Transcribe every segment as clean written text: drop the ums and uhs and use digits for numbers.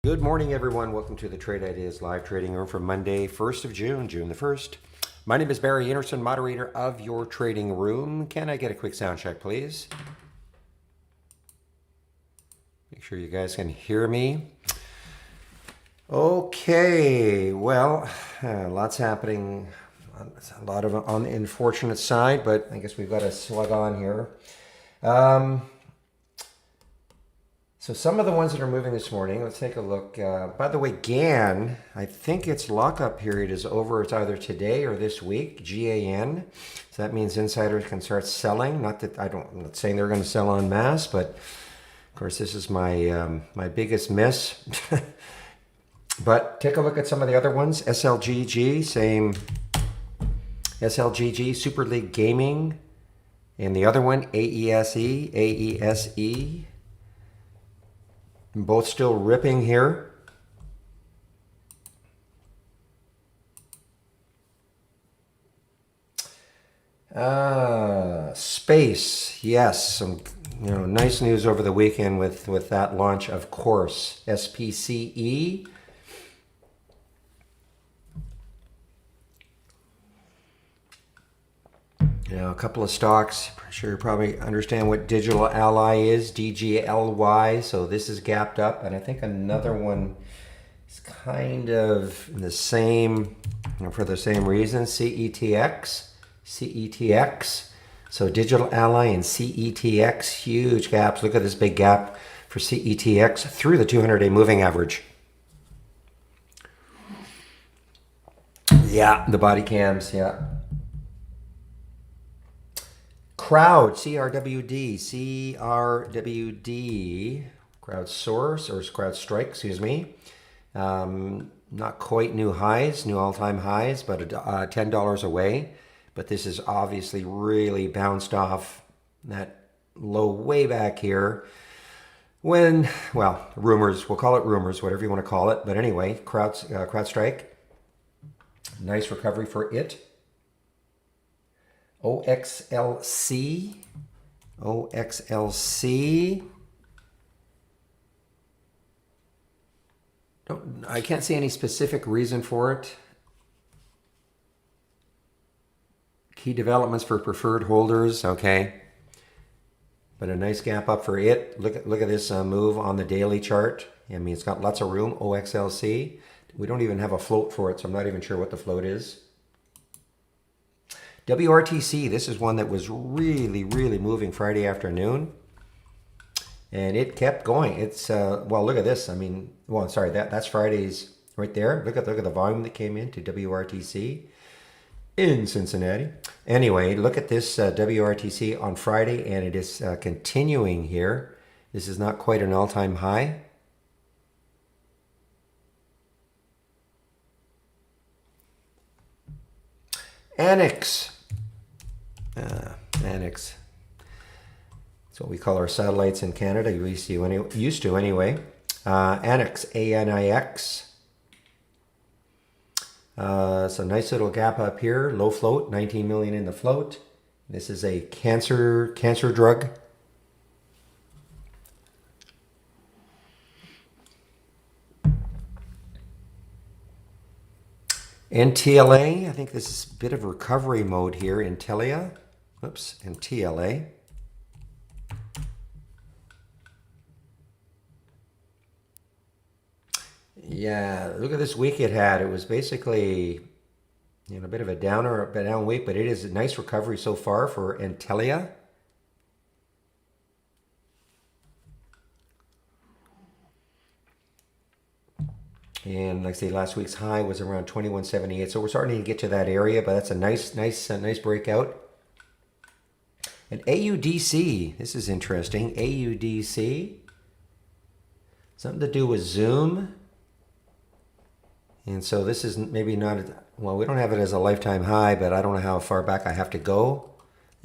Good morning, everyone. Welcome to the Trade Ideas Live Trading Room for Monday, 1st of June, June the 1st. My name is Barry Anderson, moderator of your trading room. Can I get a quick sound check, please? Make sure you guys can hear me. Okay, well, lots happening. A lot of on the unfortunate side, but I guess we've got to slug on here. So some of the ones that are moving this morning, let's take a look. By the way, GAN, I think its lockup period is over. It's either today or this week, GAN. So that means insiders can start selling. Not that I'm not saying they're going to sell en masse, but of course this is my my biggest miss. But take a look at some of the other ones. SLGG, same. SLGG, Super League Gaming. And the other one, AESE, AESE. Both still ripping here. Space, yes, some nice news over the weekend with that launch, of course. SPCE. A couple of stocks. I'm sure you probably understand what Digital Ally is, DGLY. So this is gapped up, and I think another one is kind of the same, for the same reason. CETX, CETX. So Digital Ally and CETX, huge gaps. Look at this big gap for CETX through the 200-day moving average. Yeah, the body cams, yeah. Crowd, CRWD, CRWD, CrowdSource, or CrowdStrike, excuse me. Not quite new highs, new all-time highs, but $10 away. But this is obviously really bounced off that low way back here. When, well, rumors, we'll call it rumors, whatever you want to call it. But anyway, CrowdStrike, nice recovery for it. OXLC, OXLC. I can't see any specific reason for it. Key developments for preferred holders, okay. But a nice gap up for it. Look at this move on the daily chart. I mean, it's got lots of room, OXLC. We don't even have a float for it, so I'm not even sure what the float is. WRTC, this is one that was really, really moving Friday afternoon. And it kept going. It's, well, look at this. I mean, well, I'm sorry, that's Friday's right there. Look at the volume that came into WRTC in Cincinnati. Anyway, look at this WRTC on Friday, and it is continuing here. This is not quite an all-time high. Annex. Annex. That's what we call our satellites in Canada. We used to anyway. Annex, ANIX. So nice little gap up here. Low float, 19 million in the float. This is a cancer drug. NTLA, I think this is a bit of recovery mode here. Intelia, oops, NTLA. Yeah, look at this week it had. It was basically, a bit of a downer, a down week, but it is a nice recovery so far for Intelia. And like I say, last week's high was around 2178. So we're starting to get to that area, but that's a nice breakout. And AUDC, this is interesting. AUDC, something to do with Zoom. And so this is maybe not, well, we don't have it as a lifetime high, but I don't know how far back I have to go.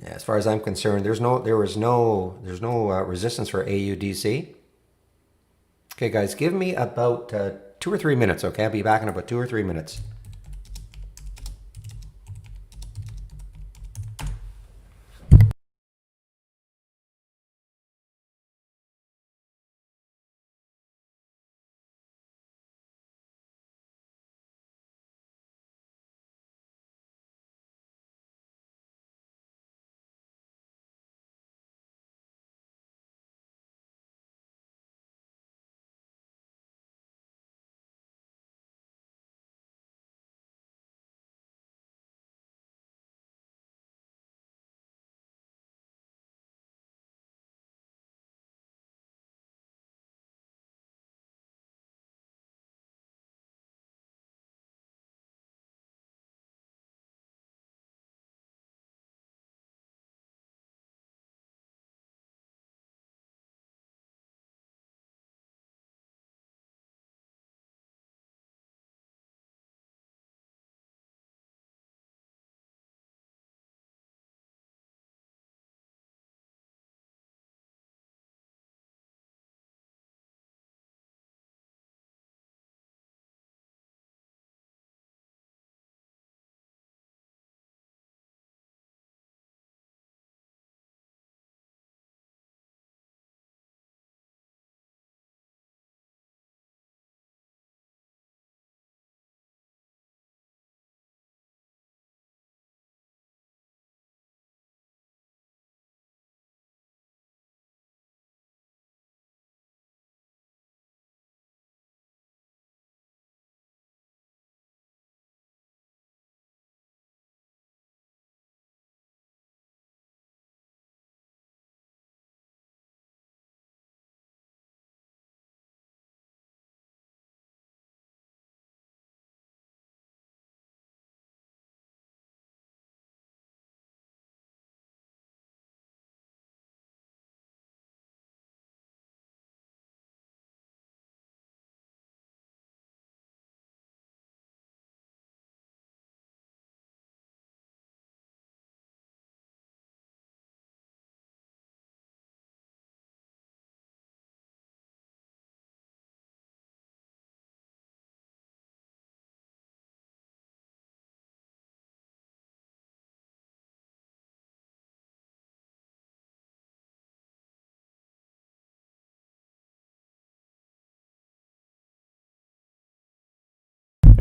Yeah, as far as I'm concerned, there's no resistance for AUDC. Okay, guys, give me about 2 or 3 minutes, okay? I'll be back in about 2 or 3 minutes.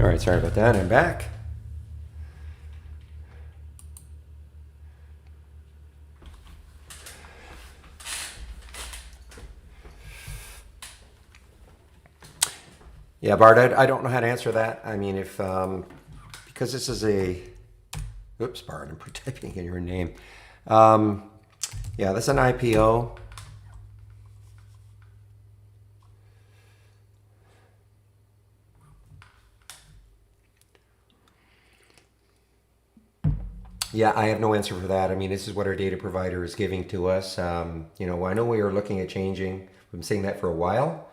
All right, sorry about that. I'm back. Yeah, Bart, I don't know how to answer that. I mean, if because this is a, oops, Bart, I'm typing in your name. Yeah, that's an IPO. Yeah, I have no answer for that. I mean, this is what our data provider is giving to us. You know, I know we are looking at changing. We've been saying that for a while,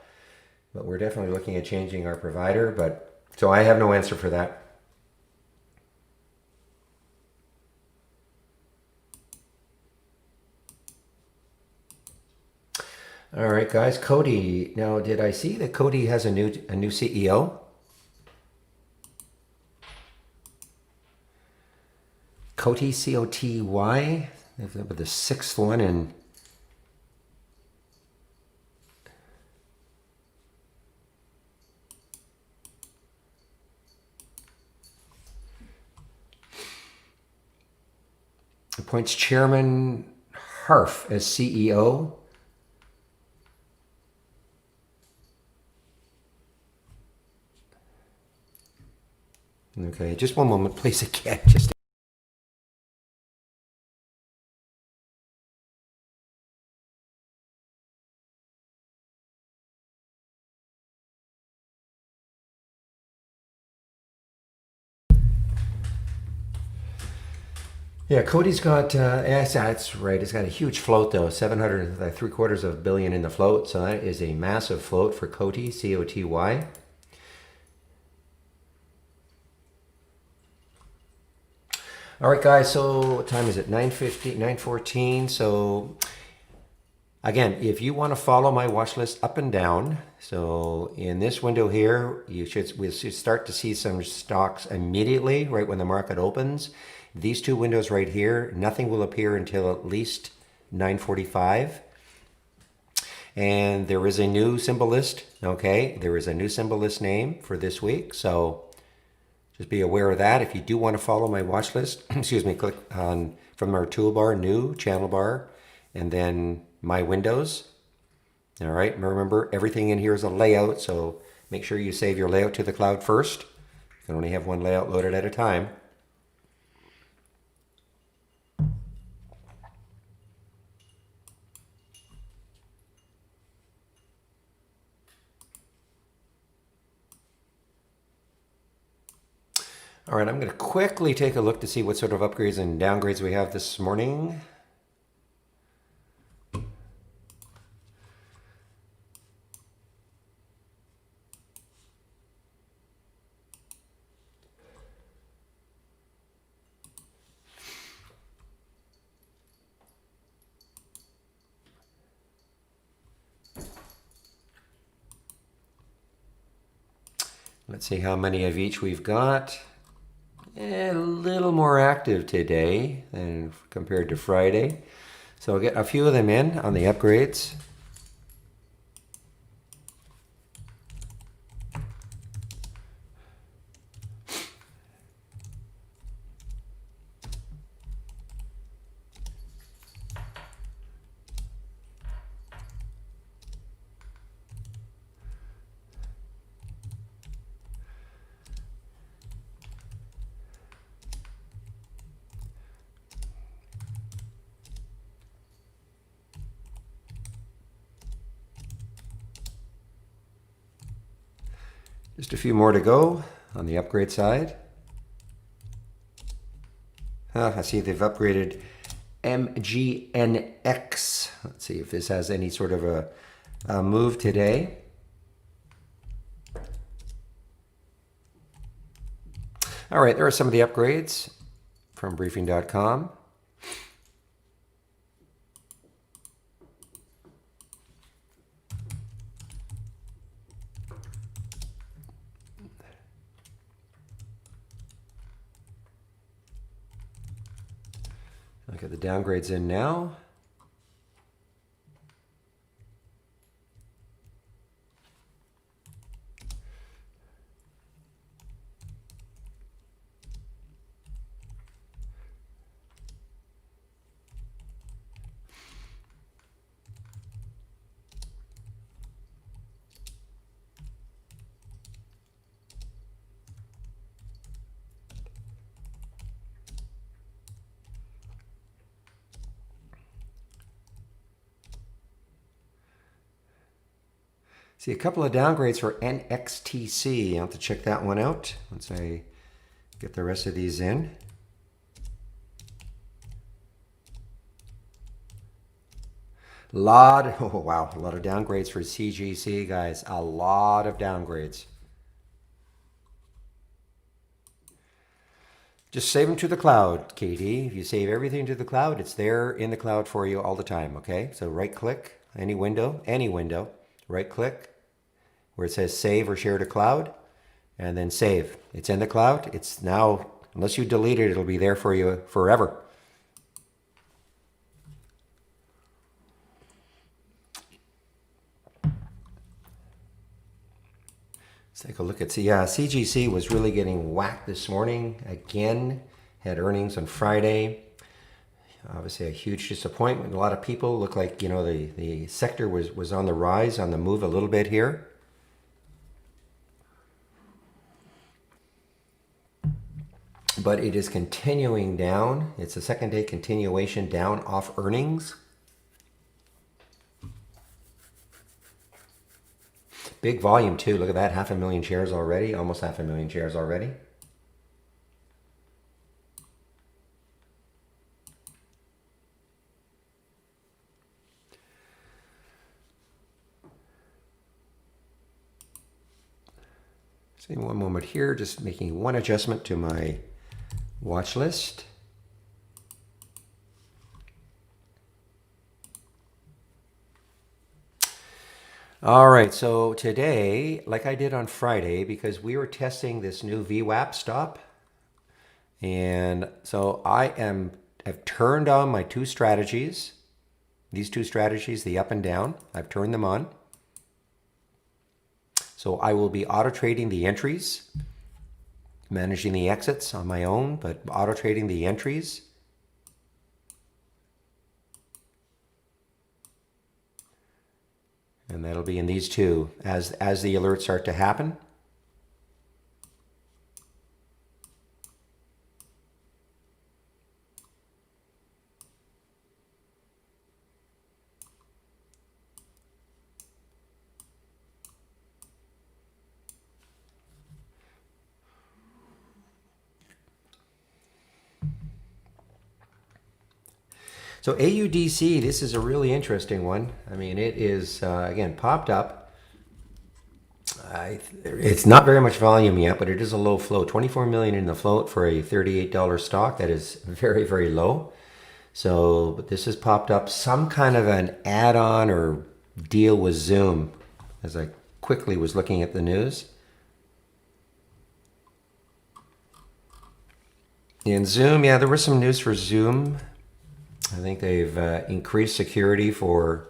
but we're definitely looking at changing our provider. But so I have no answer for that. All right, guys. Cody. Now, did I see that Cody has a new CEO? Coty, C-O-T-Y. With the sixth one, and appoints Chairman Harf as CEO. Okay, just one moment, please. Again, just. Yeah, Cody's got, yes, that's right. It's got a huge float though, 700, 3/4 of a billion in the float. So that is a massive float for Coty, C-O-T-Y. All right, guys, so what time is it? 9:50, 9:14. So again, if you want to follow my watch list up and down, so in this window here, we should start to see some stocks immediately, right when the market opens. These two windows right here, nothing will appear until at least 9:45. And there is a new symbol list, okay? There is a new symbol list name for this week, so just be aware of that. If you do want to follow my watch list, excuse me, click on from our toolbar, new channel bar, and then my windows. All right, remember everything in here is a layout, so make sure you save your layout to the cloud first. You can only have one layout loaded at a time. All right, I'm going to quickly take a look to see what sort of upgrades and downgrades we have this morning. Let's see how many of each we've got. A little more active today than compared to Friday. So I'll get a few of them in on the upgrades. Just a few more to go on the upgrade side. I see they've upgraded MGNX. Let's see if this has any sort of a move today. All right, there are some of the upgrades from briefing.com. Look at the downgrades in now. See a couple of downgrades for NXTC. I'll have to check that one out once I get the rest of these in. Oh wow, a lot of downgrades for CGC, guys. A lot of downgrades. Just save them to the cloud, Katie. If you save everything to the cloud, it's there in the cloud for you all the time, okay? So right click, any window, right click where it says save or share to cloud, and then save. It's in the cloud. It's now, unless you delete it, it'll be there for you forever. Let's take a look at, CGC was really getting whacked this morning again. Had earnings on Friday. Obviously a huge disappointment. A lot of people look like, you know, the sector was on the rise, on the move a little bit here. But it is continuing down. It's a second day continuation down off earnings. Big volume too. Look at that, 500,000 shares already, almost 500,000 shares already. See, one moment here, just making one adjustment to my watch list. All right, so today, like I did on Friday, because we were testing this new VWAP stop, and so I've turned on my two strategies. These two strategies, the up and down, I've turned them on. So I will be auto trading the entries, managing the exits on my own, but auto trading the entries. And that'll be in these two as the alerts start to happen. So AUDC, this is a really interesting one. I mean, it is, again, popped up. It's not very much volume yet, but it is a low float. 24 million in the float for a $38 stock. That is very, very low. So, but this has popped up some kind of an add-on or deal with Zoom as I quickly was looking at the news. And Zoom, yeah, there was some news for Zoom. I think they've increased security for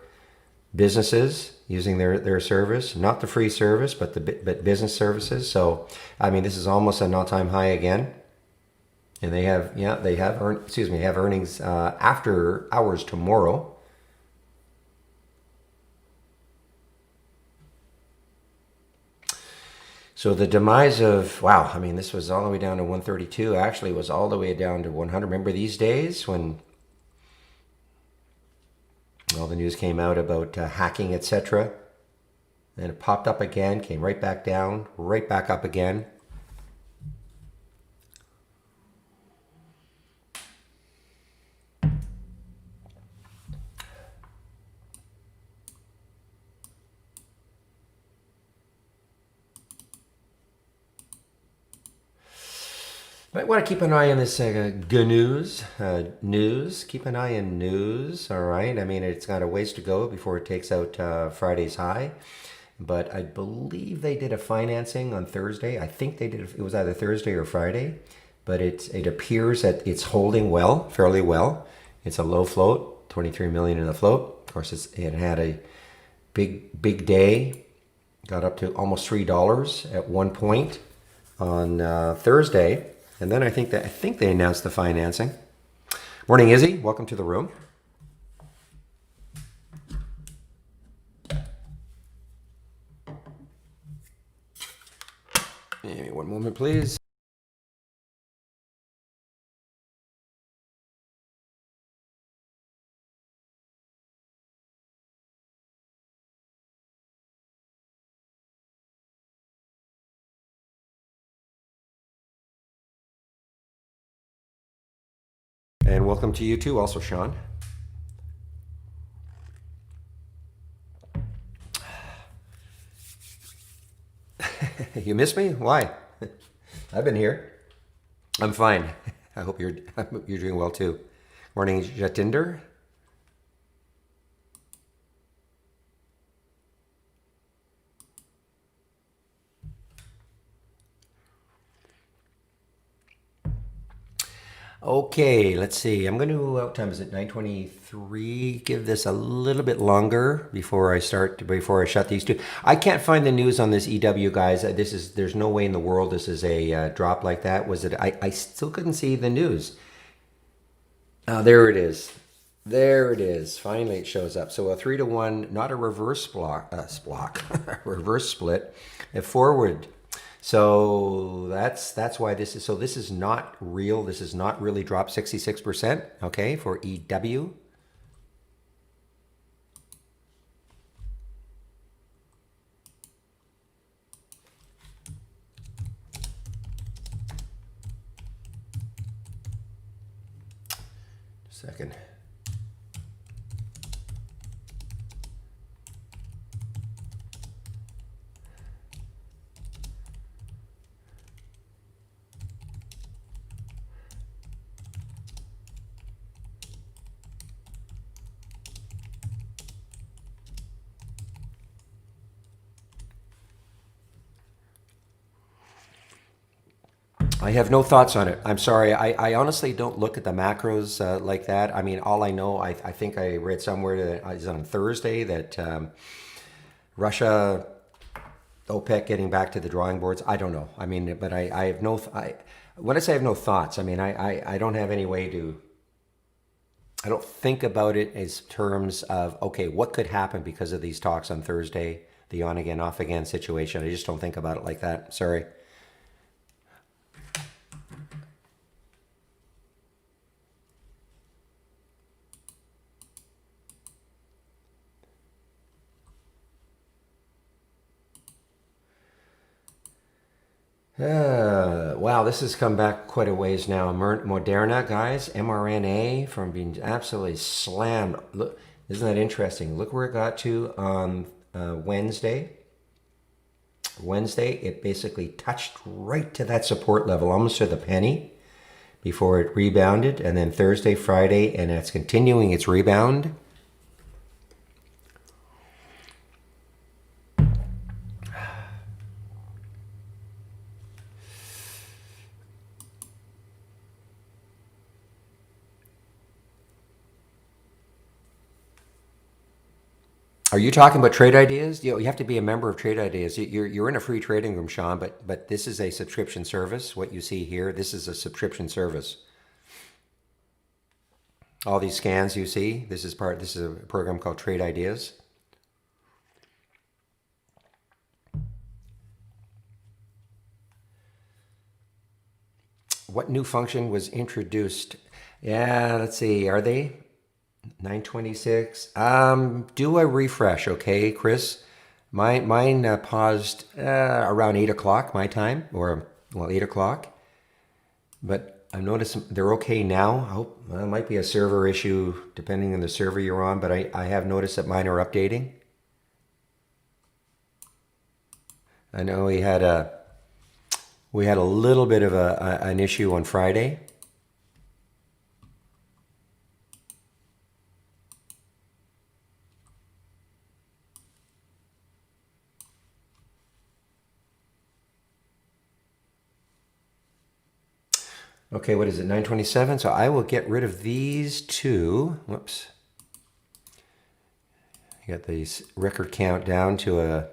businesses using their service, not the free service, but business services. So, I mean, this is almost an all-time high again. And they have earnings after hours tomorrow. So the demise of, wow, I mean, this was all the way down to 132. Actually, it was all the way down to 100. Remember these days when all the news came out about hacking, etc. Then it popped up again, came right back down, right back up again. Might want to keep an eye on this news. Keep an eye on news. All right. I mean, it's got a ways to go before it takes out Friday's high. But I believe they did a financing on Thursday. I think they did. It was either Thursday or Friday. But it appears that it's holding well, fairly well. It's a low float, 23 million in the float. Of course, it had a big day. Got up to almost $3 at one point on Thursday. And then I think they announced the financing. Morning, Izzy. Welcome to the room. Give me one moment, please. And welcome to you too, also, Sean. You miss me? Why? I've been here. I'm fine. I hope you're doing well too. Morning, Jatinder. Okay, let's see. I'm going to, what time is it? 9:23. Give this a little bit longer before I shut these two. I can't find the news on this EW, guys. There's no way in the world this is a drop like that. Was it? I still couldn't see the news. Oh, there it is. There it is. Finally, it shows up. So a 3-1, not a reverse reverse split, a forward. So that's why this is. So this is not real. This is not really dropped 66%. Okay, for EW. Second. I have no thoughts on it. I'm sorry. I honestly don't look at the macros like that. I mean, all I know, I think I read somewhere that is on Thursday that Russia, OPEC getting back to the drawing boards. I don't know. I mean, but I have no, when I say I have no thoughts, I mean, I don't have any way to, I don't think about it as terms of, okay, what could happen because of these talks on Thursday, the on again, off again situation. I just don't think about it like that. Sorry. Wow, this has come back quite a ways now. Moderna, guys, mRNA from being absolutely slammed. Look, isn't that interesting? Look where it got to on Wednesday. Wednesday, it basically touched right to that support level, almost to the penny, before it rebounded. And then Thursday, Friday, and it's continuing its rebound. Are you talking about Trade Ideas? You have to be a member of Trade Ideas. You're in a free trading room, Sean, but this is a subscription service. What you see here, this is a subscription service. All these scans you see, this is a program called Trade Ideas. What new function was introduced? Yeah, let's see. Are they 9:26? Do a refresh, okay, Chris? Mine paused around 8 o'clock my time, or well, 8 o'clock. But I noticed they're okay now. I hope well, it might be a server issue depending on the server you're on, but I have noticed that mine are updating. I know we had a little bit of an issue on Friday. Okay, what is it? 9:27. So I will get rid of these two. Whoops. I got these record count down to a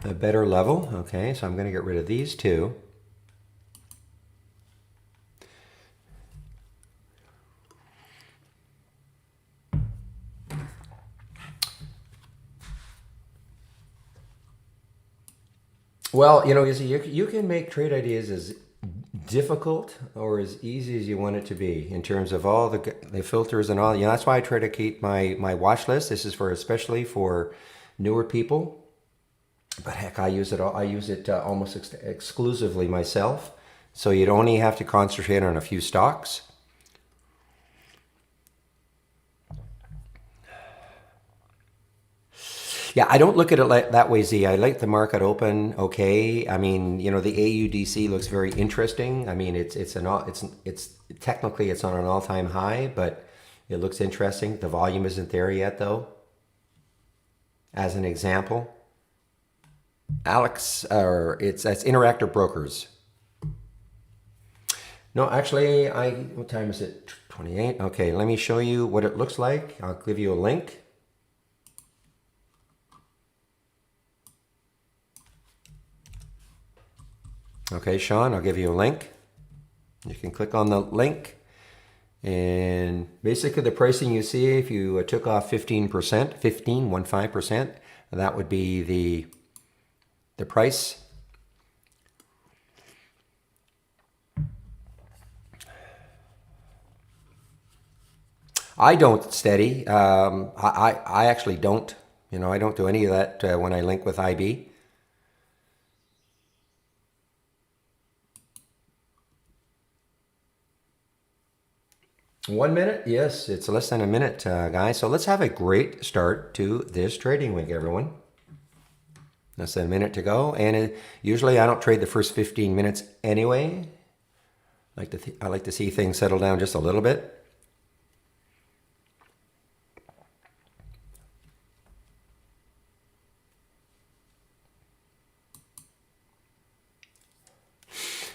better level. Okay, so I'm going to get rid of these two. Well, you can make Trade Ideas as difficult or as easy as you want it to be in terms of all the filters and all. That's why I try to keep my watch list. This is for especially for newer people. But heck, I use it. I use it almost exclusively myself. So you'd only have to concentrate on a few stocks. Yeah, I don't look at it like that way, Z. I like the market open. Okay, I mean, you know, the AUDC looks very interesting. I mean, it's technically it's on an all-time high, but it looks interesting. The volume isn't there yet, though. As an example, Alex, or that's Interactive Brokers. No, actually, what time is it? 28. Okay, let me show you what it looks like. I'll give you a link. Okay, Sean, I'll give you a link. You can click on the link, and basically the pricing you see, if you took off 15%, 15%, that would be the price. I don't steady. I actually don't. You know, I don't do any of that when I link with IB. One minute? Yes, it's less than a minute, guys. So let's have a great start to this trading week, everyone. Less than a minute to go. And usually I don't trade the first 15 minutes anyway. I like to see things settle down just a little bit.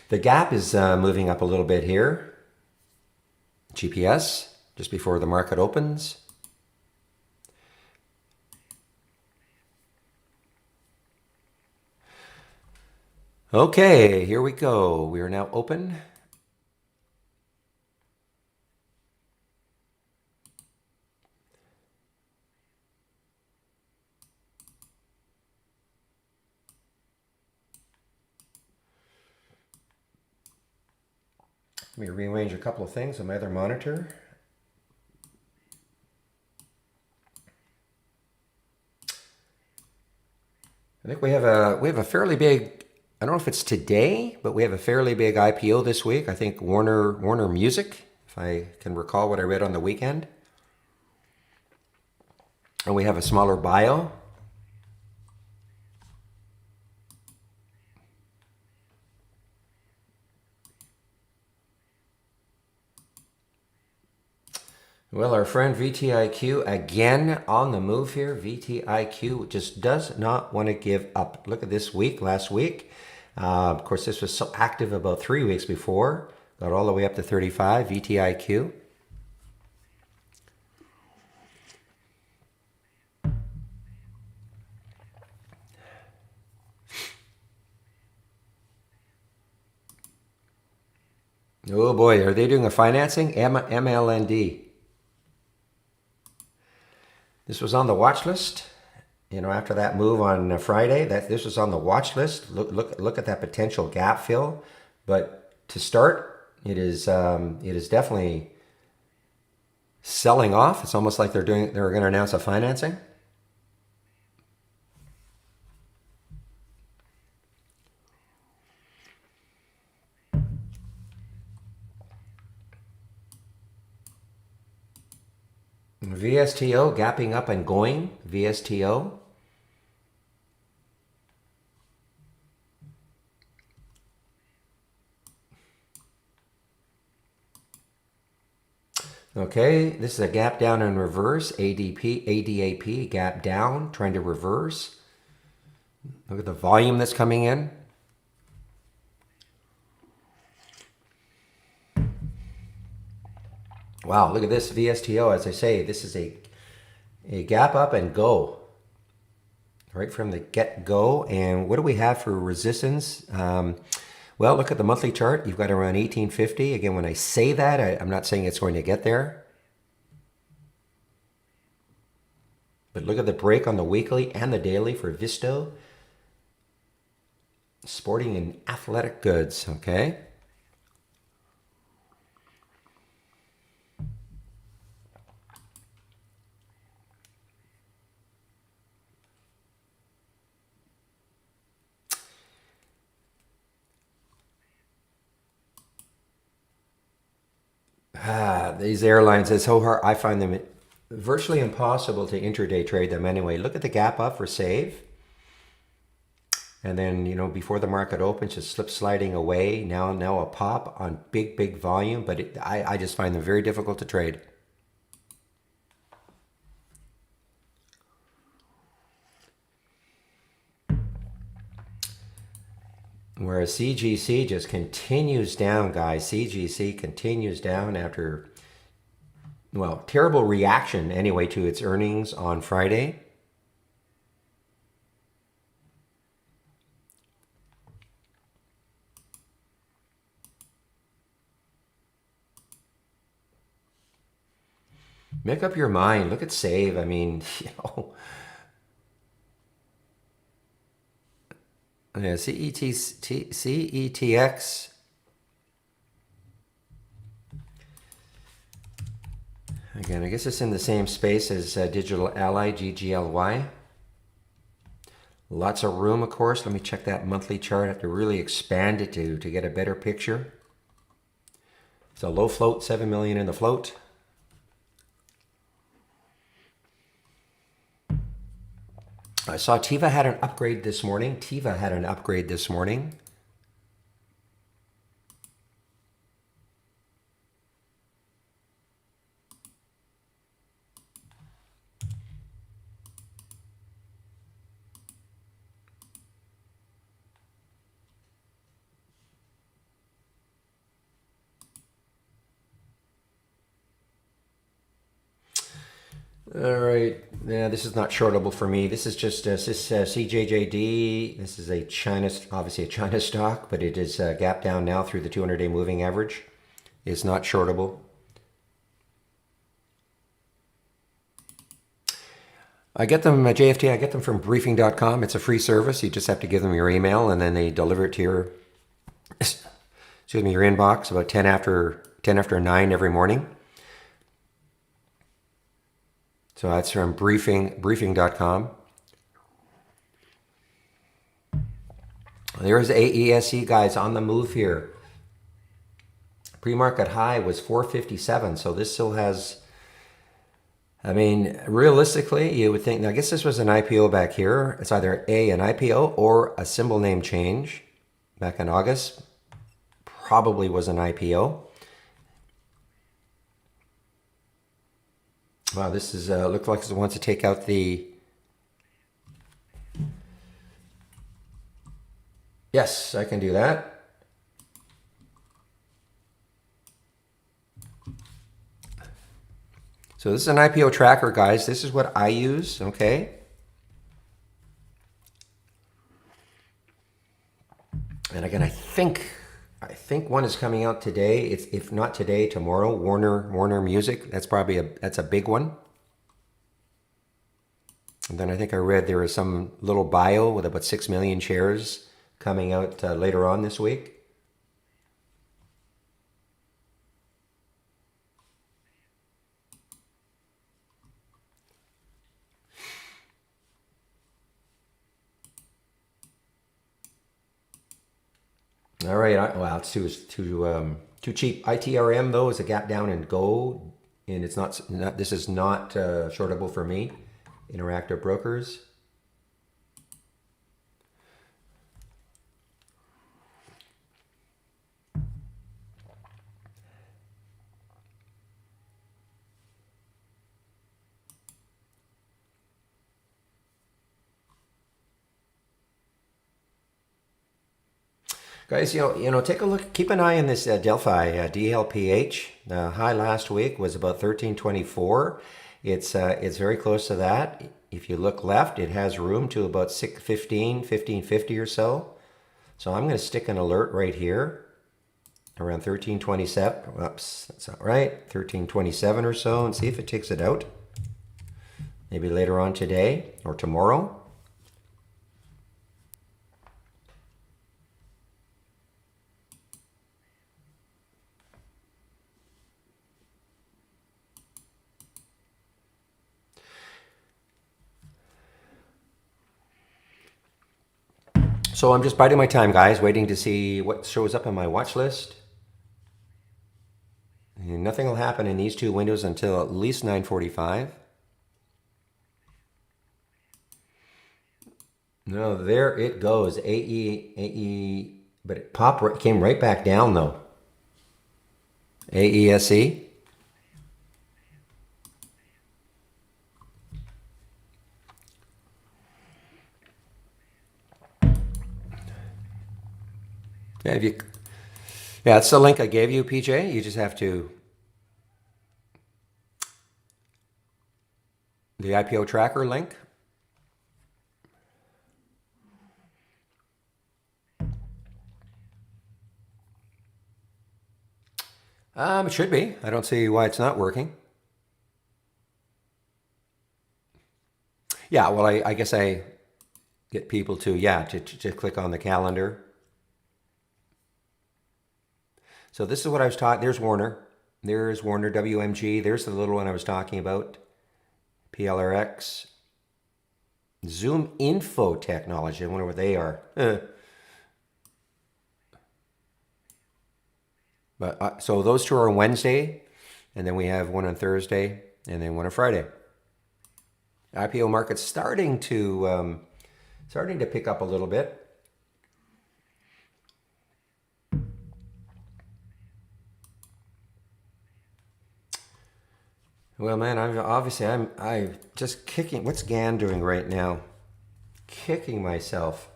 The gap is moving up a little bit here. GPS, just before the market opens. Okay, here we go. We are now open. Let me rearrange a couple of things on my other monitor. I think we have a fairly big, I don't know if it's today, but we have a fairly big IPO this week. I think Warner Music, if I can recall what I read on the weekend. And we have a smaller bio. Well, our friend VTIQ again on the move here. VTIQ just does not want to give up. Look at this week, last week. Of course, this was so active about 3 weeks before. Got all the way up to 35, VTIQ. Oh boy, are they doing a financing? MLND. This was on the watch list. You know, after that move on Friday, this was on the watch list. Look at that potential gap fill. But to start, it is definitely selling off. It's almost like they're going to announce a financing. VSTO gapping up and going. VSTO. Okay, this is a gap down in reverse. ADAP gap down, trying to reverse. Look at the volume that's coming in. Wow, look at this VSTO. As I say, this is a gap up and go. Right from the get-go. And what do we have for resistance? Well, look at the monthly chart. You've got around 1850. Again, when I say that, I'm not saying it's going to get there. But look at the break on the weekly and the daily for Visto. Sporting and athletic goods, okay? These airlines, it's so hard. I find them virtually impossible to intraday trade them anyway. Look at the gap up for save. And then, before the market opens, just slip sliding away. Now a pop on big volume, but I just find them very difficult to trade. Whereas CGC just continues down, guys. CGC continues down after, well, terrible reaction anyway to its earnings on Friday. Make up your mind. Look at save. I mean, yeah, CETX. Again, I guess it's in the same space as Digital Ally, GGLY. Lots of room, of course. Let me check that monthly chart. I have to really expand it to get a better picture. It's a low float, 7 million in the float. I saw Teva had an upgrade this morning. All right, yeah, this is not shortable for me. This is just CJJD. This is obviously a China stock, but it is gap down now through the 200-day moving average. It's not shortable. I get them at JFT. I get them from briefing.com. It's a free service. You just have to give them your email, and then they deliver it to your your inbox about 10 after 9 every morning. So that's from briefing.com. There's AESE, guys, on the move here. Pre-market high was 457, so this still has, I mean, realistically, you would think, I guess this was an IPO back here. It's either an IPO or a symbol name change back in August. Probably was an IPO. Wow, this is looks like it wants to take out the. Yes, I can do that. So this is an IPO tracker, guys. This is what I use, okay? And again, I think one is coming out today. It's, if not today, tomorrow. Warner Music. That's a big one. And then I think I read there is some little bio with about 6 million shares coming out later on this week. All right. Well, it's too cheap. ITRM though is a gap down and go, and it's not. This is not shortable for me. Interactive Brokers. Guys, take a look. Keep an eye on this Delphi DLPH. The high last week was about 1324. It's very close to that. If you look left, it has room to about 1550 or so. So I'm going to stick an alert right here around 1327. Oops, that's not right. 1327 or so, and see if it takes it out. Maybe later on today or tomorrow. So I'm just biding my time, guys, waiting to see what shows up on my watch list. And nothing will happen in these two windows until at least 9:45. No, there it goes. AE, but it came right back down though. AESE. Yeah, that's the link I gave you, PJ. You just have to the IPO tracker link. It should be. I don't see why it's not working. Yeah, well, I guess I get people to click on the calendar. So this is what I was taught. There's Warner. There's Warner WMG. There's the little one I was talking about. PLRX. Zoom Info Technology. I wonder what they are. But so those two are on Wednesday, and then we have one on Thursday, and then one on Friday. IPO market's starting to pick up a little bit. Well, man, I'm just kicking. What's GAN doing right now? Kicking myself.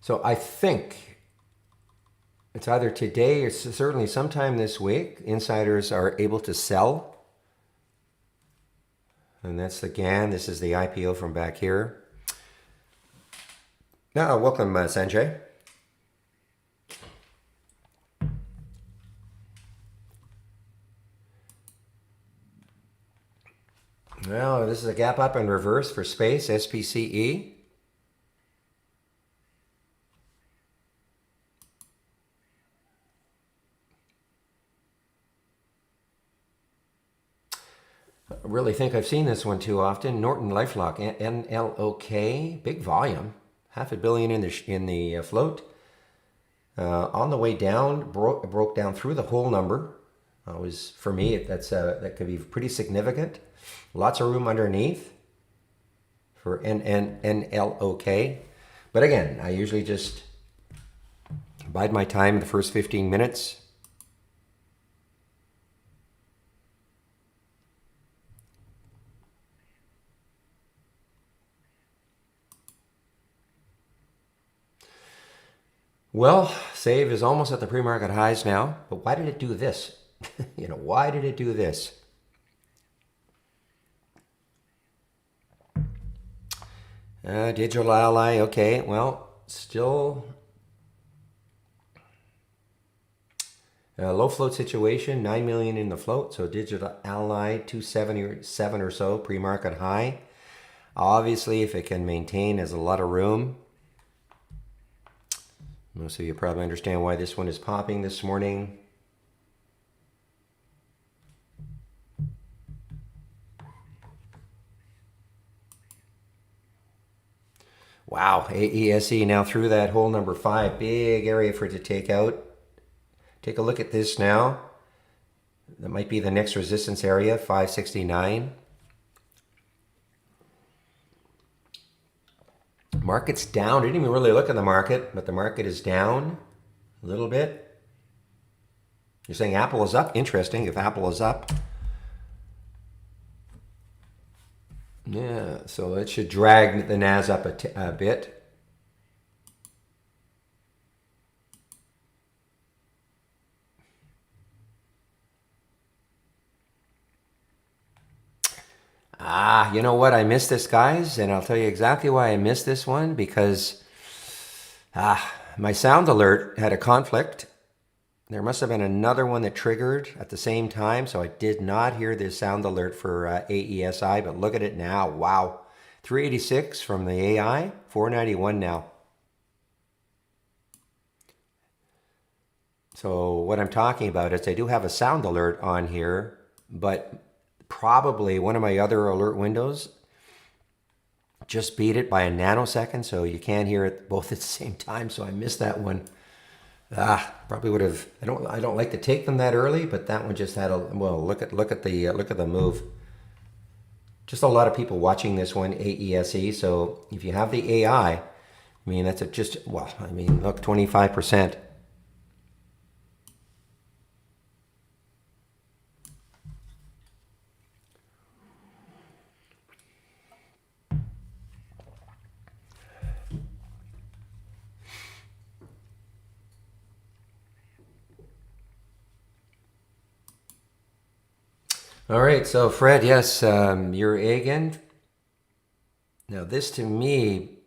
So I think it's either today or certainly sometime this week. Insiders are able to sell, and that's the GAN. This is the IPO from back here. Now, welcome, Sanjay. Well, this is a gap up and reverse for space, SPCE. I really think I've seen this one too often. Norton LifeLock, NLOK, big volume, $500 million in the float. On the way down, broke down through the whole number. For me, that could be pretty significant. Lots of room underneath for NLOK. But again, I usually just bide my time in the first 15 minutes. Well, SAVE is almost at the pre-market highs now, but why did it do this? Why did it do this? Digital Ally, okay, well, still low float situation, 9 million in the float, so Digital Ally 277 or so, pre-market high. Obviously, if it can maintain, there's a lot of room. Most of you probably understand why this one is popping this morning. Wow, AESE now through that hole number 5. Big area for it to take out. Take a look at this now. That might be the next resistance area, 569. Market's down. I didn't even really look at the market, but the market is down a little bit. You're saying Apple is up? Interesting, if Apple is up. Yeah, so it should drag the NAS up a bit. You know what? I missed this, guys, and I'll tell you exactly why I missed this one, because my sound alert had a conflict. There must have been another one that triggered at the same time, so I did not hear this sound alert for AESI, but look at it now. Wow. 386 from the AI, 491 now. So what I'm talking about is I do have a sound alert on here, but probably one of my other alert windows just beat it by a nanosecond, so you can't hear it both at the same time, so I missed that one. Probably would have. I don't like to take them that early, but that one just had a well. Look at the move. Just a lot of people watching this one AESE. So if you have the AI, I mean that's just well. I mean look 25%. All right, so Fred, yes, you're again. Now this to me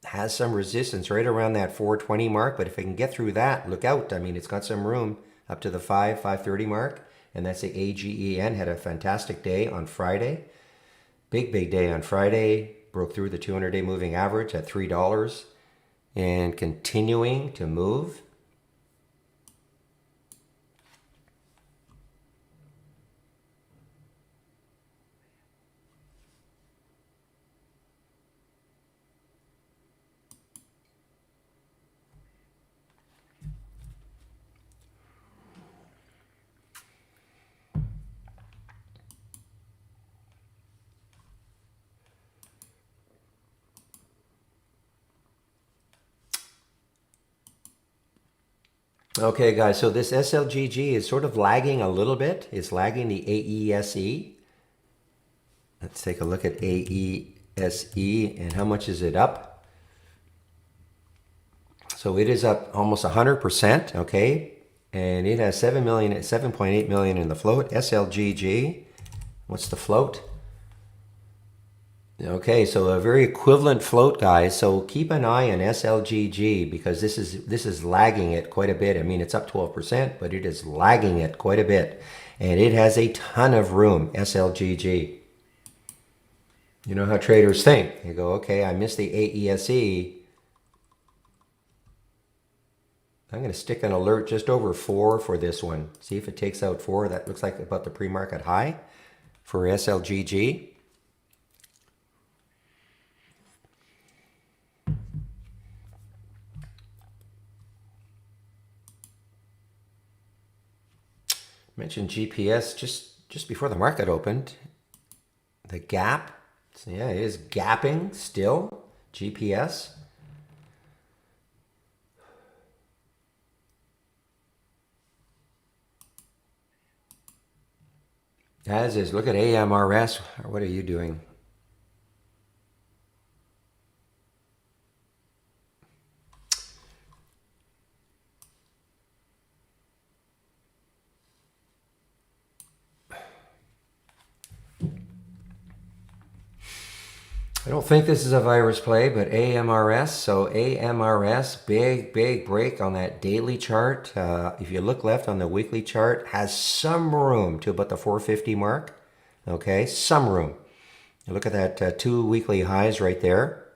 has some resistance right around that 420 mark, but if it can get through that, look out. I mean, it's got some room up to the 530 mark, and that's the AGEN. Had a fantastic day on Friday. Big day on Friday. Broke through the 200-day moving average at $3 and continuing to move. Okay, guys, so this SLGG is sort of lagging a little bit. It's lagging the AESE. Let's take a look at AESE and how much is it up? So it is up almost 100%, okay? And it has 7.8 million in the float. SLGG, what's the float? Okay, so a very equivalent float, guys. So keep an eye on SLGG because this is lagging it quite a bit. I mean, it's up 12%, but it is lagging it quite a bit. And it has a ton of room, SLGG. You know how traders think. You go, okay, I missed the AESE. I'm going to stick an alert just over 4 for this one. See if it takes out 4. That looks like about the pre-market high for SLGG. Mentioned GPS just before the market opened. The gap, so yeah, it is gapping still. GPS. As is, look at AMRS. What are you doing? I don't think this is a virus play, but AMRS. So AMRS, big break on that daily chart. If you look left on the weekly chart, has some room to about the 450 mark. Okay, some room. You look at that 2 weekly highs right there.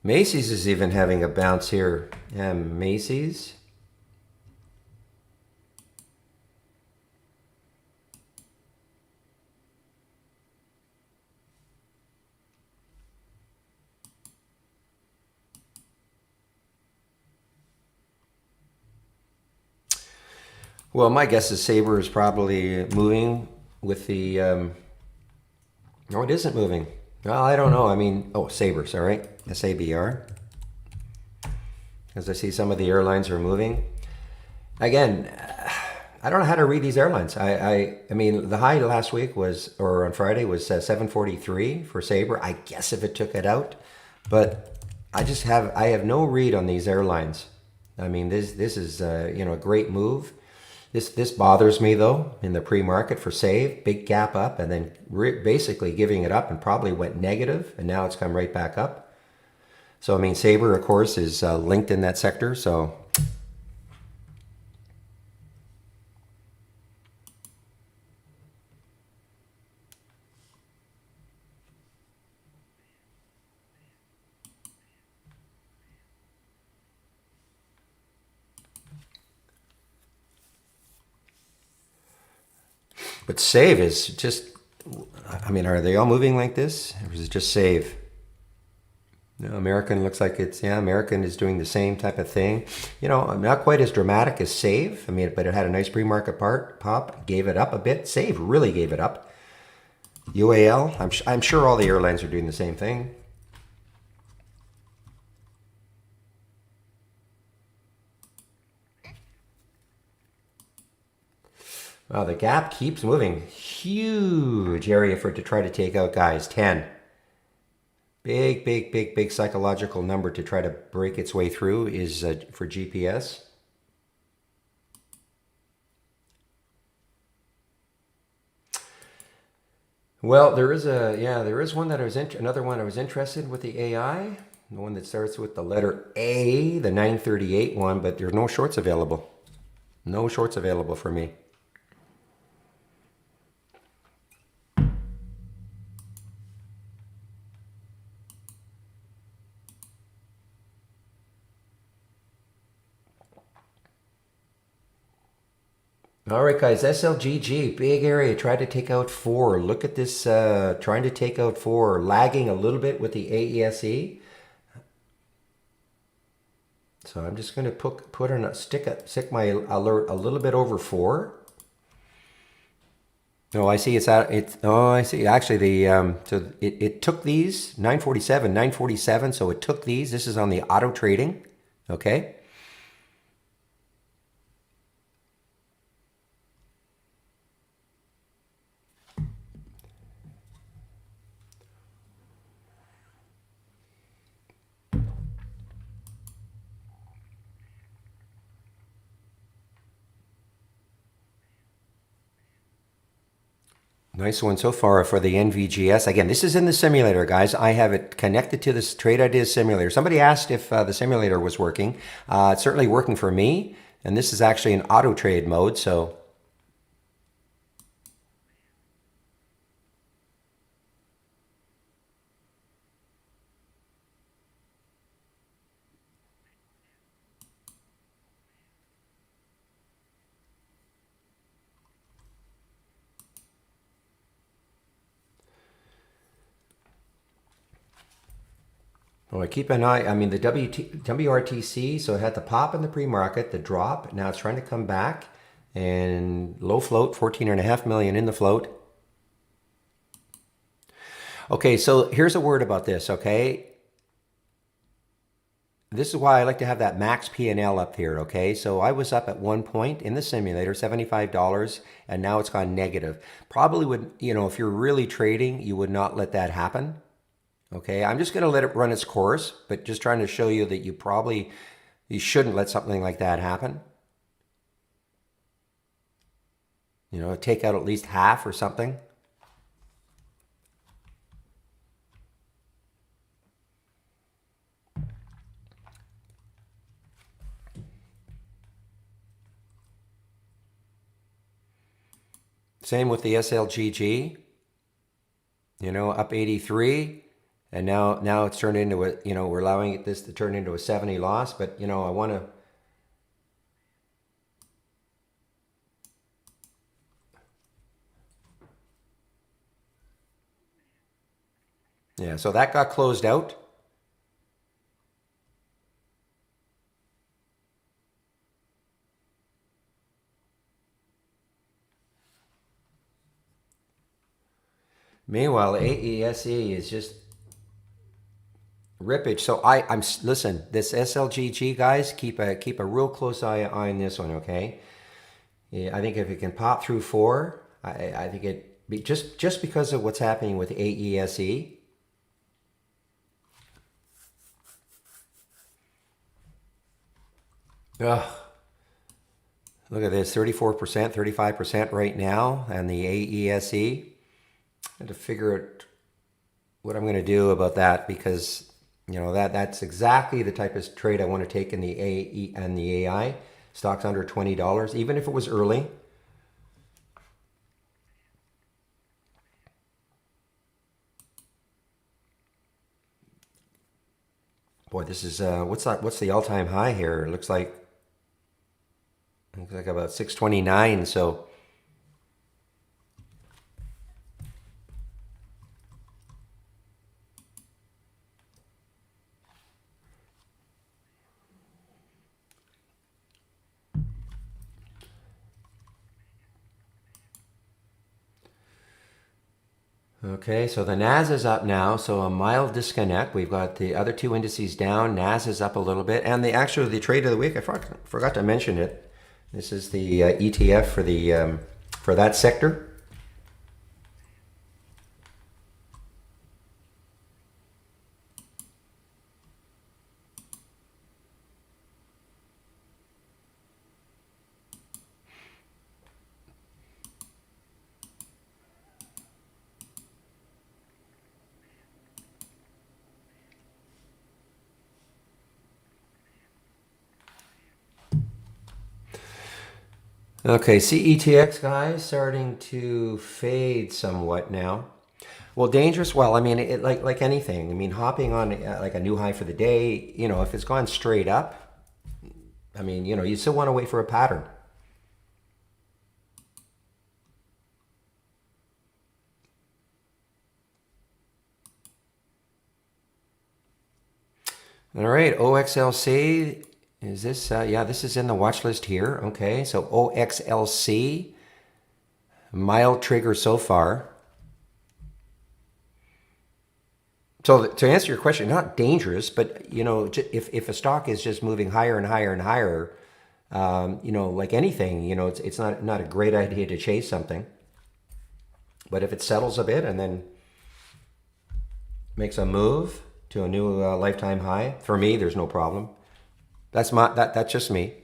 Macy's is even having a bounce here. Macy's. Well, my guess is Sabre is probably moving with the. No, it isn't moving. Well, I don't know. I mean, oh, Sabre, sorry. SABR. As I see some of the airlines are moving. Again, I don't know how to read these airlines. I mean, the high last week was, or on Friday, was 743 for Sabre. I guess if it took it out. But I have no read on these airlines. I mean, this is, a great move. This bothers me though in the pre-market for Save, big gap up and then basically giving it up and probably went negative and now it's come right back up. So I mean Sabre of course is linked in that sector. So But Save is just, I mean, are they all moving like this? Or is it just Save? No, American looks like it's, yeah, American is doing the same type of thing. You know, not quite as dramatic as Save. I mean, but it had a nice pre-market pop, gave it up a bit. Save really gave it up. UAL, I'm sure all the airlines are doing the same thing. Wow, the gap keeps moving. Huge area for it to try to take out, guys. 10. Big, big, big, big psychological number to try to break its way through is for GPS. Well, there is one that another one I was interested with the AI, the one that starts with the letter A, the 938 one, but there's no shorts available. No shorts available for me. All right, guys, SLGG, big area, tried to take out 4. Look at this, trying to take out 4, lagging a little bit with the AESE. So I'm just going to stick my alert a little bit over 4. Oh, I see. Oh, I see. Actually, it took these 947. So it took these. This is on the auto trading. Okay. Nice one so far for the NVGS. Again, this is in the simulator, guys. I have it connected to this Trade Ideas simulator. Somebody asked if the simulator was working. It's certainly working for me. And this is actually in auto trade mode. So well, I keep an eye. I mean, the WRTC, so it had the pop in the pre-market, the drop. Now it's trying to come back. And low float, 14.5 million in the float. Okay, so here's a word about this, okay? This is why I like to have that max P&L up here, okay? So I was up at one point in the simulator, $75, and now it's gone negative. Probably would, you know, if you're really trading, you would not let that happen. Okay, I'm just going to let it run its course, but just trying to show you that you shouldn't let something like that happen. You know, take out at least half or something. Same with the SLGG, you know, up 83. And now it's turned into a, you know, we're allowing this to turn into a 70 loss, but you know, I want to. Yeah, so that got closed out. Meanwhile, AESE is just rippage. So I'm listen, this SLGG guys, keep a real close eye on this one, okay? Yeah, I think if it can pop through 4, I think it be just because of what's happening with AESE. Ugh. Look at this, 34%, 35% right now, and the AESE. I had to figure out what I'm going to do about that because you know that's exactly the type of trade I want to take in the AE and the AI. Stocks under $20, even if it was early. Boy, this is what's that? What's the all-time high here? It looks like about 629. So Okay, so the NAS is up now, so a mild disconnect. We've got the other two indices down. NAS is up a little bit, and the trade of the week. I forgot to mention it. This is the ETF for that sector. Okay, CETX guys starting to fade somewhat now. Well, dangerous. Well, I mean, like anything. I mean, hopping on like a new high for the day. If it's gone straight up, I mean, you still want to wait for a pattern. All right, OXLC. Is this? Yeah, this is in the watch list here. Okay, so OXLC, mild trigger so far. So to answer your question, not dangerous, but if a stock is just moving higher and higher and higher, like anything, it's not a great idea to chase something. But if it settles a bit and then makes a move to a new lifetime high, for me, there's no problem. That's just me.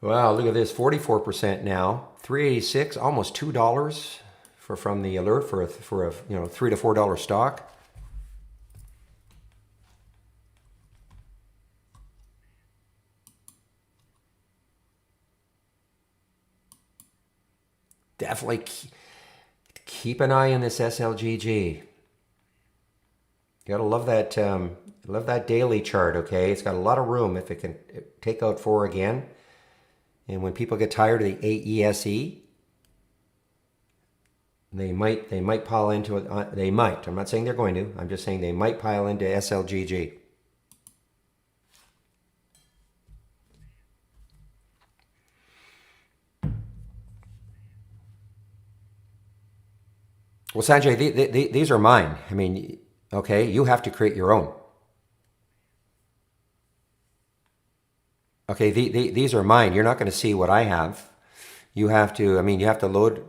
Wow, look at this, 44% now, 386, almost $2 from the alert for a $3 to $4 stock. Definitely keep an eye on this SLGG. You gotta love that daily chart. Okay, it's got a lot of room if it can take out 4 again. And when people get tired of the AESE, they might pile into it. They might. I'm not saying they're going to. I'm just saying they might pile into SLGG. Well, Sanjay, these are mine. I mean, okay, you have to create your own. Okay, these are mine. You're not going to see what I have. You have to. I mean, you have to load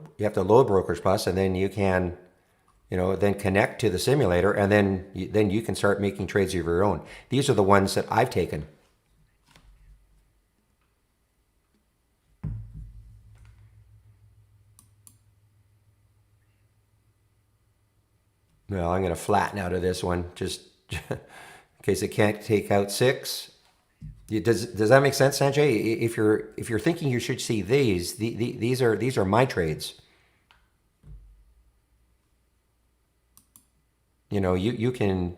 Brokers Plus, and then you can, then connect to the simulator, and then you can start making trades of your own. These are the ones that I've taken. Well, I'm going to flatten out of this one just in case it can't take out 6. Does that make sense, Sanjay? If you're thinking you should see these are my trades. You can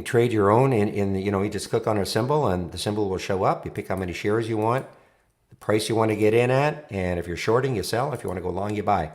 trade your own you just click on a symbol and the symbol will show up. You pick how many shares you want, the price you want to get in at, and if you're shorting, you sell. If you want to go long, you buy.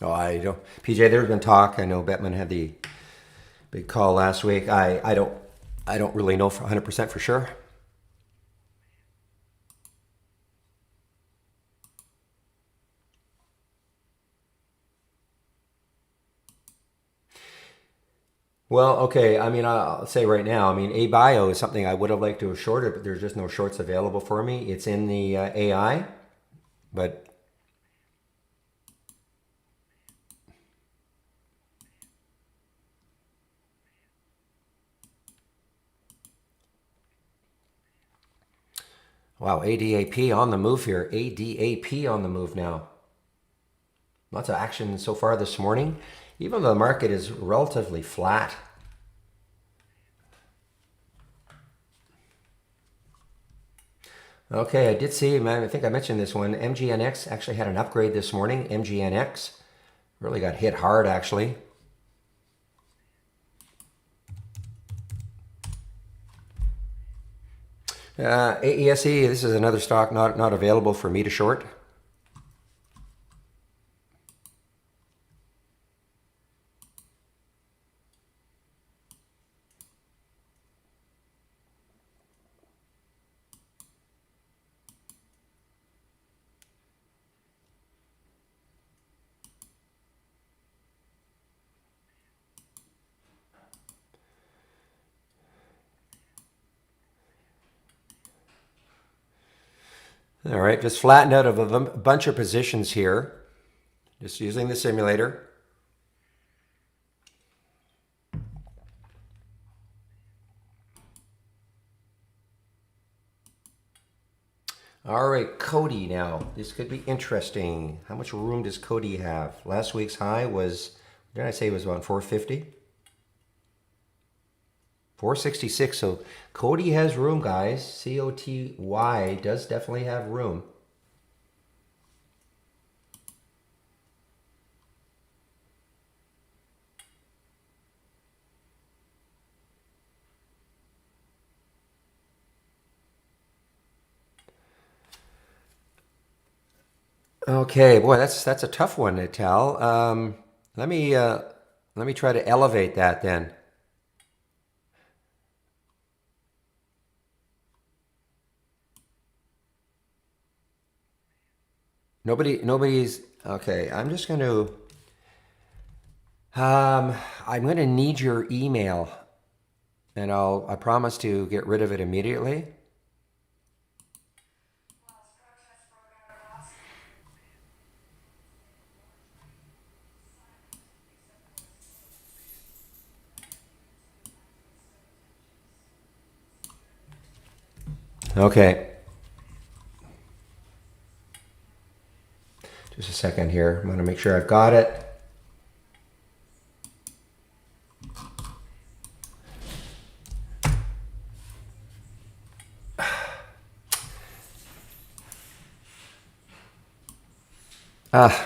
Oh, I don't. PJ, there's been talk. I know Bettman had the big call last week. I don't really know for 100% for sure. Well, okay. I mean, I'll say right now. I mean, ABio is something I would have liked to have shorted, but there's just no shorts available for me. It's in the AI, but wow, ADAP on the move here. ADAP on the move now. Lots of action so far this morning, even though the market is relatively flat. Okay, I did see, man, I think I mentioned this one. MGNX actually had an upgrade this morning. MGNX really got hit hard, actually. AESE, this is another stock not available for me to short. All right, just flattened out of a bunch of positions here, just using the simulator. All right, Cody now. This could be interesting. How much room does Cody have? Last week's high was, did I say it was around 450? 466. So Cody has room, guys. COTY does definitely have room. Okay, boy, that's a tough one to tell. Let me let me try to elevate that then. Nobody's okay. I'm gonna need your email, and I promise to get rid of it immediately. Okay, just a second here. I'm gonna make sure I've got it.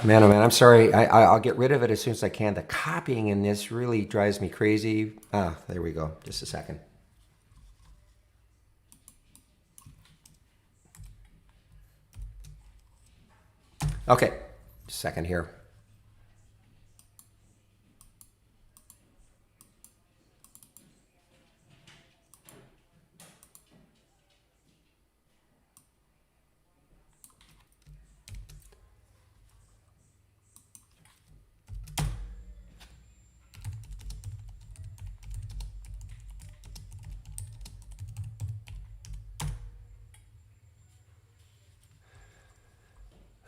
Man, oh man, I'm sorry. I'll get rid of it as soon as I can. The copying in this really drives me crazy. There we go. Just a second. Okay, second here.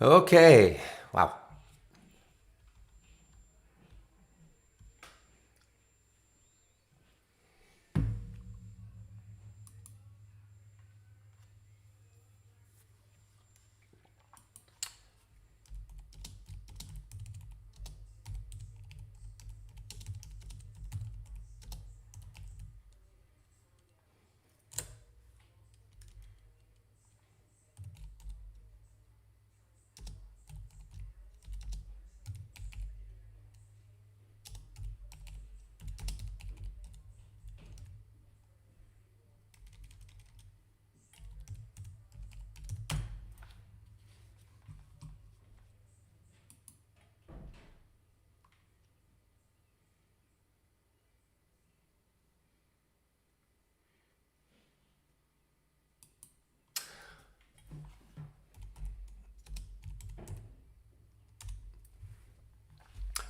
Okay, wow.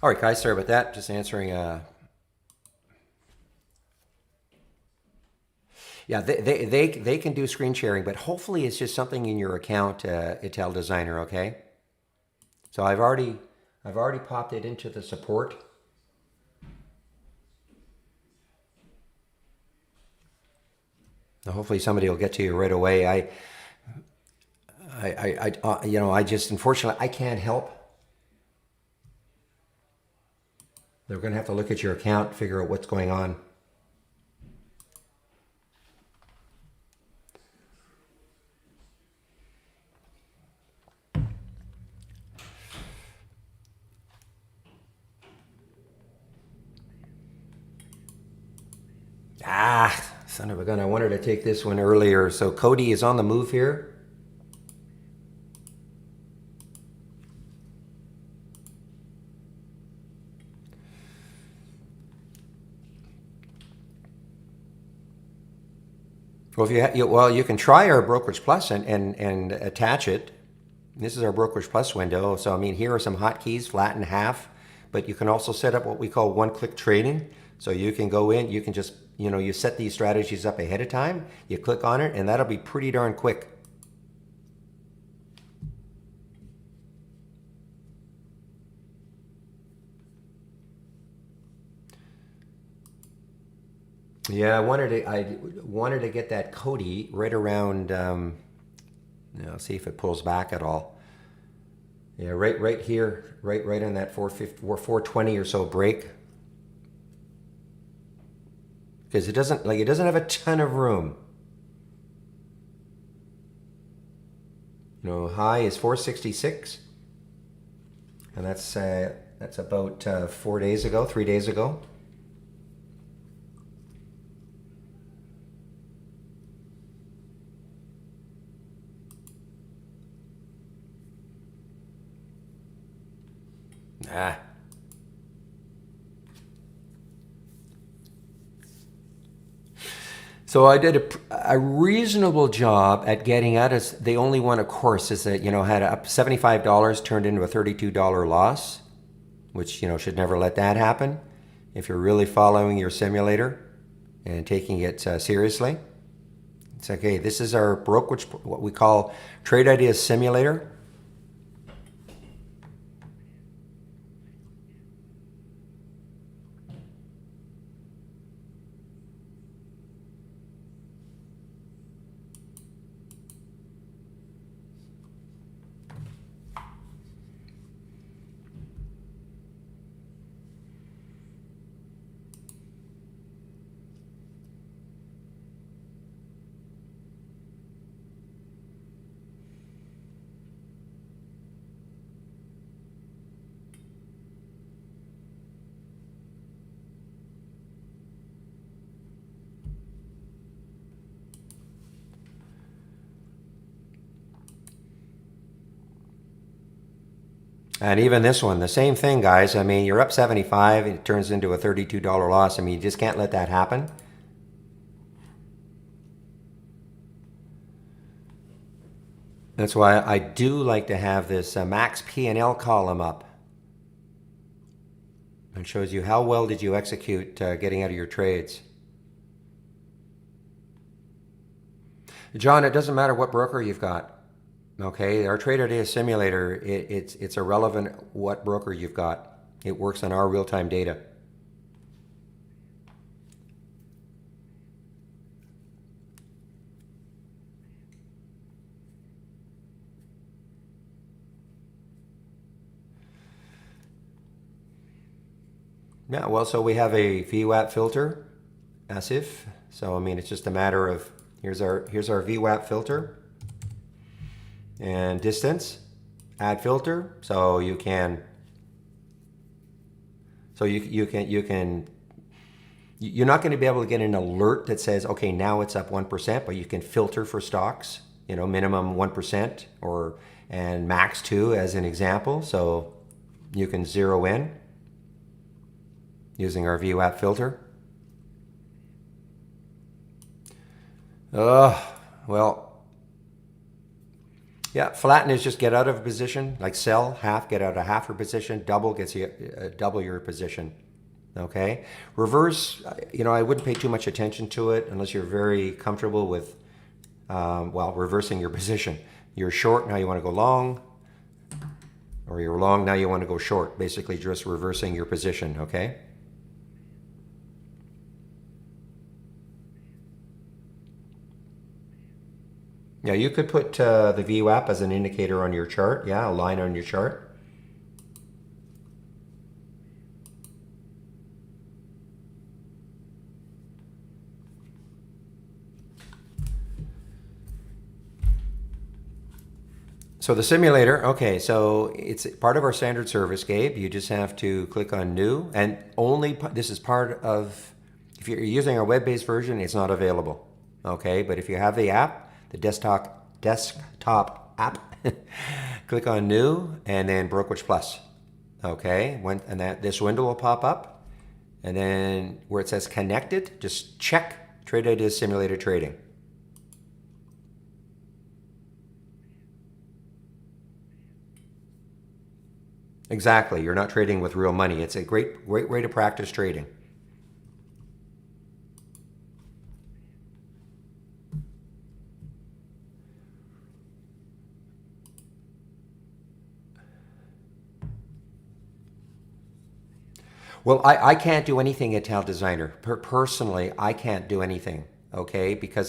All right, guys, sorry about that. Just answering. Yeah, they can do screen sharing, but hopefully it's just something in your account, Itel Designer. Okay. So I've already popped it into the support. So hopefully somebody will get to you right away. You know, I just unfortunately I can't help. They're going to have to look at your account, figure out what's going on. Son of a gun. I wanted to take this one earlier. So Cody is on the move here. Well, you can try our Brokerage Plus and attach it. This is our Brokerage Plus window. So I mean, here are some hotkeys, flat and half, but you can also set up what we call one-click trading. So you can go in, you can just, you set these strategies up ahead of time, you click on it, and that'll be pretty darn quick. Yeah, I wanted to get that Cody right around. See if it pulls back at all. Yeah, right here, right on that 450 or 420 or so break. Because it doesn't have a ton of room. High is 466, and that's about 4 days ago, 3 days ago. So I did a reasonable job at getting at us. The only one, of course, is that, had up $75 turned into a $32 loss, which, should never let that happen if you're really following your simulator and taking it seriously. It's okay. This is our brokerage, what we call Trade Ideas Simulator. And even this one, the same thing, guys. I mean, you're up 75, it turns into a $32 loss. I mean, you just can't let that happen. That's why I do like to have this max P&L column up. It shows you how well did you execute getting out of your trades. John, it doesn't matter what broker you've got. Okay, our Trade Ideas Simulator, it's irrelevant what broker you've got. It works on our real-time data. Yeah, well, so we have a VWAP filter, as if. So I mean, it's just a matter of here's our VWAP filter. And distance, add filter, so you can you're not going to be able to get an alert that says, okay, now it's up 1%, but you can filter for stocks, minimum 1% and max 2 as an example. So you can zero in using our VWAP filter. Well, yeah, flatten is just get out of a position, like sell, half, get out of half your position, double gets you double your position. Okay? Reverse, I wouldn't pay too much attention to it unless you're very comfortable with, reversing your position. You're short, now you want to go long, or you're long, now you want to go short. Basically just reversing your position, okay? Yeah, you could put the VWAP as an indicator on your chart. Yeah, a line on your chart. So the simulator, okay, so it's part of our standard service, Gabe. You just have to click on new, and this is part of, If you're using our web-based version, it's not available. Okay, but if you have the app, the desktop app, click on New and then Brokerage Plus. Okay, this window will pop up, and then where it says Connected, just check Trade Ideas Simulated Trading. Exactly, you're not trading with real money. It's a great way to practice trading. Well, I can't do anything at Tel Designer. Personally, I can't do anything, okay? Because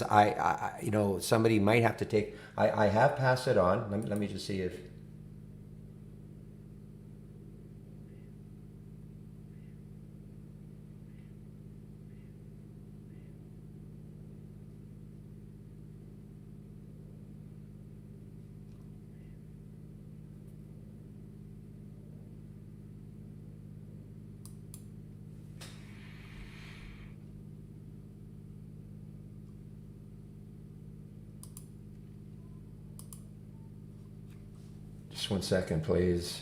somebody might have to take, I have passed it on. Let me just see if, just 1 second, please.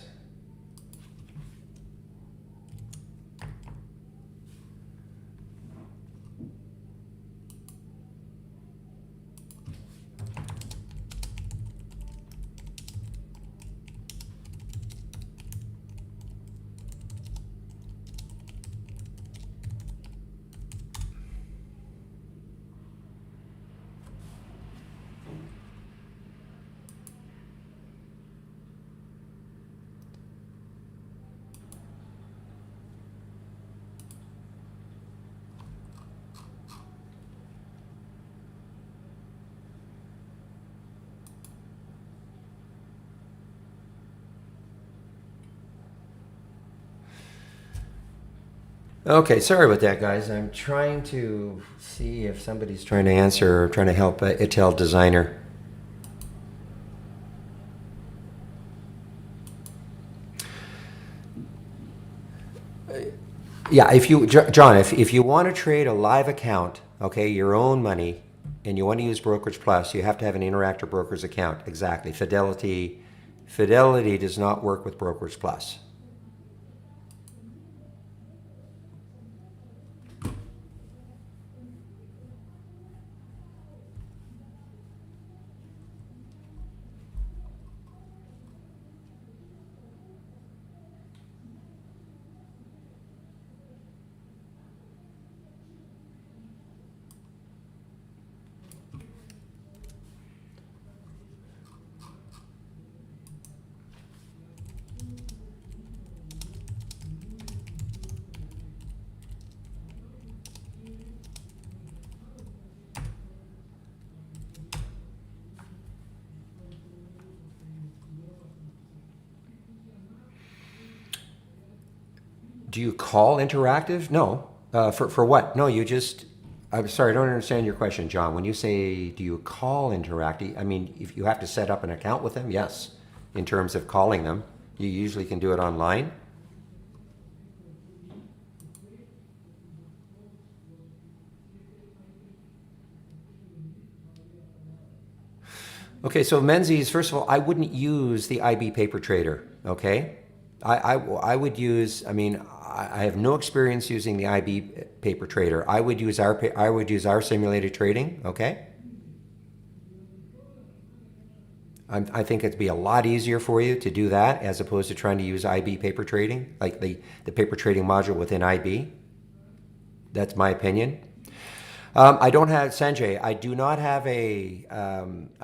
Okay, sorry about that, guys. I'm trying to see if somebody's trying to answer or trying to help Tel Designer. Yeah, John, if you want to trade a live account, okay, your own money, and you want to use Brokerage Plus, you have to have an Interactive Brokers account. Exactly. Fidelity does not work with Brokerage Plus. Do you call Interactive? No. For what? No, you just. I'm sorry, I don't understand your question, John. When you say, do you call Interactive? I mean, if you have to set up an account with them, yes. In terms of calling them, you usually can do it online. Okay, so Menzies, first of all, I wouldn't use the IB Paper Trader, okay? I would use, I have no experience using the IB Paper Trader. I would use our simulated trading, okay? I think it'd be a lot easier for you to do that as opposed to trying to use IB Paper Trading, like the paper trading module within IB. That's my opinion. I don't have, Sanjay, I do not have a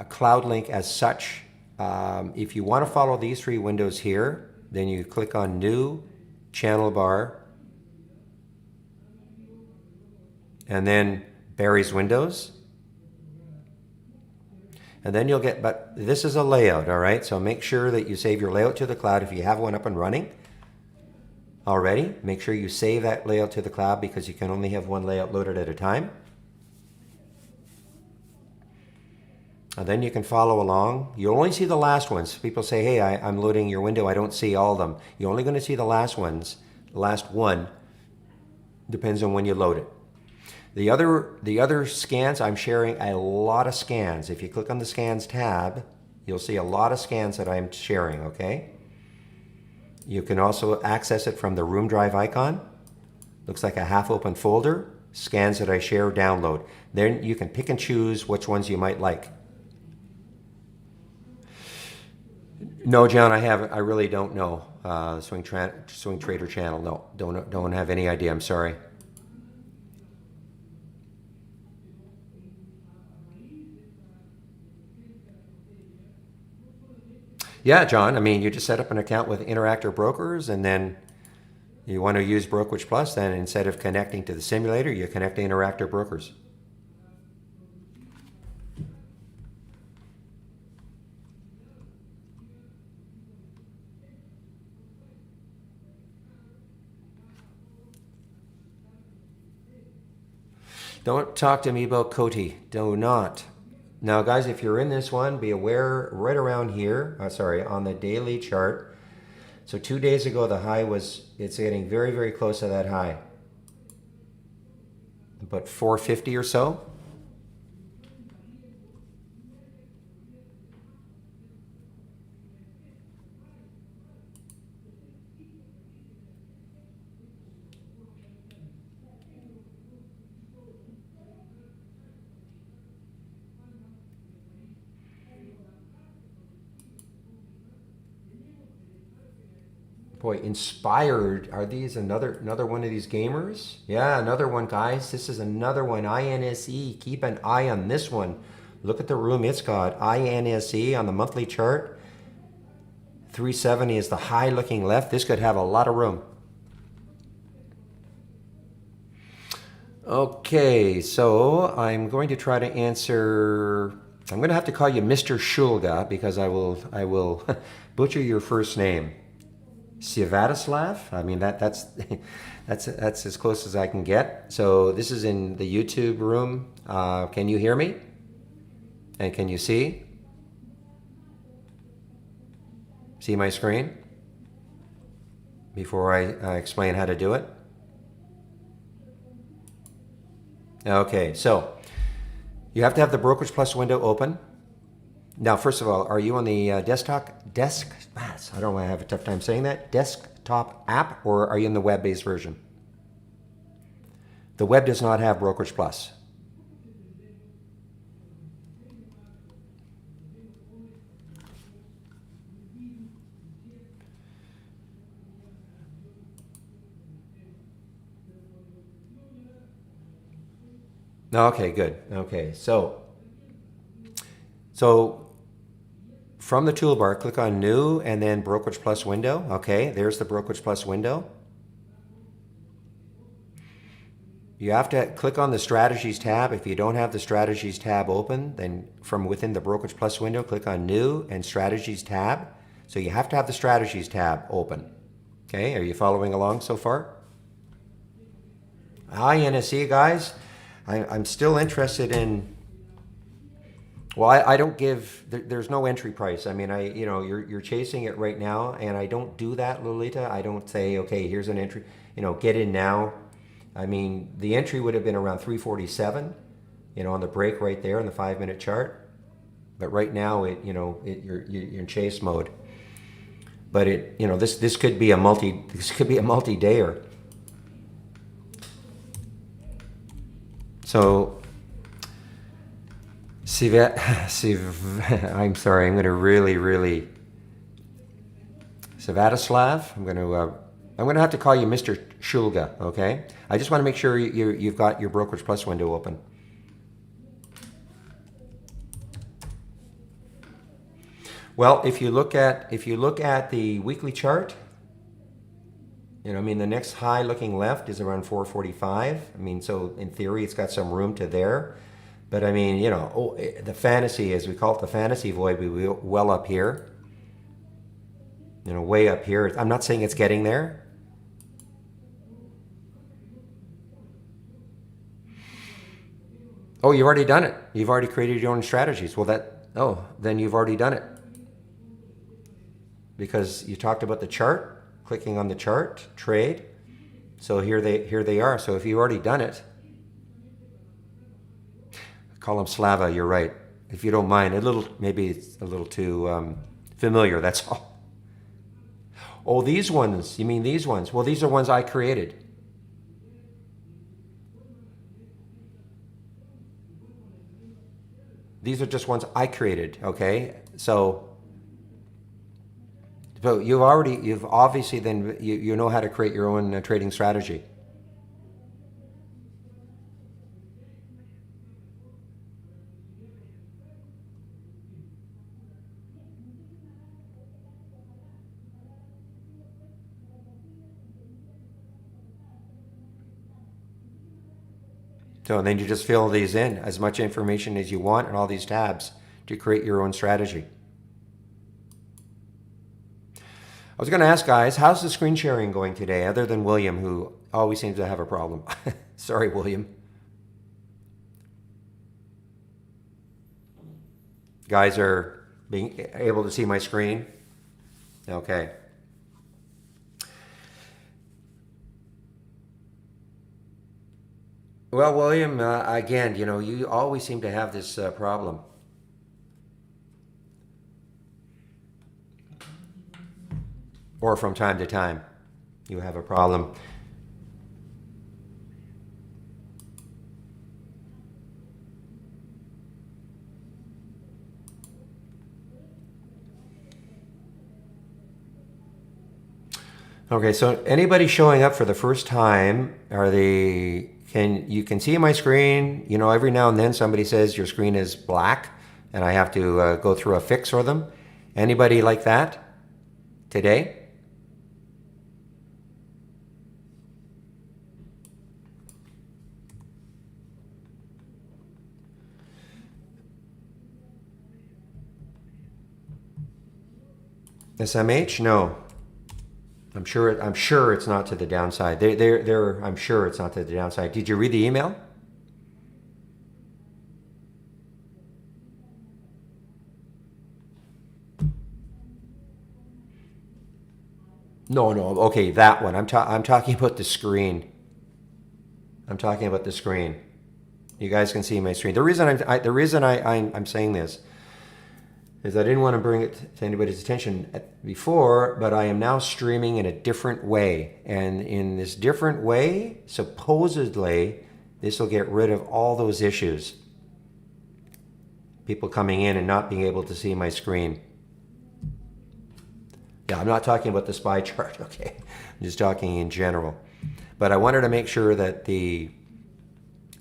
cloud link as such. If you want to follow these three windows here, then you click on New, Channel Bar, and then Barry's Windows. And then you'll get, but this is a layout, all right? So make sure that you save your layout to the cloud if you have one up and running already. Make sure you save that layout to the cloud because you can only have one layout loaded at a time. And then you can follow along. You'll only see the last ones. People say, hey, I'm loading your window. I don't see all of them. You're only going to see the last ones. The last one depends on when you load it. The other scans, I'm sharing a lot of scans. If you click on the scans tab, you'll see a lot of scans that I'm sharing, okay? You can also access it from the Room Drive icon. Looks like a half-open folder, scans that I share, download. Then you can pick and choose which ones you might like. No, John, I really don't know. Swing Trader channel, no, don't have any idea, I'm sorry. Yeah, John, I mean, you just set up an account with Interactive Brokers, and then you want to use Brokerage Plus, then instead of connecting to the simulator, you connect to Interactive Brokers. Don't talk to me about Coty. Do not. Now, guys, if you're in this one, be aware right around here, on the daily chart. So 2 days ago, the high it's getting very, very close to that high. About 450 or so. Boy, Inspired, are these another one of these gamers? Yeah, another one, guys. This is another one, INSE. Keep an eye on this one. Look at the room it's got. INSE on the monthly chart. 370 is the high looking left. This could have a lot of room. Okay, so I'm going to try to answer. I'm going to have to call you Mr. Shulga because I will butcher your first name. Svatoslav. I mean that's that's as close as I can get. So this is in the YouTube room. Can you hear me? And can you see? See my screen? Before I explain how to do it. Okay, so you have to have the Brokerage Plus window open. Now, first of all, are you on the desktop? I don't want to have a tough time saying that. Desktop app, or are you in the web-based version? The web does not have Brokerage Plus. Okay, good. Okay, so from the toolbar, click on New and then Brokerage Plus window. Okay, there's the Brokerage Plus window. You have to click on the Strategies tab. If you don't have the Strategies tab open, then from within the Brokerage Plus window, click on New and Strategies tab. So you have to have the Strategies tab open. Okay, are you following along so far? INSE, guys. I'm still interested in. Well, I don't give. There's no entry price. I mean, you're chasing it right now, and I don't do that, Lolita. I don't say, okay, here's an entry. Get in now. I mean, the entry would have been around 347. On the break right there in the 5-minute chart. But right now, you're in chase mode. But this could be a multi-dayer. So. I'm sorry. I'm going to really. Svatoslav. I'm going to have to call you Mr. Shulga. Okay. I just want to make sure you've got your Brokerage Plus window open. Well, if you look at the weekly chart, the next high looking left is around 445. I mean, so in theory, it's got some room to there. But I mean, the fantasy, as we call it, the fantasy void, we well up here. Way up here. I'm not saying it's getting there. Oh, you've already done it. You've already created your own strategies. Well, then you've already done it. Because you talked about the chart, clicking on the chart, trade. So here they are. So if you've already done it, Call him Slava, you're right. If you don't mind, maybe it's a little too familiar, that's all. Oh, these ones, you mean these ones? Well, these are ones I created. These are just ones I created, okay? So you've obviously then, you know how to create your own trading strategy. So and then you just fill these in, as much information as you want in all these tabs to create your own strategy. I was going to ask guys, how's the screen sharing going today, other than William, who always seems to have a problem? Sorry, William. Guys are being able to see my screen? Okay. Well, William, again, you always seem to have this problem. Or from time to time, you have a problem. Okay, so anybody showing up for the first time, you can see my screen, every now and then somebody says your screen is black and I have to go through a fix for them. Anybody like that today? SMH? No. I'm sure it's not to the downside. I'm sure it's not to the downside. Did you read the email? No. Okay, that one. I'm talking about the screen. I'm talking about the screen. You guys can see my screen. The reason I'm saying this is I didn't want to bring it to anybody's attention before, but I am now streaming in a different way. And in this different way, supposedly, this will get rid of all those issues. People coming in and not being able to see my screen. Yeah, I'm not talking about the SPY chart, okay? I'm just talking in general. But I wanted to make sure that the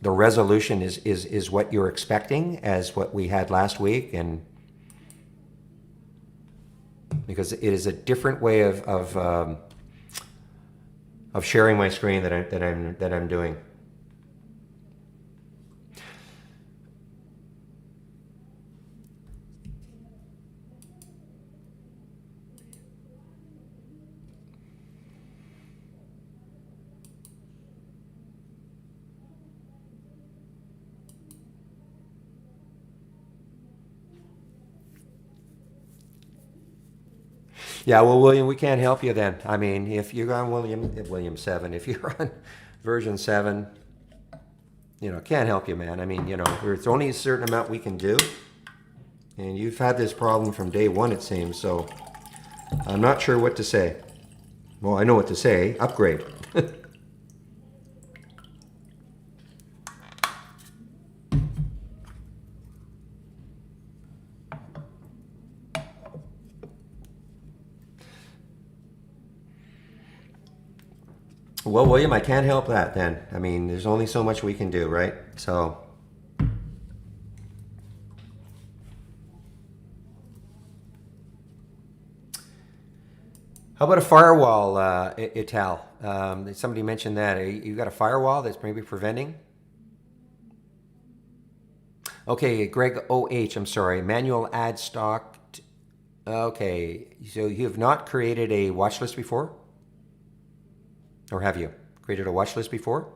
resolution is what you're expecting as what we had last week, and because it is a different way of sharing my screen that I'm doing. Yeah, well, William, we can't help you then. I mean, if you're on William 7, if you're on version 7, can't help you, man. I mean, there's only a certain amount we can do. And you've had this problem from day one, it seems, so I'm not sure what to say. Well, I know what to say. Upgrade. Well, William, I can't help that then. I mean, there's only so much we can do, right? So, how about a firewall, Ital? Somebody mentioned that. You got a firewall that's maybe preventing? Okay, Greg OH, I'm sorry. Manual add stock. Okay, so you have not created a watch list before? Or have you created a watch list before?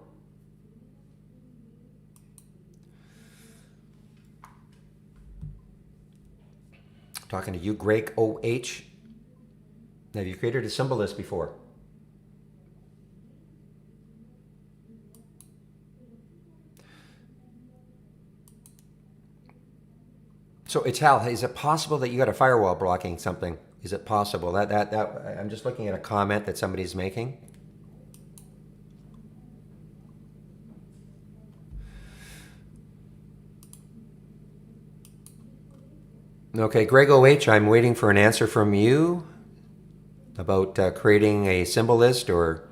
Talking to you, Greg OH. Have you created a symbol list before? So it's Hal. Is it possible that you got a firewall blocking something? Is it possible that I'm just looking at a comment that somebody's making? Okay, Greg OH, I'm waiting for an answer from you about creating a symbol list or.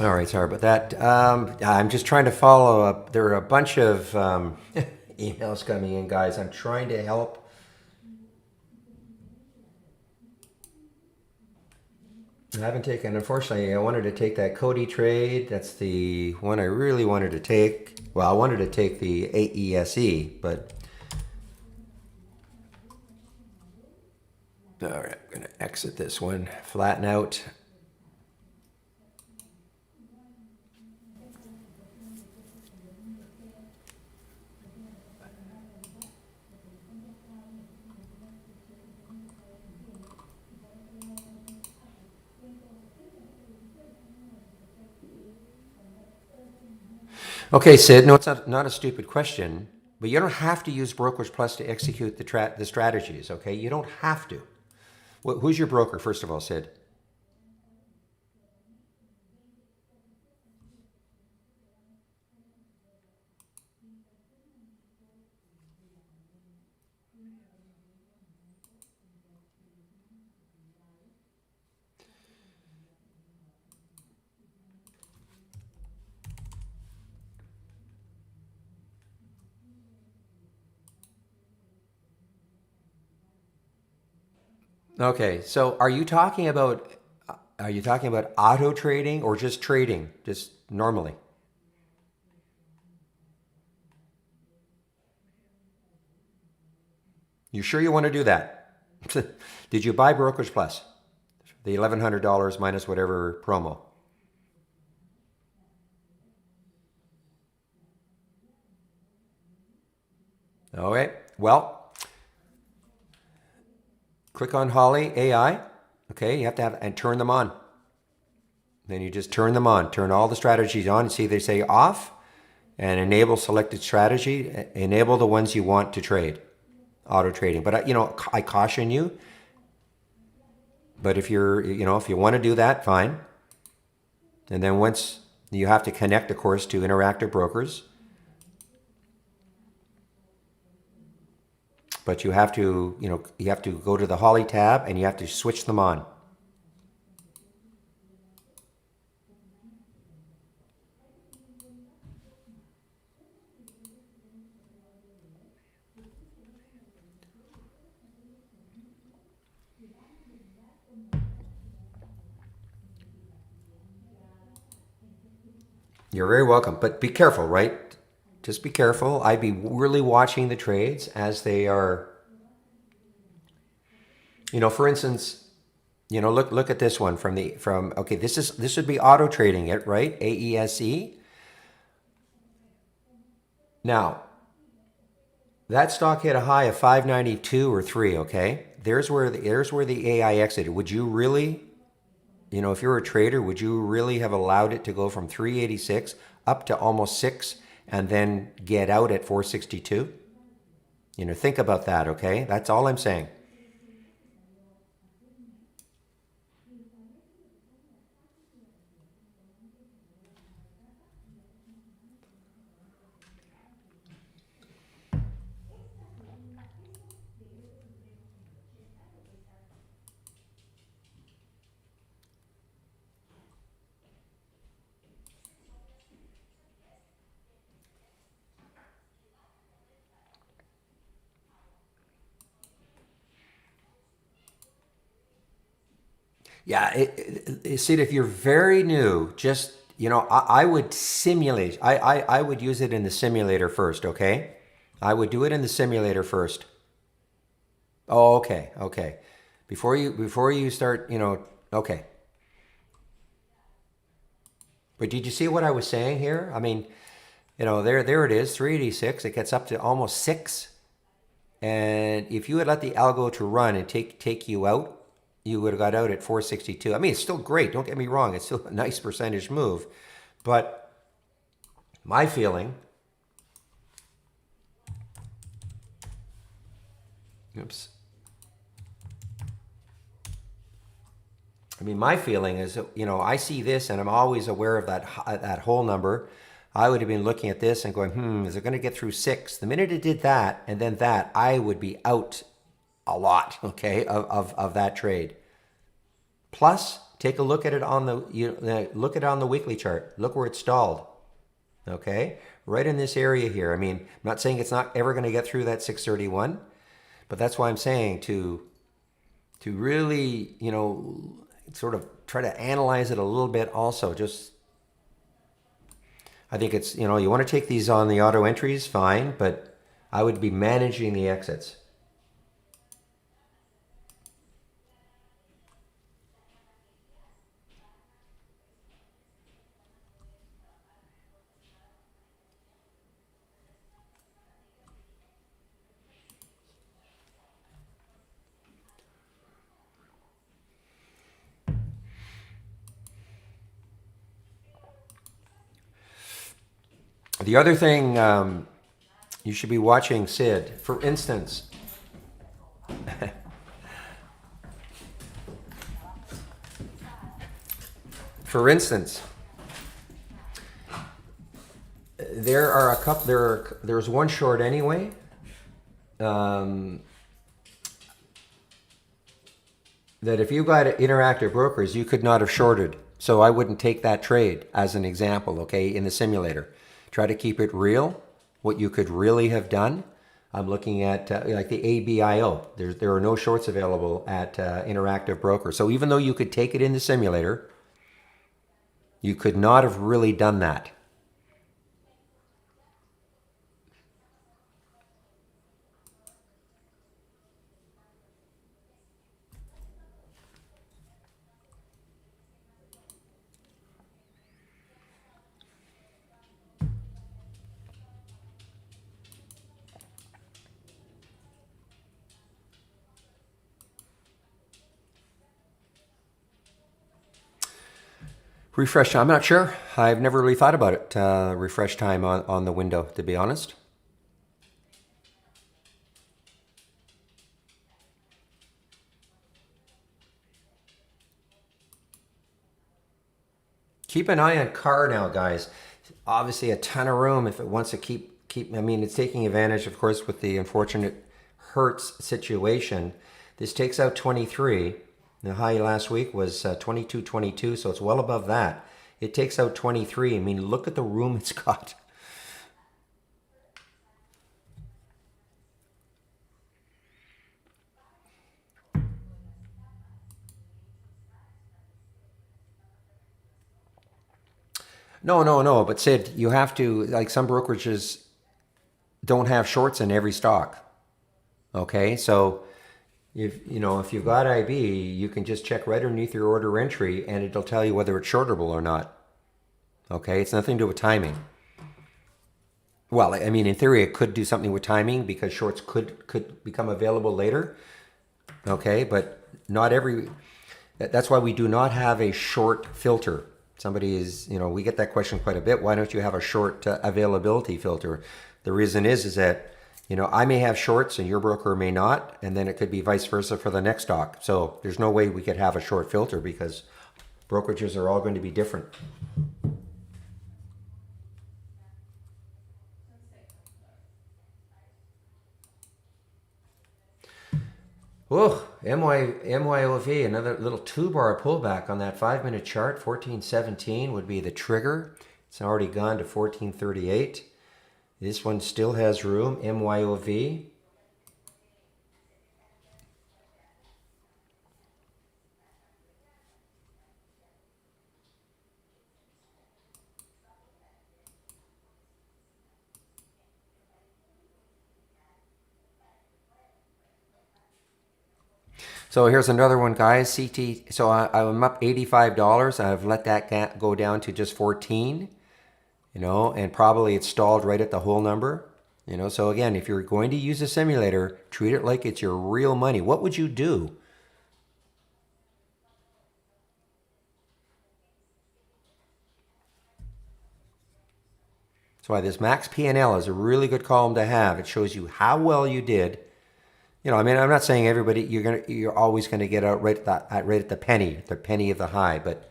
All right, sorry about that. I'm just trying to follow up. There are a bunch of emails coming in, guys. I'm trying to help. I haven't taken, unfortunately, I wanted to take that Cody trade. That's the one I really wanted to take. Well, I wanted to take the AESE, but. All right, I'm going to exit this one, flatten out. Okay, Sid, no, it's not a stupid question, but you don't have to use Brokerage Plus to execute the strategies, okay? You don't have to. Who's your broker, first of all, Sid? Okay, so are you talking about auto trading or just trading, just normally? You sure you want to do that? Did you buy Brokerage Plus? The $1,100 minus whatever promo. All right. Well, click on Holly AI. Okay, you have to have and turn them on. Then you just turn them on. Turn all the strategies on and see if they say off and enable selected strategy. Enable the ones you want to trade, auto trading. But I caution you. But if if you want to do that, fine. And then once you have to connect, of course, to Interactive Brokers. But you have to go to the Holly tab and you have to switch them on. You're very welcome, but be careful, right? Just be careful. I'd be really watching the trades as they are. For instance, look at this one okay, this would be auto trading it, right? AESE. Now, that stock hit a high of 592 or 3, okay? There's where the AI exited. Would you really, if you're a trader, would you really have allowed it to go from 386 up to almost 6 and then get out at 462? Think about that, okay? That's all I'm saying. Yeah, see, if you're very new, just, I would simulate. I would use it in the simulator first, okay? I would do it in the simulator first. Oh, okay, okay. Before you start, okay. But did you see what I was saying here? I mean, there it is, 386. It gets up to almost 6. And if you had let the algo to run and take you out, you would have got out at 462. I mean, it's still great. Don't get me wrong. It's still a nice percentage move. But my feeling, oops. I mean, my feeling is, I see this and I'm always aware of that whole number. I would have been looking at this and going, is it going to get through 6? The minute it did that and then that, I would be out a lot, okay, of that trade. Plus, take a look at it on look at it on the weekly chart. Look where it stalled. Okay, right in this area here. I mean, I'm not saying it's not ever going to get through that 631, but that's why I'm saying to really, sort of try to analyze it a little bit. Also, just I think it's, you want to take these on the auto entries, fine, but I would be managing the exits. The other thing, you should be watching Sid. For instance, for instance, there are a couple. There's one short anyway. That if you got Interactive Brokers, you could not have shorted. So I wouldn't take that trade as an example. Okay, in the simulator, try to keep it real. What you could really have done. I'm looking at like the ABIO. There are no shorts available at Interactive Broker. So even though you could take it in the simulator, you could not have really done that. Refresh time, I'm not sure. I've never really thought about it. Refresh time on the window, to be honest. Keep an eye on CAR now, guys. Obviously, a ton of room if it wants to keep. I mean, it's taking advantage, of course, with the unfortunate Hertz situation. This takes out 23. The high last week was 22.22, so it's well above that. It takes out 23. I mean, look at the room it's got. No, no, no. But Sid, you have to, like, some brokerages don't have shorts in every stock. Okay, so if you've got IB, you can just check right underneath your order entry, and it'll tell you whether it's shortable or not. Okay, it's nothing to do with timing. Well, I mean, in theory, it could do something with timing because shorts could become available later. Okay, but not every. That's why we do not have a short filter. Somebody is, we get that question quite a bit. Why don't you have a short availability filter? The reason is that, I may have shorts and your broker may not, and then it could be vice versa for the next stock. So there's no way we could have a short filter because brokerages are all going to be different. Oh, MYOV, another little 2-bar pullback on that 5-minute chart. 1417 would be the trigger. It's already gone to 1438. This one still has room. MYOV. So here's another one, guys. CT. So I'm up $85. I've let that go down to just 14. You know, and probably it's stalled right at the whole number. You know, so again, if you're going to use a simulator, treat it like it's your real money. What would you do? That's why this max P&L is a really good column to have. It shows you how well you did. You know, I mean, I'm not saying everybody you're always gonna get out right at the penny of the high, but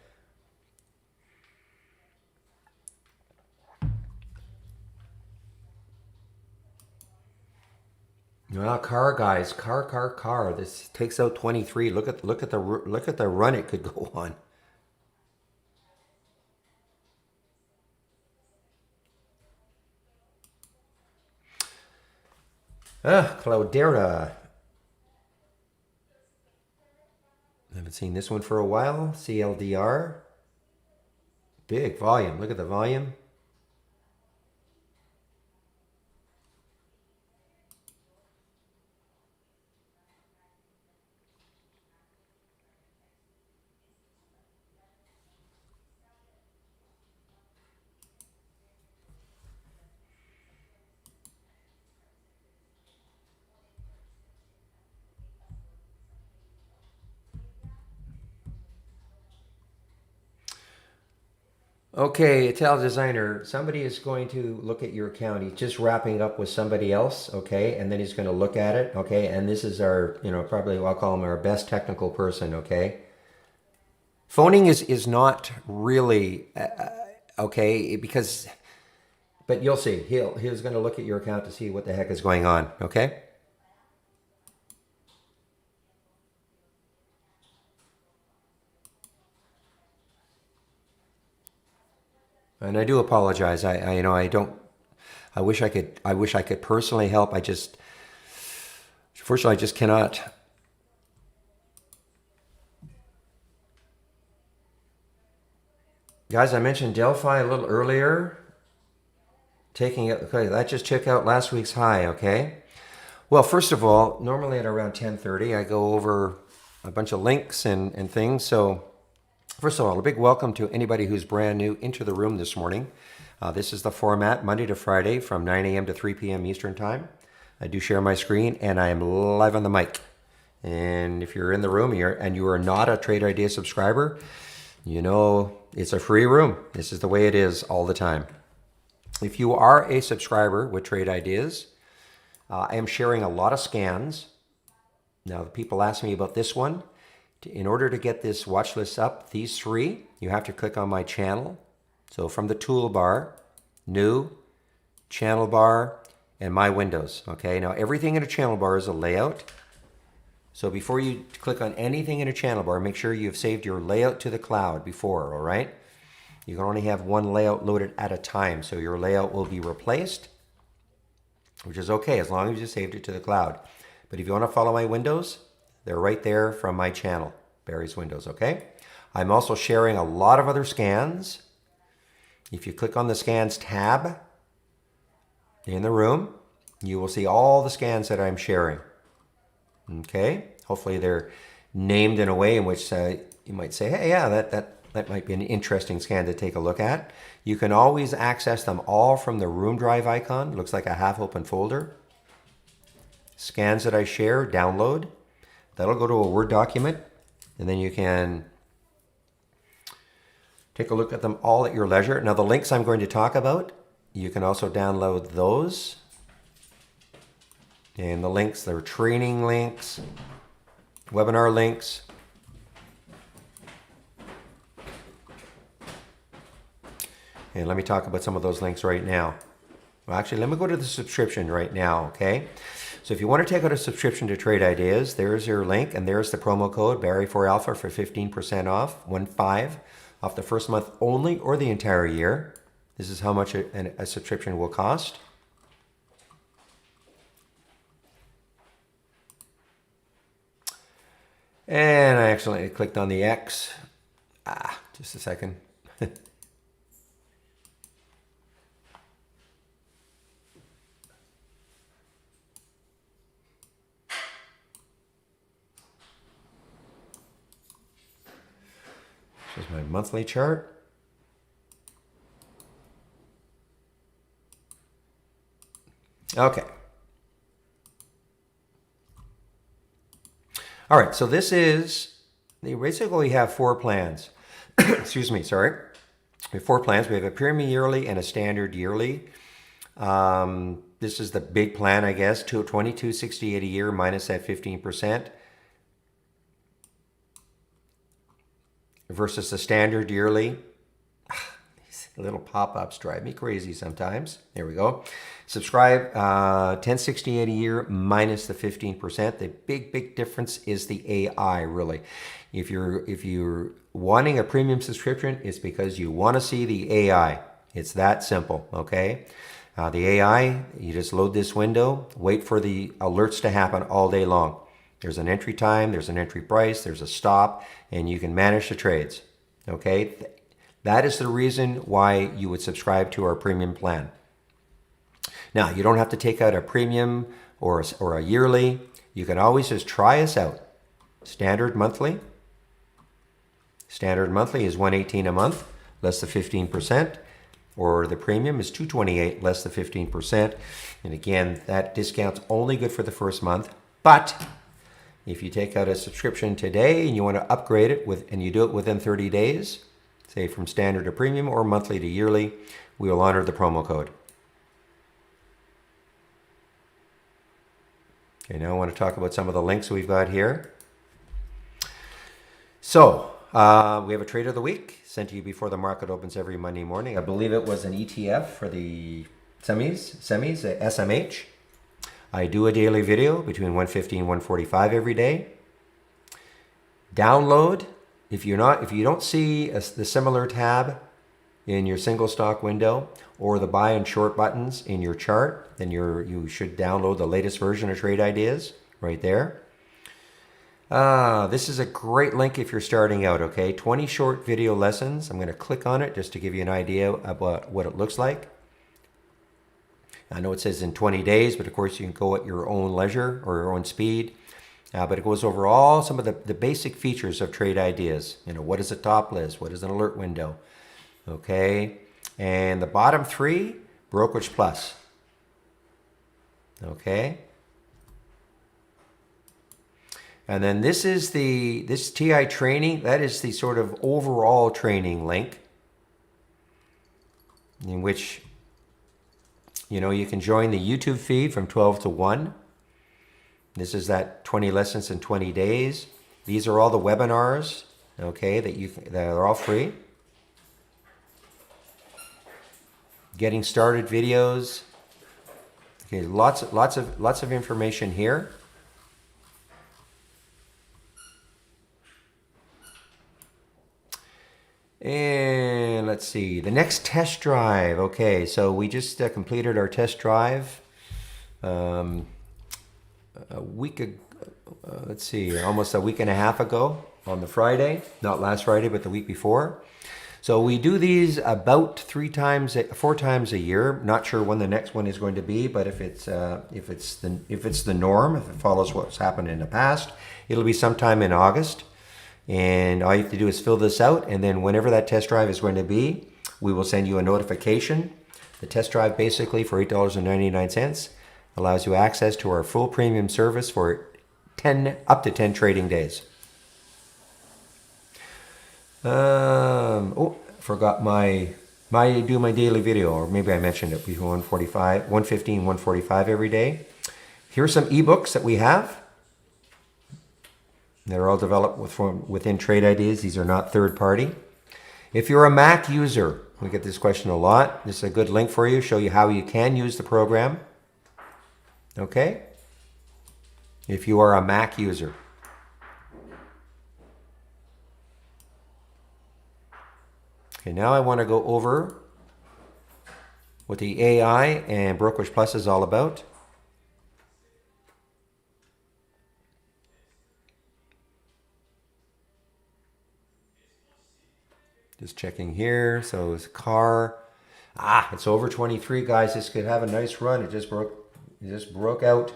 well, car guys, car. This takes out 23. Look at the run it could go on. Cloudera. Haven't seen this one for a while. CLDR. Big volume. Look at the volume. Okay, Ital designer, somebody is going to look at your account. He's just wrapping up with somebody else, okay? And then he's going to look at it, okay? And this is our, you know, probably I'll call him our best technical person, okay? Phoning is not really, okay, because, but you'll see. He's going to look at your account to see what the heck is going on, okay? And I do apologize. I you know, I don't, I wish I could personally help. Fortunately, I just cannot. Guys, I mentioned Delphi a little earlier. Taking it, okay, that just check out last week's high, okay? Well, first of all, normally at around 10:30, I go over a bunch of links and things. So, first of all, a big welcome to anybody who's brand new into the room this morning. This is the format, Monday to Friday from 9 a.m. to 3 p.m. Eastern Time. I do share my screen, and I am live on the mic. And if you're in the room here and you are not a Trade Idea subscriber, you know it's a free room. This is the way it is all the time. If you are a subscriber with Trade Ideas, I am sharing a lot of scans. Now, people ask me about this one. In order to get this watch list up, these three, you have to click on my channel. So from the toolbar, new, channel bar, and my windows. Okay, now everything in a channel bar is a layout. So before you click on anything in a channel bar, make sure you've saved your layout to the cloud before, all right? You can only have one layout loaded at a time, so your layout will be replaced, which is okay as long as you saved it to the cloud. But if you want to follow my windows, they're right there from my channel, Barry's Windows, okay? I'm also sharing a lot of other scans. If you click on the scans tab in the room, you will see all the scans that I'm sharing. Okay, hopefully they're named in a way in which you might say, hey, yeah, that might be an interesting scan to take a look at. You can always access them all from the Room Drive icon. It looks like a half-open folder. Scans that I share, download. That'll go to a Word document, and then you can take a look at them all at your leisure. Now, the links I'm going to talk about, you can also download those. And the links, they're training links, webinar links. And let me talk about some of those links right now. Well, actually, let me go to the subscription right now, okay? So if you want to take out a subscription to Trade Ideas, there's your link, and there's the promo code, Barry4Alpha, for 15% off, 15, off the first month only or the entire year. This is how much a subscription will cost. And I accidentally clicked on the X. Just a second. This is my monthly chart. Okay. All right, so this is, they basically have 4 plans. Excuse me, sorry. We have 4 plans. We have a premium yearly and a standard yearly. This is the big plan, I guess, $22.68 a year minus that 15%. Versus the standard yearly. These little pop-ups drive me crazy sometimes. There we go. Subscribe, $10.68 a year minus the 15%. The big difference is the AI, really. If you're wanting a premium subscription, it's because you want to see the AI. It's that simple, okay? The AI, you just load this window, wait for the alerts to happen all day long. There's an entry time, there's an entry price, there's a stop, and you can manage the trades, okay? That is the reason why you would subscribe to our premium plan. Now, you don't have to take out a premium or a yearly. You can always just try us out. Standard monthly. Standard monthly is $118 a month, less the 15%. Or the premium is $228, less the 15%. And again, that discount's only good for the first month. But if you take out a subscription today and you want to upgrade it and you do it within 30 days, say from standard to premium or monthly to yearly, we will honor the promo code. Okay, now I want to talk about some of the links we've got here. So, we have a trade of the week sent to you before the market opens every Monday morning. I believe it was an ETF for the semis, SMH. I do a daily video between 1:50 and 1:45 every day. Download. If you don't see the similar tab in your single stock window or the buy and short buttons in your chart, then you should download the latest version of Trade Ideas right there. This is a great link if you're starting out, okay? 20 short video lessons. I'm going to click on it just to give you an idea about what it looks like. I know it says in 20 days, but of course you can go at your own leisure or your own speed. But it goes over some of the basic features of Trade Ideas. You know, what is a top list? What is an alert window? Okay, and the bottom 3, Brokerage Plus. Okay. And then this TI training, that is the sort of overall training link in which, you know, you can join the YouTube feed from 12 to 1. This is that 20 lessons in 20 days. These are all the webinars, okay, that are all free. Getting started videos. Okay, lots of information here. And let's see, the next test drive. Okay, so we just completed our test drive a week ago, almost a week and a half ago on the Friday, not last Friday, but the week before. So we do these about 4 times a year. Not sure when the next one is going to be, but if it's the norm, if it follows what's happened in the past, it'll be sometime in August. And all you have to do is fill this out, and then whenever that test drive is going to be, we will send you a notification. The test drive, basically for $8.99, allows you access to our full premium service for up to 10 trading days. Forgot my daily video, or maybe I mentioned it before. 1:15, 1:45 every day. Here's some ebooks that we have. They're all developed within Trade Ideas. These are not third party. If you're a Mac user, we get this question a lot. This is a good link for you, show you how you can use the program. Okay? If you are a Mac user. Okay, now I want to go over what the AI and Brokerage Plus is all about. Just checking here. So it's car. It's over 23, guys. This could have a nice run. It just broke out.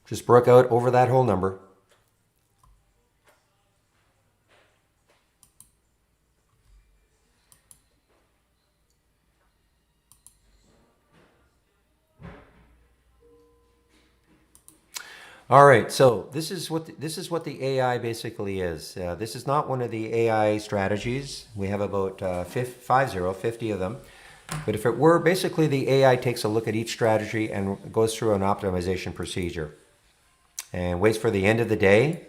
Just broke out over that whole number. All right, so this is what the AI basically is. This is not one of the AI strategies. We have about 50 of them. But if it were, basically the AI takes a look at each strategy and goes through an optimization procedure and waits for the end of the day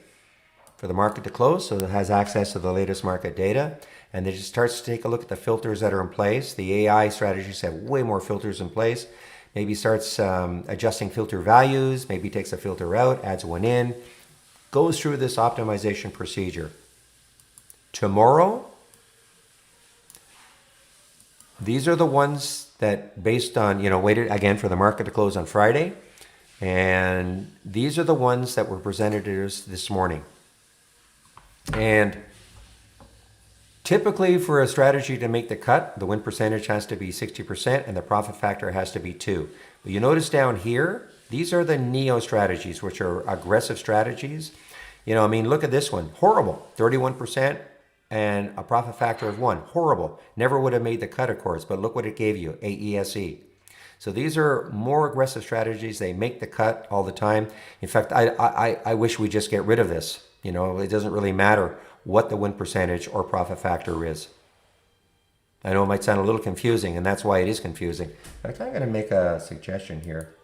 for the market to close, so it has access to the latest market data, and then it starts to take a look at the filters that are in place. The AI strategies have way more filters in place. Maybe starts adjusting filter values, maybe takes a filter out, adds one in, goes through this optimization procedure. Tomorrow, these are the ones that based on, waited again for the market to close on Friday, and these are the ones that were presented to us this morning. And typically for a strategy to make the cut, the win percentage has to be 60% and the profit factor has to be 2. But you notice down here, these are the NEO strategies, which are aggressive strategies. Look at this one. Horrible. 31% and a profit factor of 1. Horrible. Never would have made the cut, of course, but look what it gave you, AESE. So these are more aggressive strategies. They make the cut all the time. In fact, I wish we just get rid of this. It doesn't really matter what the win percentage or profit factor is. I know it might sound a little confusing, and that's why it is confusing. In fact, I'm going to make a suggestion here.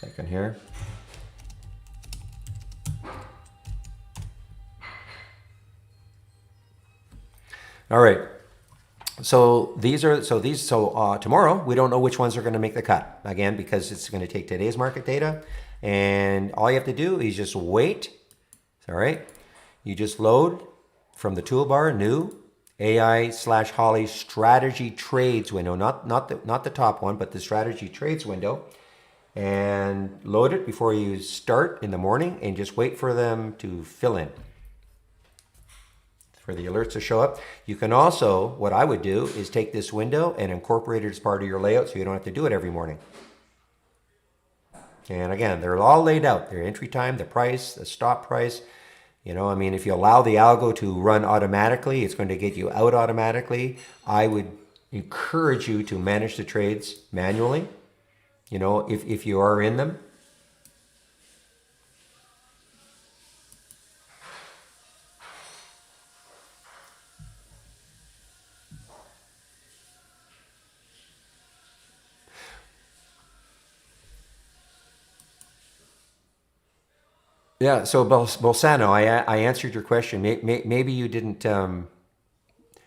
Second here. All right. So tomorrow we don't know which ones are going to make the cut again because it's going to take today's market data, and all you have to do is just wait. All right. You just load from the toolbar new AI/Holly strategy trades window, not the top one, but the strategy trades window, and load it before you start in the morning, and just wait for them to fill in, for the alerts to show up. You can also, what I would do is take this window and incorporate it as part of your layout so you don't have to do it every morning. And again, they're all laid out. Their entry time, the price, the stop price. If you allow the algo to run automatically, it's going to get you out automatically. I would encourage you to manage the trades manually, if you are in them. Yeah, so Bolsano, I answered your question. Maybe you didn't.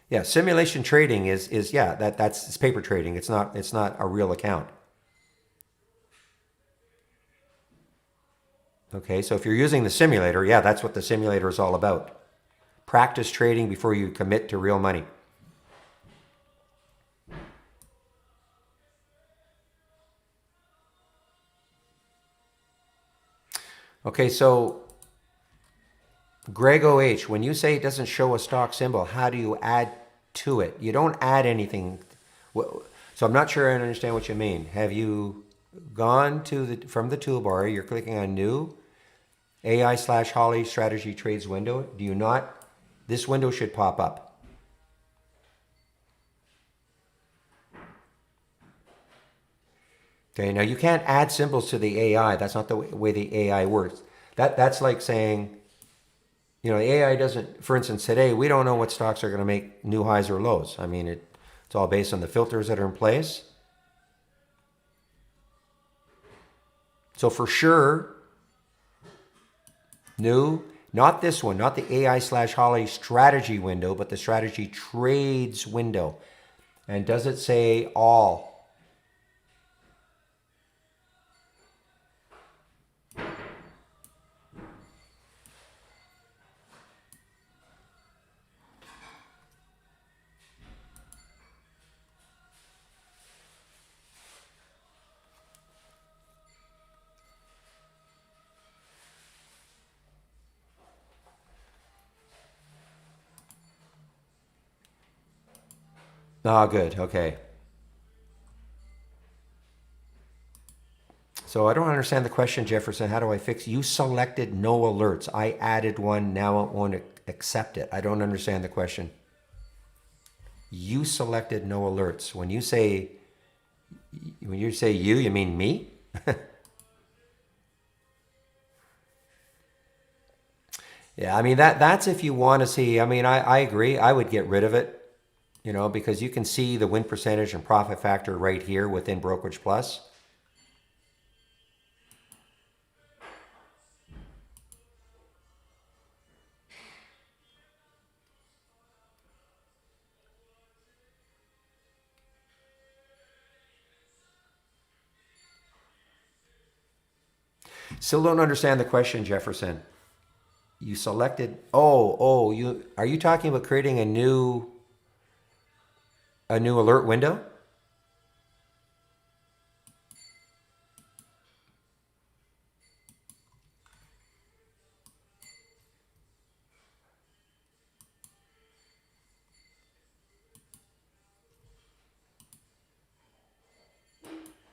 Yeah, simulation trading is that's paper trading. It's not a real account. Okay, so if you're using the simulator, yeah, that's what the simulator is all about. Practice trading before you commit to real money. Okay, so Greg OH, when you say it doesn't show a stock symbol, how do you add to it? You don't add anything. So I'm not sure I understand what you mean. Have you gone from the toolbar, you're clicking on new AI/Holly strategy trades window? Do you not? This window should pop up. Okay, now you can't add symbols to the AI. That's not the way the AI works. That's like saying, the AI doesn't, for instance, today, we don't know what stocks are going to make new highs or lows. It's all based on the filters that are in place. So for sure, new, not this one, not the AI/Holly strategy window, but the strategy trades window. And does it say all? Ah, good. Okay. So I don't understand the question, Jefferson. How do I fix? You selected no alerts. I added one. Now it won't accept it. I don't understand the question. You selected no alerts. When you say you mean me? Yeah, I mean that's if you want to see. I mean, I agree. I would get rid of it, because you can see the win percentage and profit factor right here within Brokerage Plus. Still don't understand the question, Jefferson. You selected. You are you talking about creating a new alert window?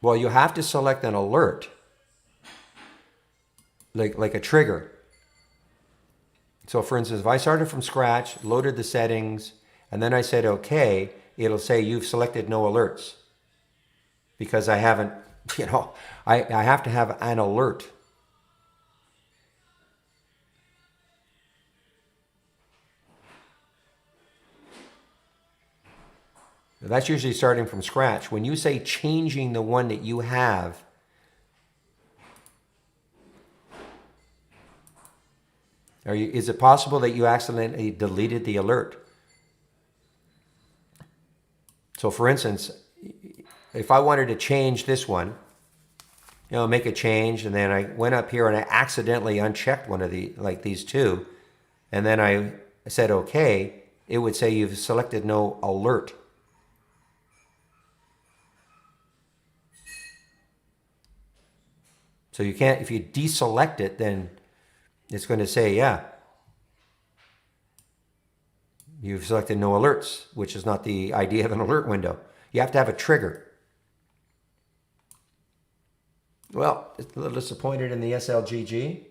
Well, you have to select an alert, like a trigger. So for instance, if I started from scratch, loaded the settings, and then I said okay, it'll say you've selected no alerts because I haven't, I have to have an alert. That's usually starting from scratch. When you say changing the one that you have, is it possible that you accidentally deleted the alert? So for instance, if I wanted to change this one, make a change, and then I went up here and I accidentally unchecked one of these two, and then I said okay, it would say you've selected no alert. So you can't, if you deselect it, then it's going to say, yeah, you've selected no alerts, which is not the idea of an alert window. You have to have a trigger. Well, it's a little disappointed in the SLGG.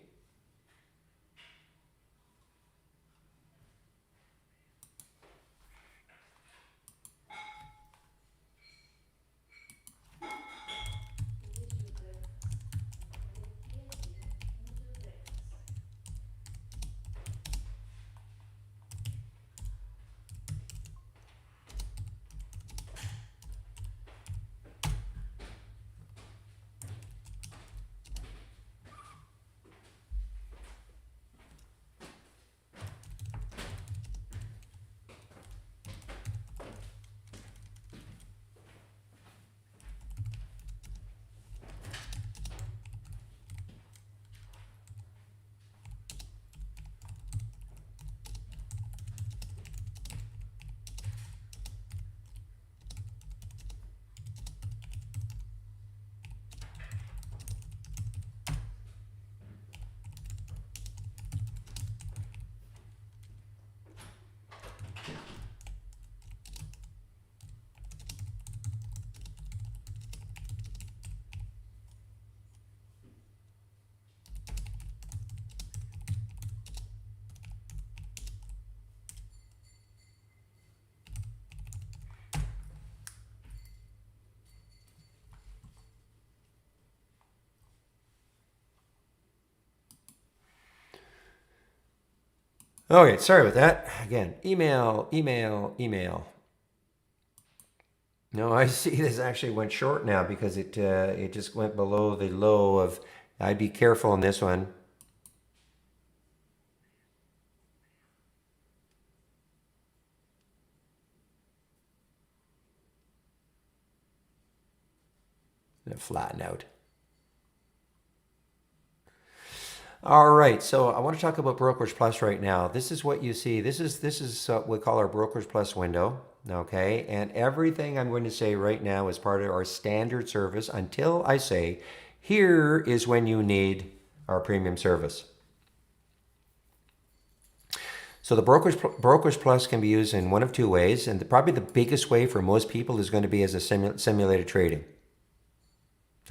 Okay, sorry about that. Again, email. No, I see this actually went short now because it just went below the low of. I'd be careful on this one. Flatten out. All right, so I want to talk about Brokerage Plus right now. This is what you see. This is what we call our Brokerage Plus window, okay? And everything I'm going to say right now is part of our standard service until I say, here is when you need our premium service. So the Brokerage Plus can be used in one of two ways, and probably the biggest way for most people is going to be as a simulated trading.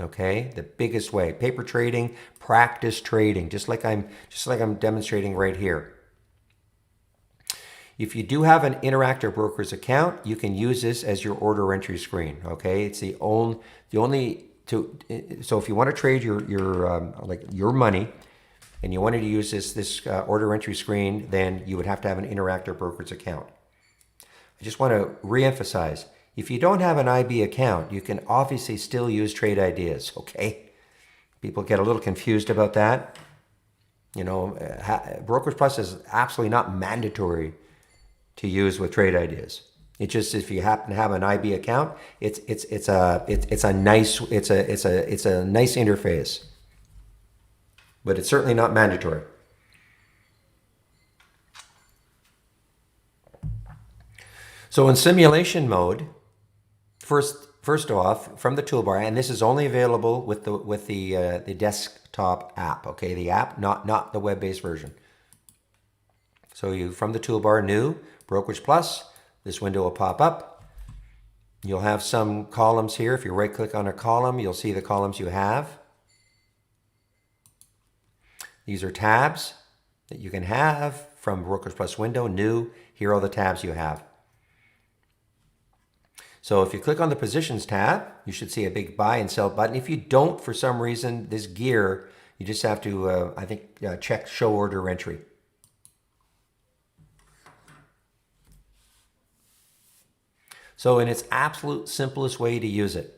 Okay, the biggest way. Paper trading, practice trading, just like I'm demonstrating right here. If you do have an Interactive Brokers account, you can use this as your order entry screen. Okay, it's the only so if you want to trade your money, and you wanted to use this order entry screen, then you would have to have an Interactive Brokers account. I just want to reemphasize, if you don't have an IB account, you can obviously still use Trade Ideas, okay? People get a little confused about that. You know, Brokers Plus is absolutely not mandatory to use with Trade Ideas. It just, if you happen to have an IB account, it's a nice interface, but it's certainly not mandatory. So in simulation mode, first off, from the toolbar, and this is only available with the desktop app. Okay, the app, not the web-based version. So you, from the toolbar, new Brokerage Plus, this window will pop up. You'll have some columns here. If you right-click on a column, you'll see the columns you have. These are tabs that you can have from Brokerage Plus window, new. Here are all the tabs you have. So if you click on the Positions tab, you should see a big buy and sell button. If you don't, for some reason, this gear, you just have to, check Show Order Entry. So in its absolute simplest way to use it.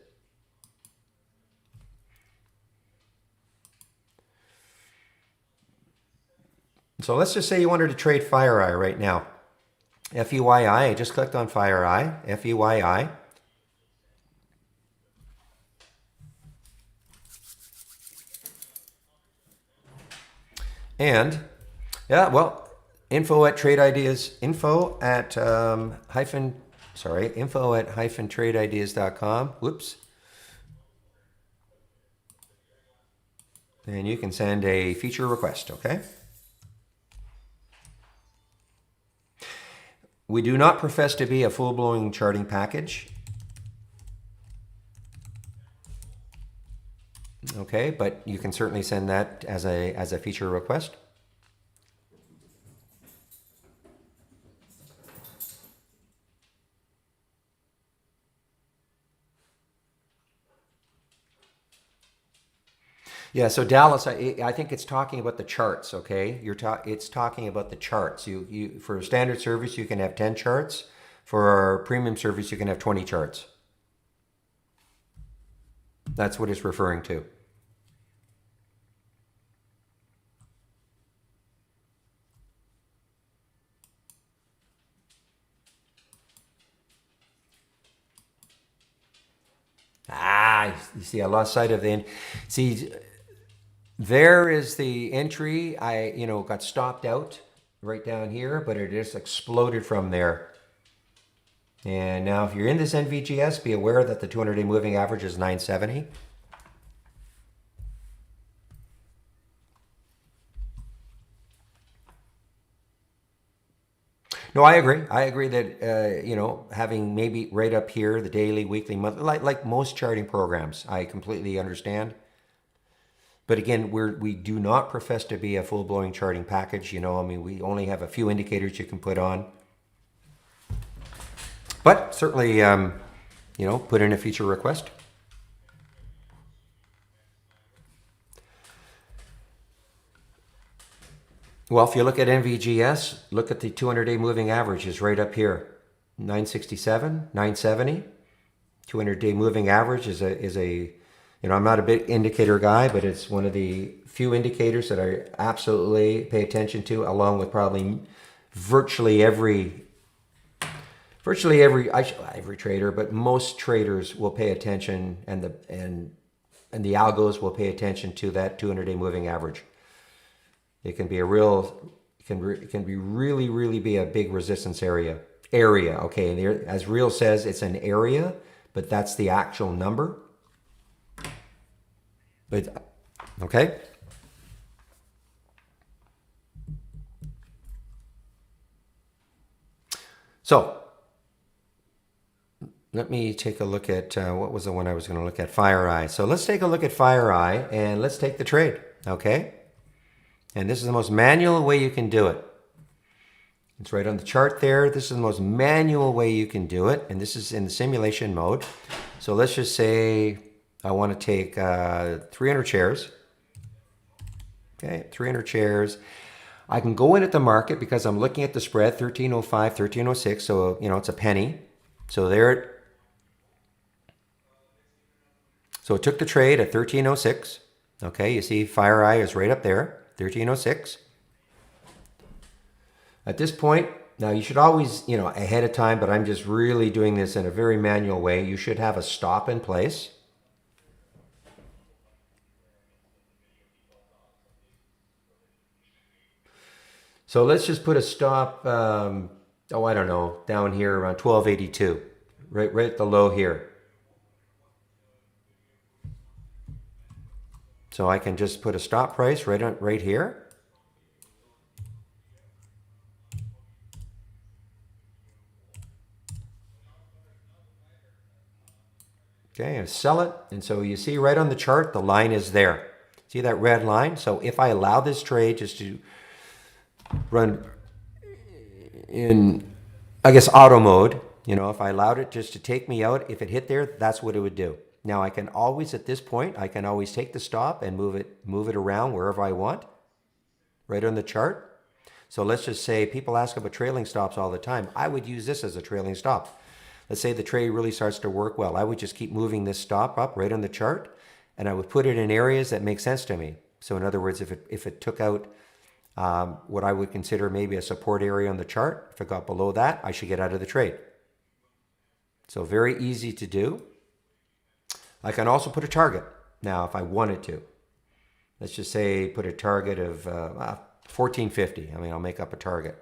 So let's just say you wanted to trade FireEye right now. FEYI, I just clicked on FireEye, FEYI. And, yeah, well, info at tradeideias.com. Whoops. And you can send a feature request, okay? We do not profess to be a full-blown charting package. Okay, but you can certainly send that as a feature request. Yeah, so Dallas, I think it's talking about the charts. Okay, it's talking about the charts. You for standard service you can have 10 charts. For our premium service you can have 20 charts. That's what it's referring to. You see, I lost sight of the end. See, there is the entry. I, got stopped out right down here, but it just exploded from there. And now if you're in this NVGS, be aware that the 200-day moving average is 970. No, I agree. I agree that, having maybe right up here, the daily, weekly, monthly, like most charting programs, I completely understand. But again, we do not profess to be a full-blown charting package. We only have a few indicators you can put on. But certainly, put in a feature request. Well, if you look at NVGS, look at the 200-day moving average is right up here. 967, 970. 200-day moving average is a I'm not a big indicator guy, but it's one of the few indicators that I absolutely pay attention to, along with probably virtually every trader, but most traders will pay attention, and the algos will pay attention to that 200-day moving average. It can be really be a big resistance area. Okay, and there, as Real says, it's an area, but that's the actual number. But okay. So let me take a look at, what was the one I was going to look at? FireEye. So let's take a look at FireEye and let's take the trade, okay? And this is the most manual way you can do it. It's right on the chart there. This is the most manual way you can do it. And this is in the simulation mode. So let's just say I want to take 300 shares. Okay, 300 shares. I can go in at the market because I'm looking at the spread, 1305, 1306. So, you know, it's a penny. So there, so it took the trade at 1306. Okay, you see FireEye is right up there, 1306. At this point, now you should always, you know, ahead of time, but I'm just really doing this in a very manual way. You should have a stop in place. So let's just put a stop, oh, I don't know, down here around 1282, right at the low here. So I can just put a stop price right here. Okay, and sell it. And so you see right on the chart, the line is there. See that red line? So if I allow this trade just to run in, I guess, auto mode, you know, if I allowed it just to take me out, if it hit there, that's what it would do. Now I can always, at this point, I can always take the stop and move it around wherever I want, right on the chart. So let's just say people ask about trailing stops all the time. I would use this as a trailing stop. Let's say the trade really starts to work well. I would just keep moving this stop up right on the chart, and I would put it in areas that make sense to me. So in other words, if it took out what I would consider maybe a support area on the chart, if it got below that, I should get out of the trade. So very easy to do. I can also put a target now if I wanted to. Let's just say put a target of 1450. I mean, I'll make up a target.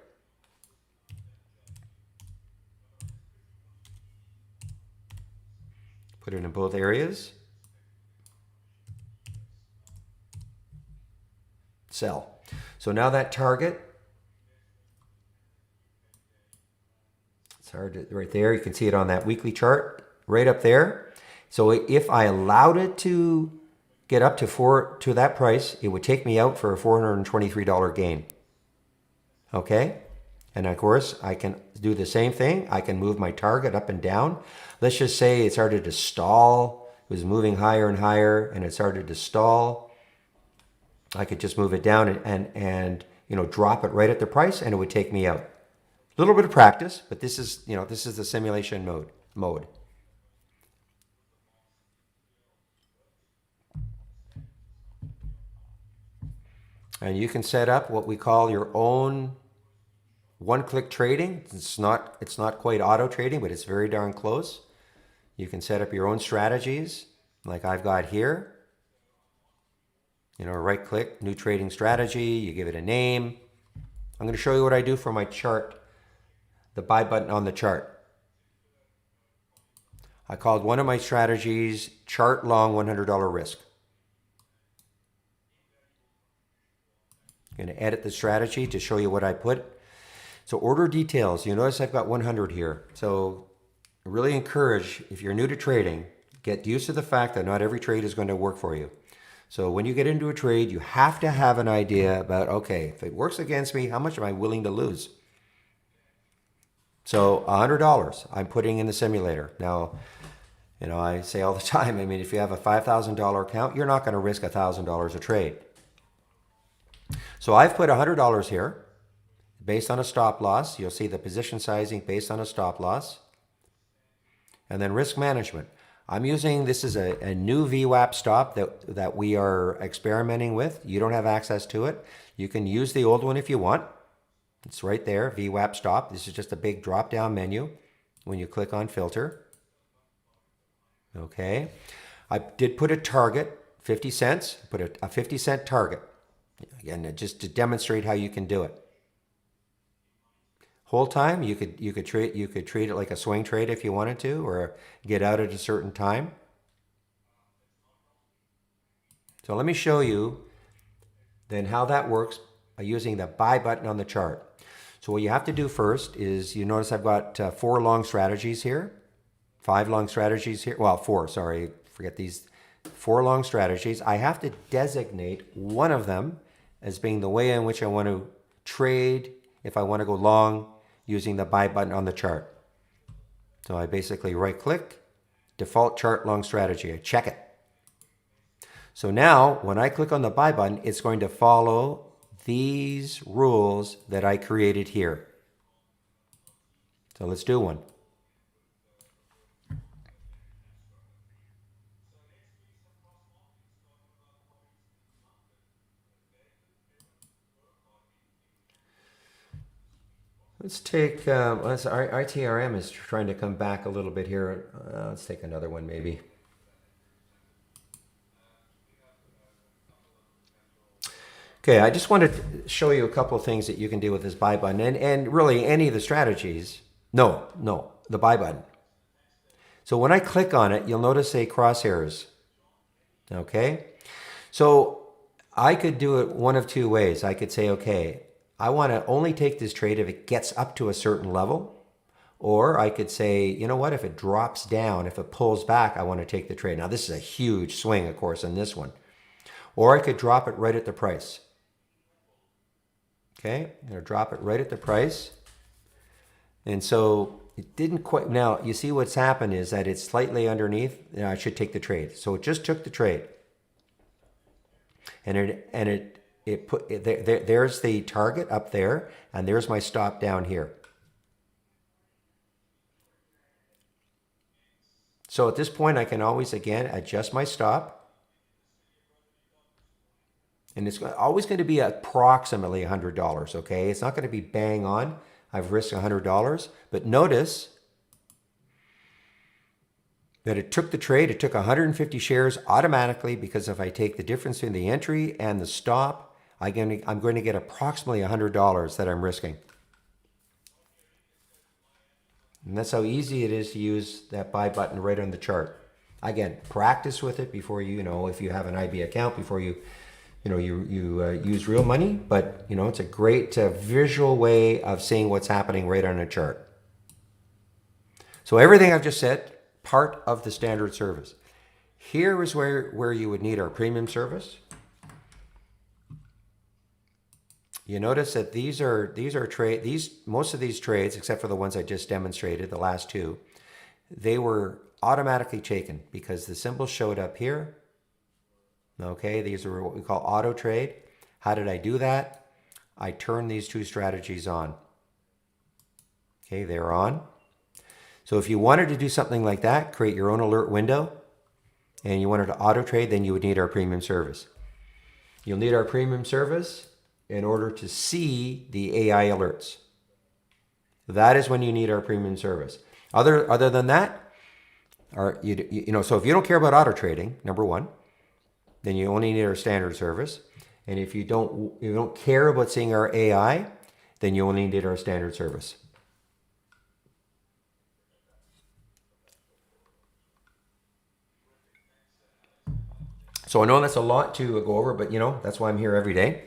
Put it in both areas. Sell. So now that target, it's hard to, right there, you can see it on that weekly chart, right up there. So if I allowed it to get up to that price, it would take me out for a $423 gain. Okay? And of course, I can do the same thing. I can move my target up and down. Let's just say it started to stall. It was moving higher and higher, and it started to stall. I could just move it down and you know, drop it right at the price, and it would take me out. A little bit of practice, but this is, you know, this is the simulation mode. And you can set up what we call your own one-click trading. It's not quite auto trading, but it's very darn close. You can set up your own strategies like I've got here. You know, right click, new trading strategy, you give it a name. I'm going to show you what I do for my chart, the buy button on the chart. I called one of my strategies chart long $100 risk. I'm going to edit the strategy to show you what I put. So order details, you notice I've got 100 here. So I really encourage, if you're new to trading, get used to the fact that not every trade is going to work for you. So when you get into a trade, you have to have an idea about, okay, if it works against me, how much am I willing to lose? So $100 I'm putting in the simulator. Now, you know, I say all the time, I mean, if you have a $5,000 account, you're not going to risk $1,000 a trade. So I've put $100 here based on a stop loss. You'll see the position sizing based on a stop loss. And then risk management. I'm using, this is a new VWAP stop that we are experimenting with. You don't have access to it. You can use the old one if you want. It's right there, VWAP stop. This is just a big drop-down menu when you click on filter. Okay. I did put a target, 50 cents, put a 50-cent target. Again, just to demonstrate how you can do it. Whole time, you could treat it like a swing trade if you wanted to, or get out at a certain time. So let me show you then how that works by using the buy button on the chart. So what you have to do first is, you notice I've got 4 long strategies here. 5 long strategies here. Well, 4, sorry, forget these 4 long strategies. I have to designate one of them as being the way in which I want to trade if I want to go long using the buy button on the chart. So I basically right click, default chart long strategy. I check it. So now when I click on the buy button, it's going to follow these rules that I created here. So let's do one. Let's take, ITRM is trying to come back a little bit here. Let's take another one maybe. Okay, I just wanted to show you a couple of things that you can do with this buy button and really any of the strategies. No, the buy button. So when I click on it, you'll notice a crosshairs. Okay, so I could do it one of 2 ways. I could say, okay, I want to only take this trade if it gets up to a certain level. Or I could say, you know what, if it drops down, if it pulls back, I want to take the trade. Now this is a huge swing, of course, in this one. Or I could drop it right at the price. Okay, I'm going to drop it right at the price. And so it didn't quite, now you see what's happened is that it's slightly underneath. I should take the trade. So it just took the trade. And there's the target up there, and there's my stop down here. So at this point, I can always, again, adjust my stop. And it's always going to be approximately $100, okay? It's not going to be bang on. I've risked $100. But notice that it took the trade. It took 150 shares automatically because if I take the difference between the entry and the stop, I'm going to get approximately $100 that I'm risking. And that's how easy it is to use that buy button right on the chart. Again, practice with it before if you have an IB account, before you use real money. But, it's a great visual way of seeing what's happening right on a chart. So everything I've just said, part of the standard service. Here is where you would need our premium service. You notice that most of these trades, except for the ones I just demonstrated, the last 2, they were automatically taken because the symbols showed up here. Okay, these are what we call auto trade. How did I do that? I turned these 2 strategies on. Okay, they're on. So if you wanted to do something like that, create your own alert window, and you wanted to auto trade, then you would need our premium service. You'll need our premium service in order to see the AI alerts. That is when you need our premium service. Other than that, so if you don't care about auto trading, number 1, then you only need our standard service. And if you don't care about seeing our AI, then you only need our standard service. So I know that's a lot to go over, but that's why I'm here every day.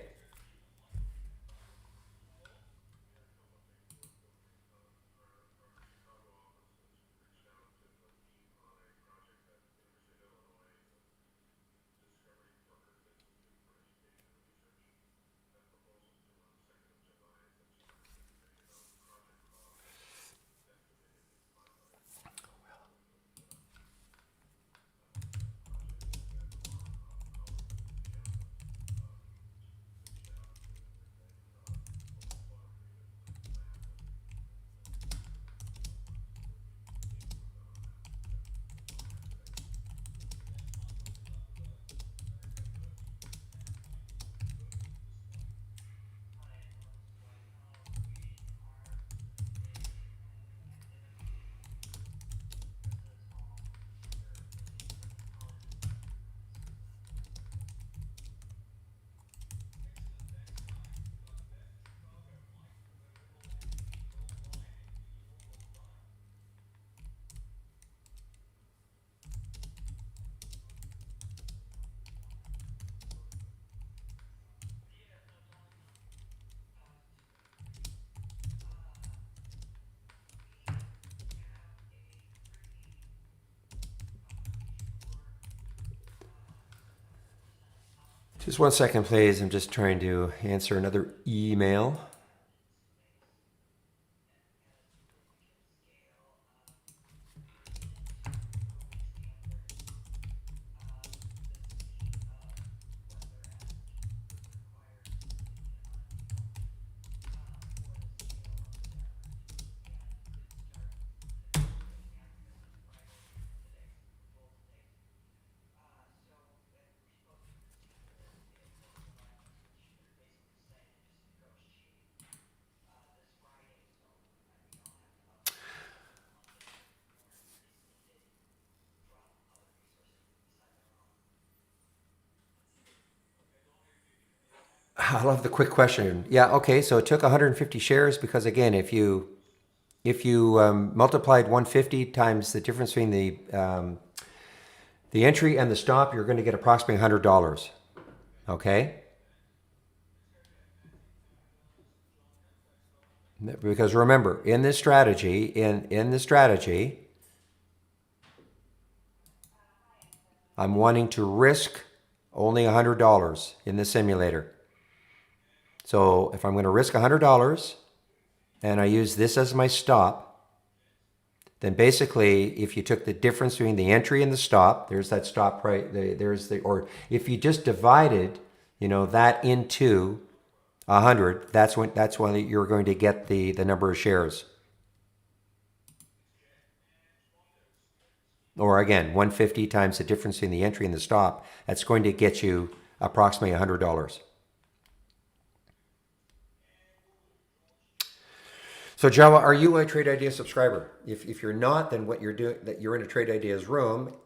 Just 1 second, please. I'm just trying to answer another email. I love the quick question. Yeah, okay. So it took 150 shares because again, if you multiplied 150 times the difference between the entry and the stop, you're going to get approximately $100. Okay, because remember, in this strategy, I'm wanting to risk only $100 in the simulator. So if I'm going to risk $100 and I use this as my stop, then basically, if you took the difference between the entry and the stop, there's that stop right. Or if you just divided, that into 100, that's when you're going to get the number of shares. Or again, 150 times the difference between the entry and the stop. That's going to get you approximately $100. So Java, are you a Trade Idea subscriber? If you're not, then what you're doing, that you're in a Trade Ideas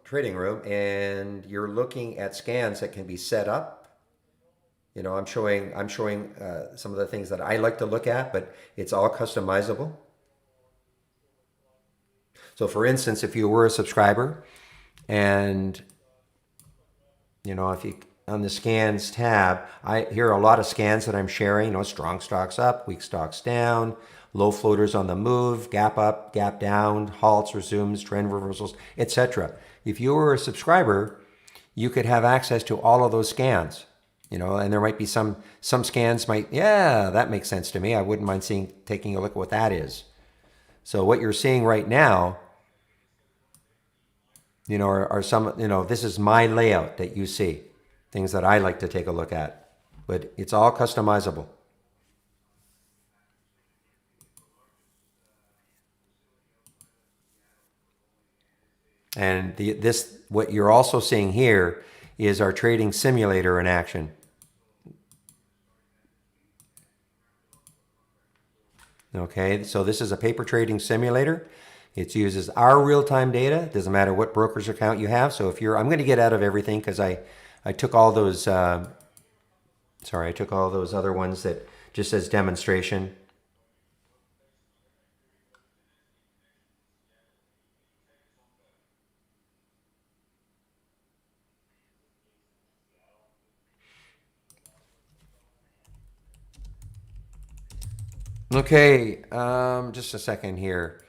trading room, and you're looking at scans that can be set up. I'm showing some of the things that I like to look at, but it's all customizable. So for instance, if you were a subscriber and if you on the scans tab, here are a lot of scans that I'm sharing. Strong stocks up, weak stocks down, low floaters on the move, gap up, gap down, halts, resumes, trend reversals, etc. If you were a subscriber, you could have access to all of those scans. And there might be some scans that makes sense to me. I wouldn't mind taking a look at what that is. So what you're seeing right now, are some, this is my layout that you see, things that I like to take a look at, but it's all customizable. And what you're also seeing here is our trading simulator in action. Okay, so this is a paper trading simulator. It uses our real-time data. Doesn't matter what broker's account you have. So I'm going to get out of everything because I took all those. I took all those other ones that just says demonstration. Okay, just a second here.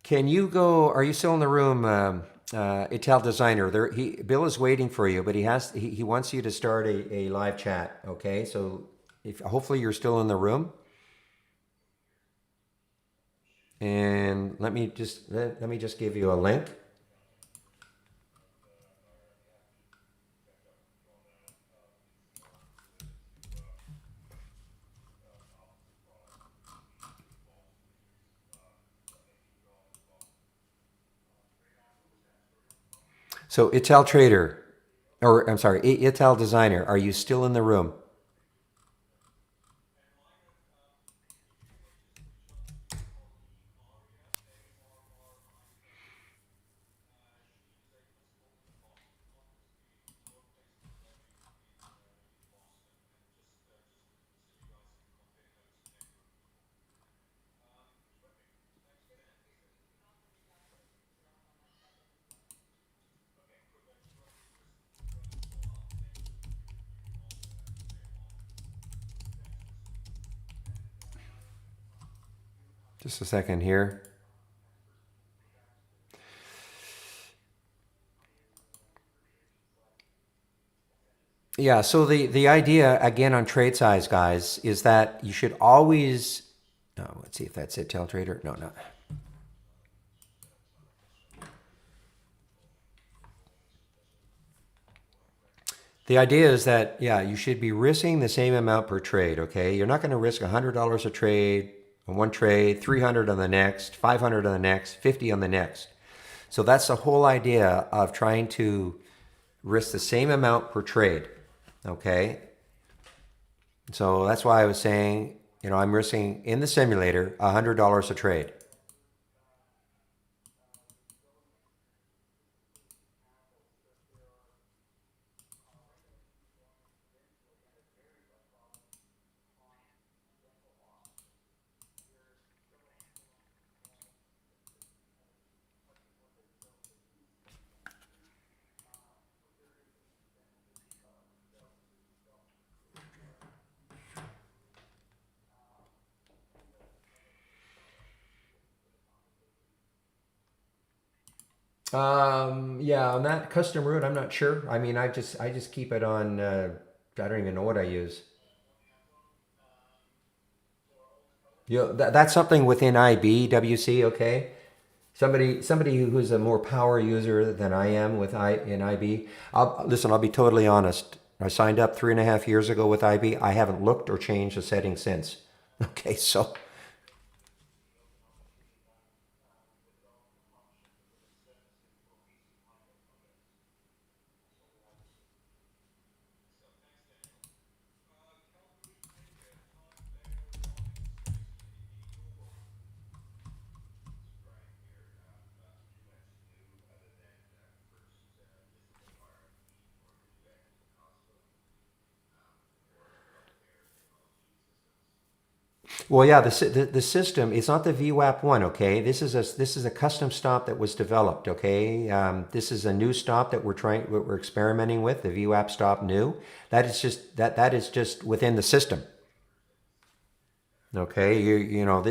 Can you go? Are you still in the room, Ital Designer? Bill is waiting for you, but he wants you to start a live chat. Okay, so hopefully you're still in the room. And let me just give you a link. So Ital Trader, or I'm sorry, Ital Designer, are you still in the room? Just a second here. Yeah, so the idea again on trade size, guys, is that you should always. Oh, let's see if that's it, Tail Trader. No, no. The idea is that yeah, you should be risking the same amount per trade. Okay, you're not going to risk $100 a trade on one trade, 300 on the next, 500 on the next, 50 on the next. So that's the whole idea of trying to risk the same amount per trade. Okay, so that's why I was saying, I'm risking in the simulator $100 a trade. Yeah, on that custom route, I'm not sure. I mean, I just keep it on. I don't even know what I use. That's something within IBWC. Okay, somebody who's a more power user than I am with IB. Listen. I'll be totally honest. I signed up 3.5 years ago with IB. I haven't looked or changed the settings since. Okay, so well, yeah, the system is not the VWAP one. Okay, this is a custom stop that was developed. Okay, this is a new stop that we're experimenting with, the VWAP stop new. That is just within the system. Okay,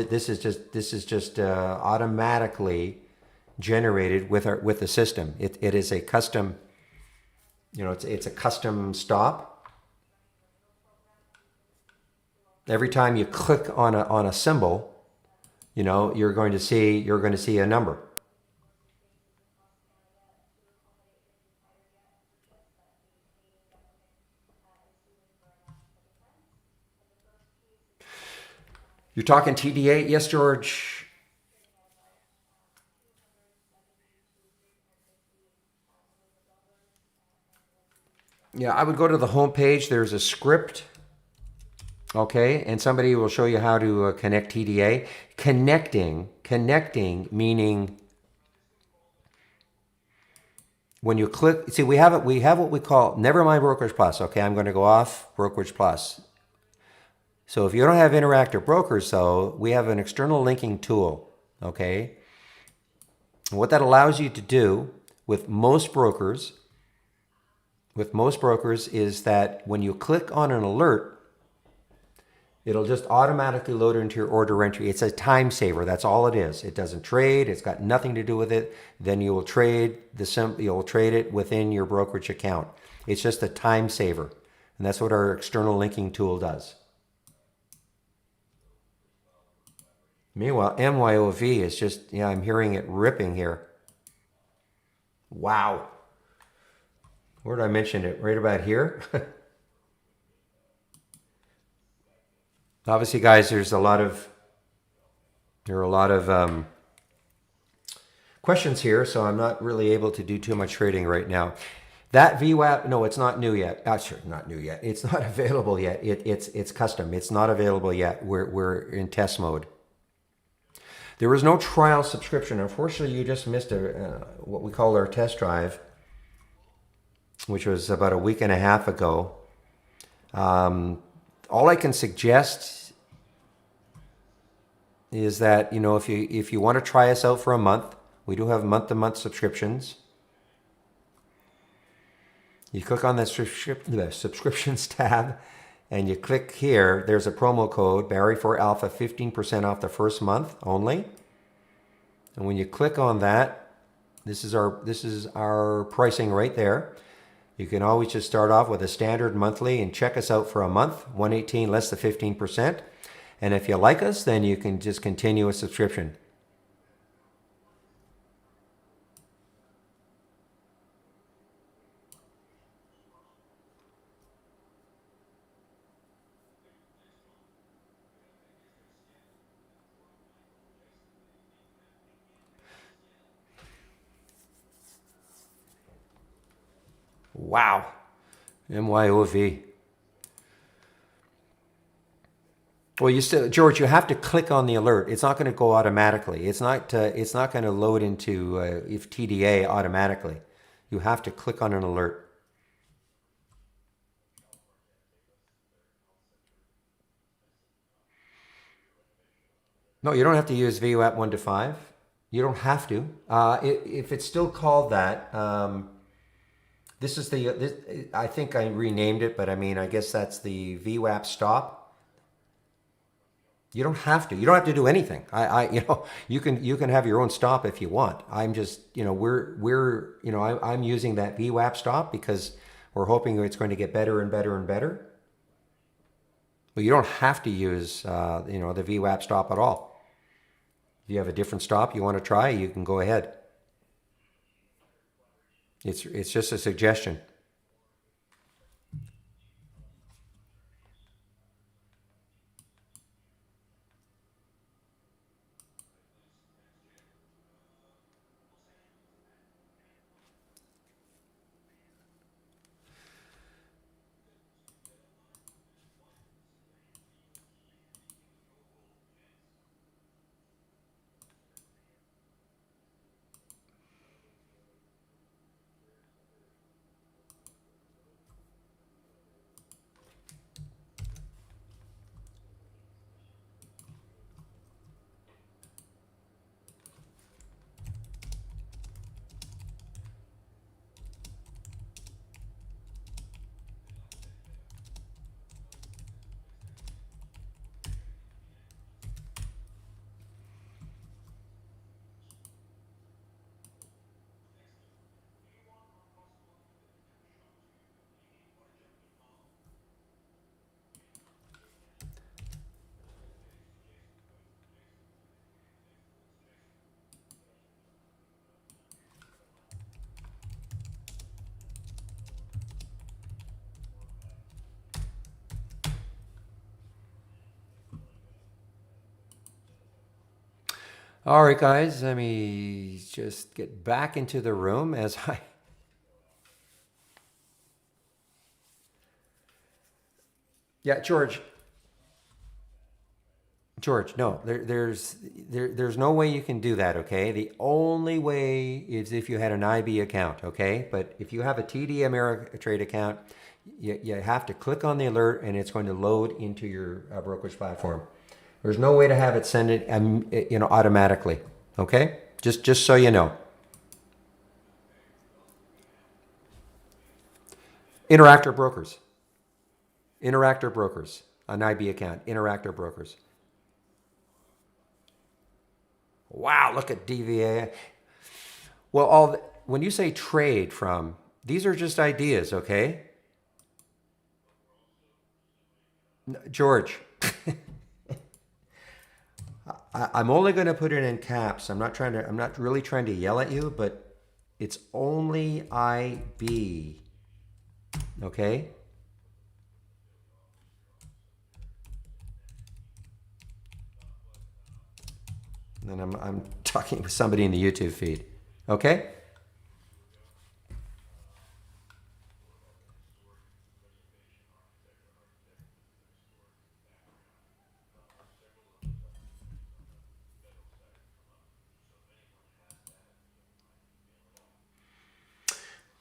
this is just automatically generated with the system. It is a custom. It's a custom stop. Every time you click on a symbol, you're going to see a number. You're talking TD8, yes, George. Yeah, I would go to the home page. There's a script, okay, and somebody will show you how to connect TDA. Connecting meaning when you click. See, we have it. We have what we call never mind Brokerage Plus. Okay, I'm going to go off Brokerage Plus. So if you don't have Interactive Brokers, though, we have an external linking tool. Okay, and what that allows you to do with most brokers, is that when you click on an alert, it'll just automatically load into your order entry. It's a time saver. That's all it is. It doesn't trade. It's got nothing to do with it. Then you will trade you'll trade it within your brokerage account. It's just a time saver. And that's what our external linking tool does. Meanwhile, MYOV is just, I'm hearing it ripping here. Wow. Where did I mention it? Right about here? Obviously, guys, there are a lot of questions here, so I'm not really able to do too much trading right now. That VWAP, no, it's not new yet. Sure, not new yet. It's not available yet. It's custom. It's not available yet. We're in test mode. There was no trial subscription. Unfortunately, you just missed what we call our test drive, which was about a week and a half ago. All I can suggest is that if you want to try us out for a month, we do have month-to-month subscriptions. You click on the subscriptions tab, and you click here. There's a promo code Barry4Alpha, 15% off the first month only. And when you click on that, this is our pricing right there. You can always just start off with a standard monthly and check us out for a month, 118 less than 15%. And if you like us, then you can just continue a subscription. Wow. MYOV. Well, you still, George, you have to click on the alert. It's not going to go automatically. It's not. It's not going to load into if TDA automatically. You have to click on an alert. No, you don't have to use VWAP 1 to 5. You don't have to. If it's still called that, this is the. This, I think I renamed it, but I mean, I guess that's the VWAP stop. You don't have to. You don't have to do anything. You can have your own stop if you want. I'm just, I'm using that VWAP stop because we're hoping it's going to get better and better and better. But you don't have to use, the VWAP stop at all. If you have a different stop you want to try, you can go ahead. It's just a suggestion. All right, guys, let me just get back into the room as I. Yeah, George. George, no, there's no way you can do that, okay? The only way is if you had an IB account, okay? But if you have a TD Ameritrade account, you have to click on the alert and it's going to load into your brokerage platform. There's no way to have it send it, automatically, okay? Just so you know. Interactor Brokers. Interactor Brokers. An IB account. Interactor Brokers. Wow, look at DVA. Well, when you say trade from, these are just ideas, okay? George, I'm only going to put it in caps. I'm not really trying to yell at you, but it's only IB, okay? And I'm talking with somebody in the YouTube feed, okay?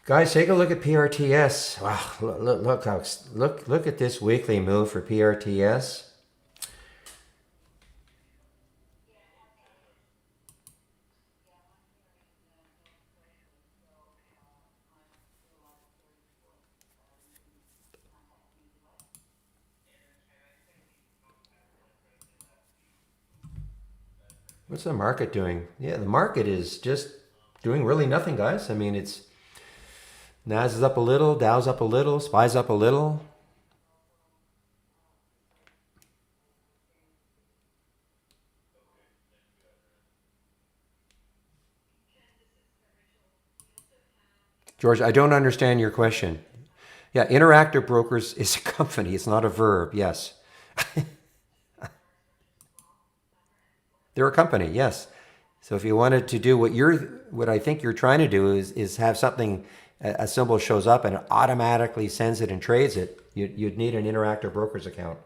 Guys, take a look at PRTS. Wow, look at this weekly move for PRTS. What's the market doing? Yeah, the market is just doing really nothing, guys. I mean, it's NAS is up a little, Dow's up a little, SPY's up a little. George, I don't understand your question. Yeah, Interactive Brokers is a company. It's not a verb. Yes. They're a company. Yes. So if you wanted to do what I think you're trying to do is have something, a symbol shows up and it automatically sends it and trades it, you'd need an Interactive Brokers account.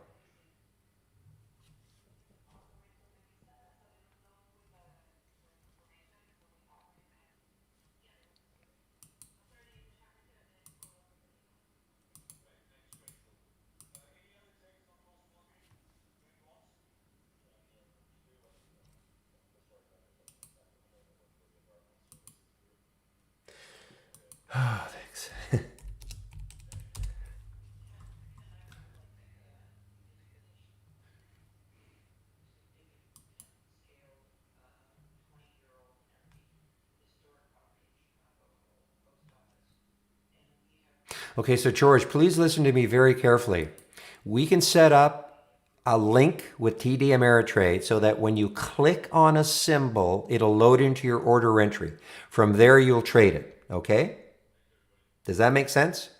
Oh, thanks. Okay, so George, please listen to me very carefully. We can set up a link with TD Ameritrade so that when you click on a symbol, it'll load into your order entry. From there, you'll trade it. Okay? Does that make sense?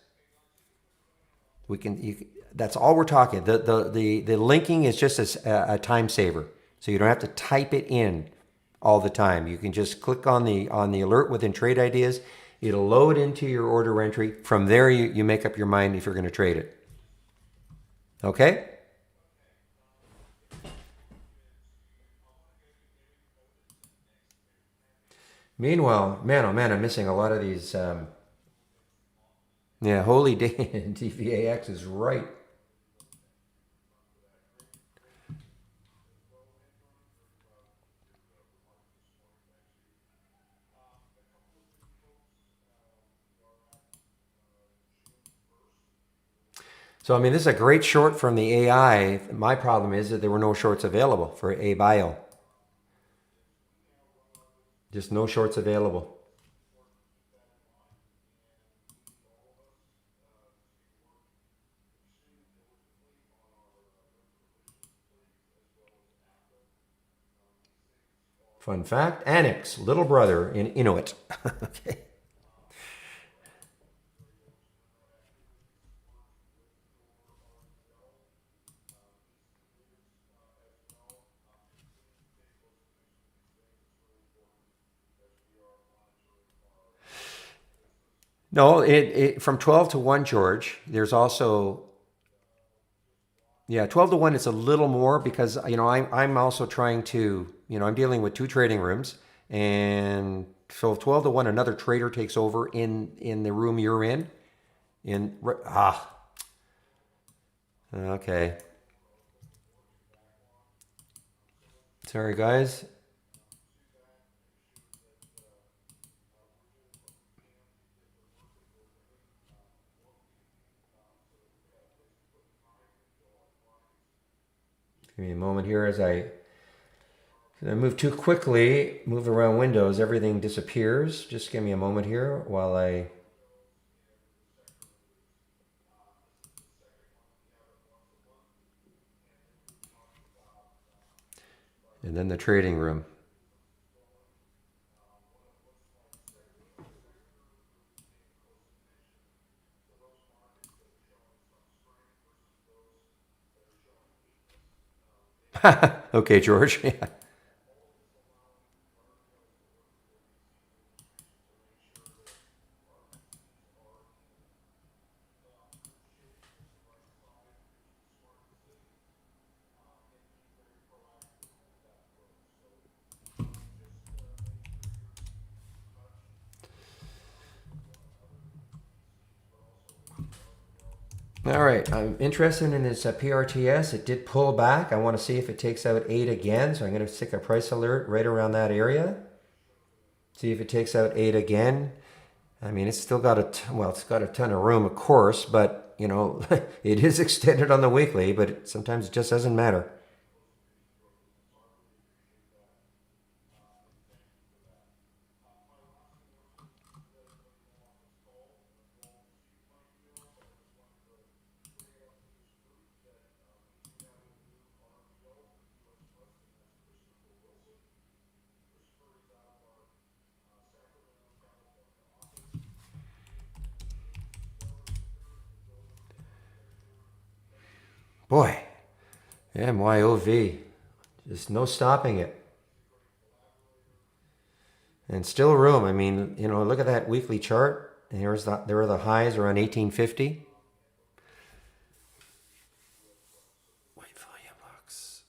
That's all we're talking. The linking is just a time saver. So you don't have to type it in all the time. You can just click on the alert within Trade Ideas. It'll load into your order entry. From there, you make up your mind if you're going to trade it. Okay? Meanwhile, man, oh man, I'm missing a lot of these. Yeah, Holy Day and DVAX is right. So, I mean, this is a great short from the AI. My problem is that there were no shorts available for ABIO. Just no shorts available. Fun fact, Annex, little brother in Inuit. Okay. No, it from 12 to 1, George. There's also, yeah, 12 to 1 is a little more because, I'm also trying to, I'm dealing with two trading rooms. And so 12 to 1, another trader takes over in the room you're in. Okay. Sorry, guys. Give me a moment here as I move too quickly, move around windows, everything disappears. Just give me a moment here while I. And then the trading room. Okay, George. Yeah. All right, I'm interested in this PRTS. It did pull back. I want to see if it takes out 8 again. So I'm going to stick a price alert right around that area. See if it takes out 8 again. I mean, it's still got it's got a ton of room, of course, but it is extended on the weekly, but sometimes it just doesn't matter. Boy, MYOV. Just no stopping it. And still room. I mean, you know, look at that weekly chart. And there are the highs around 1850. White volume box.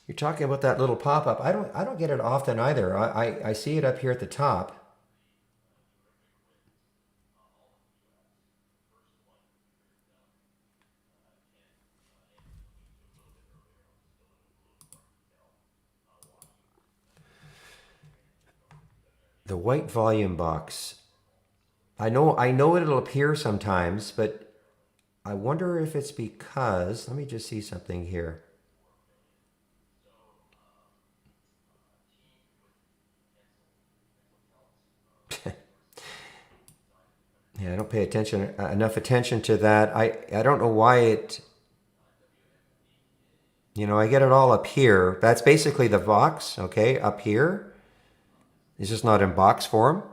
You're talking about that little pop-up. I don't get it often either. I see it up here at the top. The white volume box. I know it'll appear sometimes, but I wonder if it's because, let me just see something here. Yeah, I don't pay enough attention to that. I don't know why it, you know, I get it all up here. That's basically the box, okay, up here. It's just not in box form.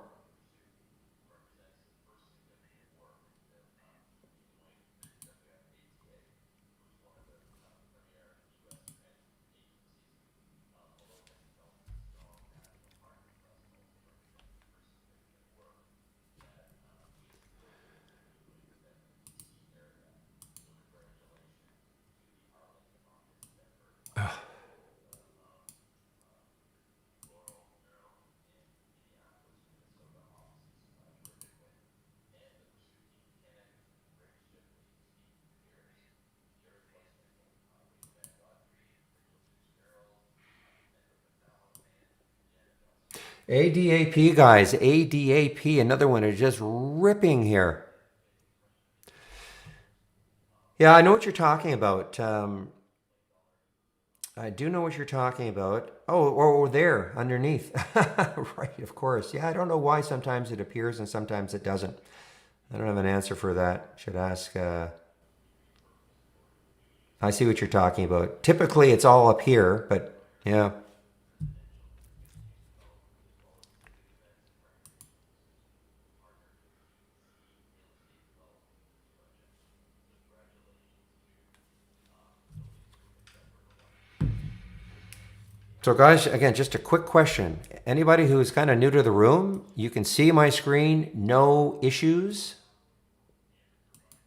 ADAP, guys, ADAP, another one is just ripping here. Yeah, I know what you're talking about. I do know what you're talking about. Oh, or there underneath. Right, of course. Yeah, I don't know why sometimes it appears and sometimes it doesn't. I don't have an answer for that. Should ask. I see what you're talking about. Typically, it's all up here, but yeah. So guys, again, just a quick question. Anybody who is kind of new to the room, you can see my screen, no issues,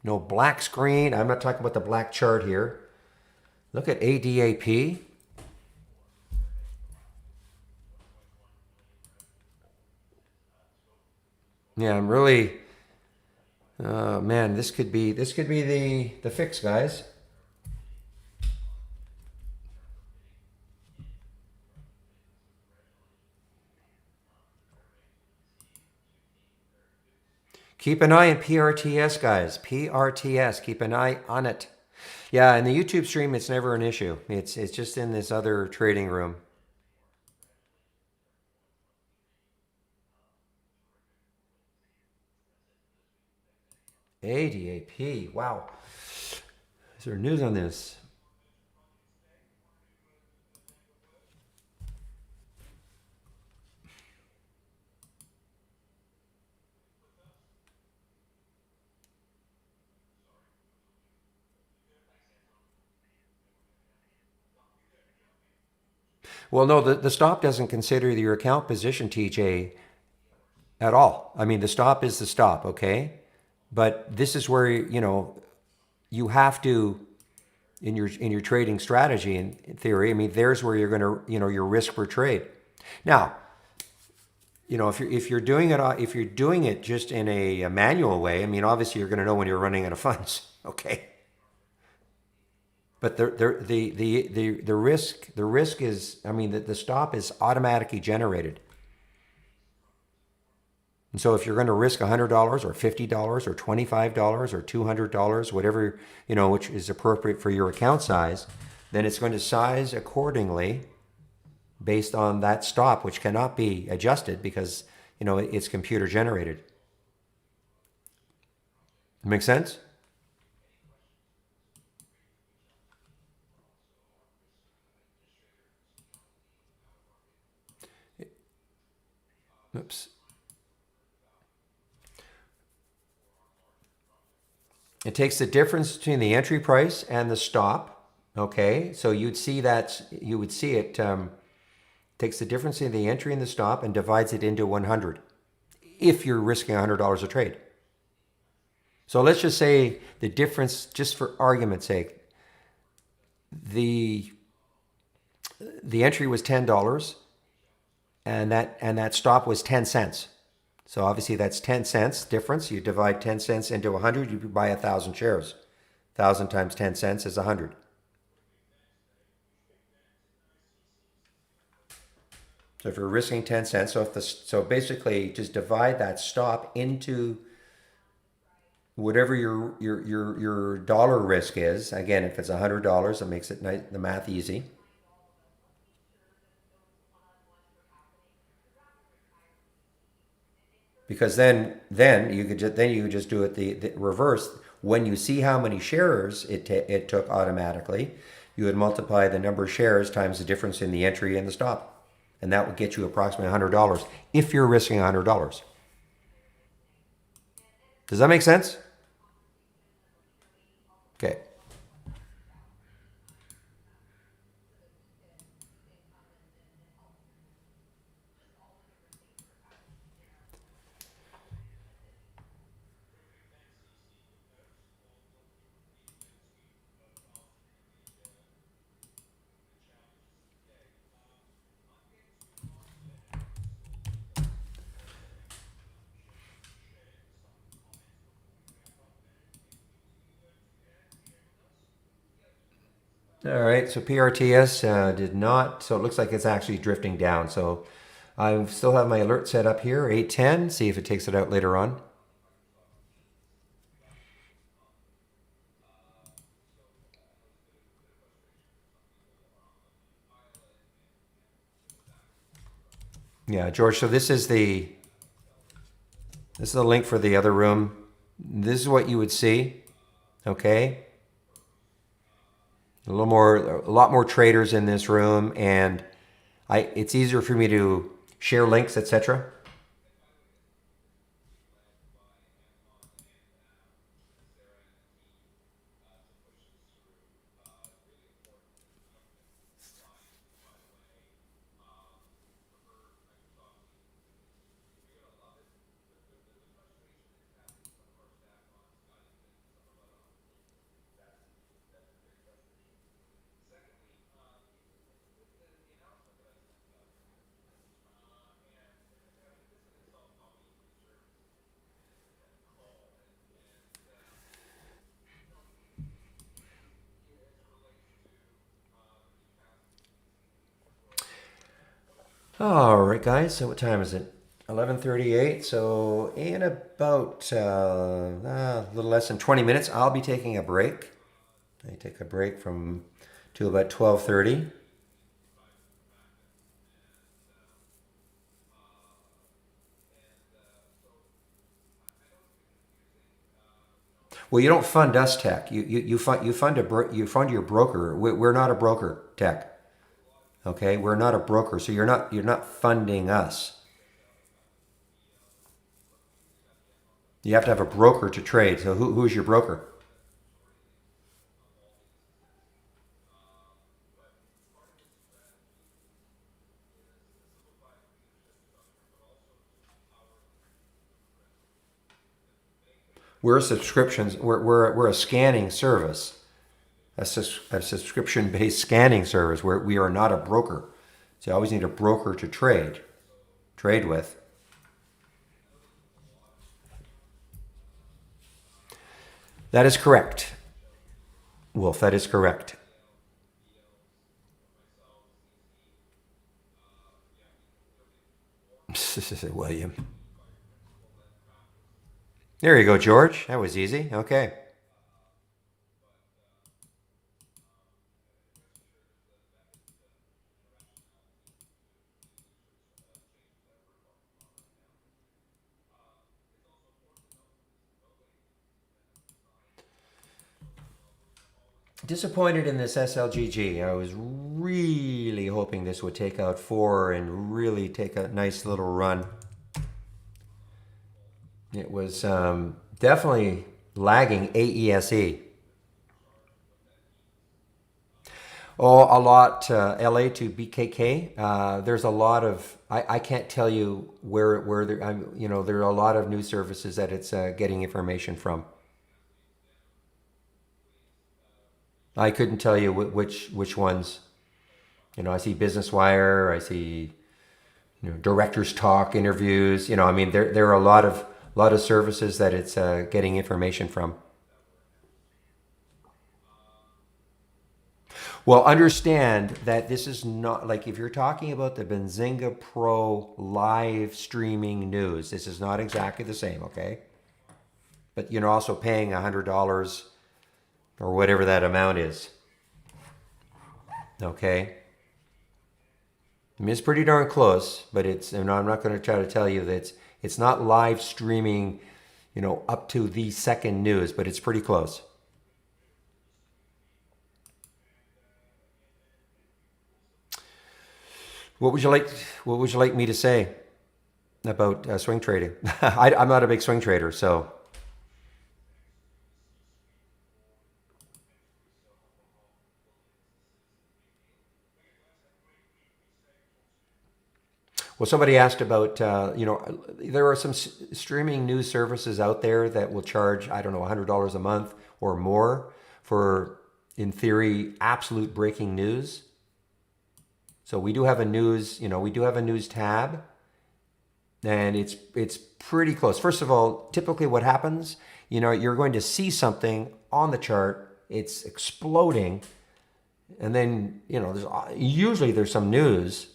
no black screen. I'm not talking about the black chart here. Look at ADAP. Yeah, I'm really, man, this could be the fix, guys. Keep an eye on PRTS, guys. PRTS. Keep an eye on it. Yeah, in the YouTube stream, it's never an issue. It's just in this other trading room. ADAP. Wow. Is there news on this? Well, no, the stop doesn't consider your account position, TJ, at all. I mean, the stop is the stop, okay? But this is where, you know, you have to in your trading strategy in theory. I mean, there's where you're going to, you know, your risk per trade. Now, you know, if you're doing it just in a manual way, I mean, obviously you're going to know when you're running out of funds, okay? But the risk is, I mean, the stop is automatically generated. And so if you're going to risk $100 or $50 or $25 or $200, whatever, you know, which is appropriate for your account size, then it's going to size accordingly based on that stop, which cannot be adjusted because, you know, it's computer generated. Make sense? Oops. It takes the difference between the entry price and the stop. Okay, so you'd see that you would see it takes the difference in the entry and the stop and divides it into 100 if you're risking $100 a trade. So let's just say the difference, just for argument's sake, the entry was $10 and that stop was 10 cents. So obviously that's 10 cents difference. You divide 10 cents into 100, you buy 1,000 shares. 1,000 times 10 cents is 100. So if you're risking 10 cents, so basically just divide that stop into whatever your dollar risk is. Again, if it's $100, it makes it the math easy. Because then you could just do it the reverse. When you see how many shares it took automatically, you would multiply the number of shares times the difference in the entry and the stop, and that would get you approximately $100 if you're risking $100. Does that make sense? Okay. All right, so PRTS did not, so it looks like it's actually drifting down. So I still have my alert set up here, 8:10, see if it takes it out later on. Yeah, George, so this is the link for the other room. This is what you would see, okay? A lot more traders in this room, and it's easier for me to share links, etc. All right, guys. So what time is it? 11:38. So in about a little less than 20 minutes, I'll be taking a break. I take a break from to about 12:30. Well, you don't fund us, Tech. You fund your broker. We're not a broker, Tech. Okay, we're not a broker, so you're not funding us. You have to have a broker to trade. So who's your broker? We're subscriptions. We're a scanning service, a subscription-based scanning service. Where we are not a broker. So you always need a broker to trade with. That is correct, Wolf. That is correct. William. There you go, George. That was easy. Okay. Disappointed in this SLGG. I was really hoping this would take out 4 and really take a nice little run. It was definitely lagging AESE. Oh, a lot. LA to BKK. There's a lot of. I can't tell you where there. There are a lot of news services that it's getting information from. I couldn't tell you which ones. I see Business Wire. I see directors talk interviews. I mean, there are a lot of services that it's getting information from. Well, understand that this is not like if you're talking about the Benzinga Pro live streaming news, this is not exactly the same, okay? But you're also paying $100 or whatever that amount is, okay? I mean, it's pretty darn close, but I'm not going to try to tell you that it's not live streaming, up to the second news, but it's pretty close. What would you like? What would you like me to say about swing trading? I'm not a big swing trader, so well. Somebody asked about there are some streaming news services out there that will charge I don't know $100 a month or more for, in theory, absolute breaking news. So we do have a news tab, and it's pretty close. First of all, typically what happens, you're going to see something on the chart, it's exploding, and then there's some news.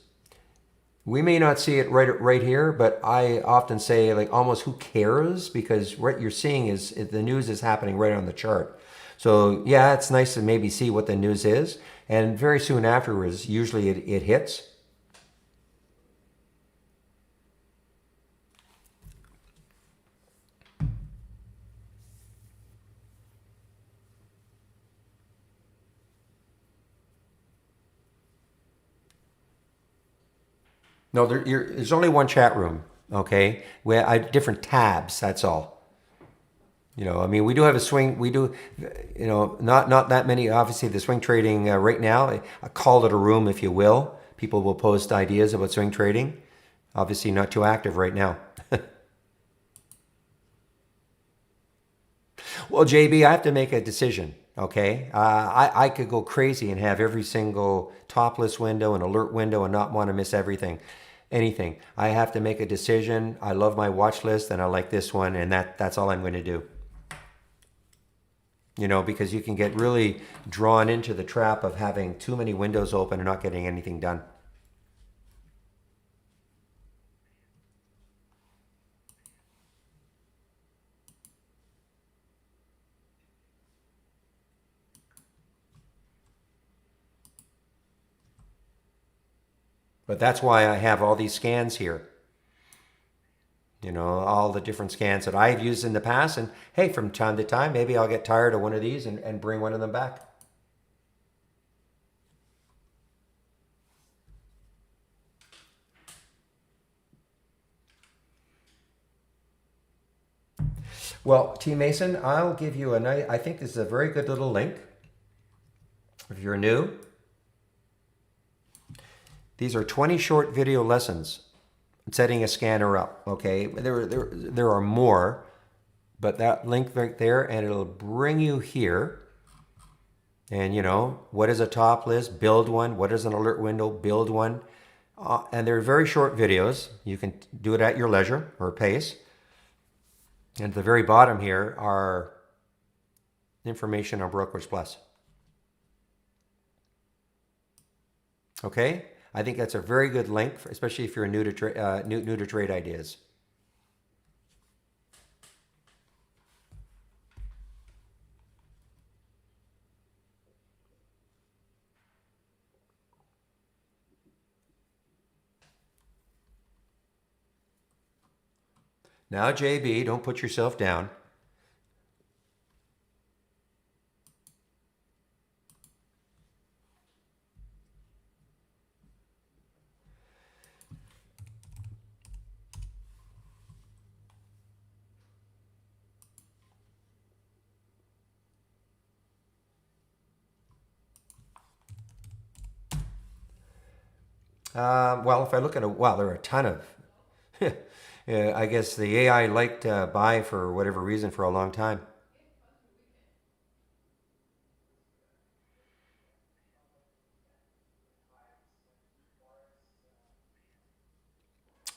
We may not see it right here, but I often say like almost who cares, because what you're seeing is the news is happening right on the chart. So yeah, it's nice to maybe see what the news is, and very soon afterwards, usually it hits. No, there's only one chat room. Okay, where different tabs. That's all. I mean, we do have a swing. We do, not that many. Obviously, the swing trading right now, I call it a room, if you will. People will post ideas about swing trading. Obviously, not too active right now. Well, JB, I have to make a decision. Okay, I could go crazy and have every single top list window and alert window and not want to miss anything. I have to make a decision. I love my watch list and I like this one, and that's all I'm going to do. Because you can get really drawn into the trap of having too many windows open and not getting anything done. But that's why I have all these scans here. All the different scans that I've used in the past. And hey, from time to time, maybe I'll get tired of one of these and bring one of them back. Well, T Mason, I'll give you a nice, I think this is a very good little link. If you're new, these are 20 short video lessons setting a scanner up. Okay, there are more, but that link right there, and it'll bring you here. And what is a top list? Build one. What is an alert window? Build one. And they're very short videos. You can do it at your leisure or pace. And at the very bottom here are information on Brokerage Plus. Okay, I think that's a very good link, especially if you're new to trade ideas. Now, JB, don't put yourself down. Well, if I look at well, there are a ton of. I guess the AI liked buy for whatever reason for a long time.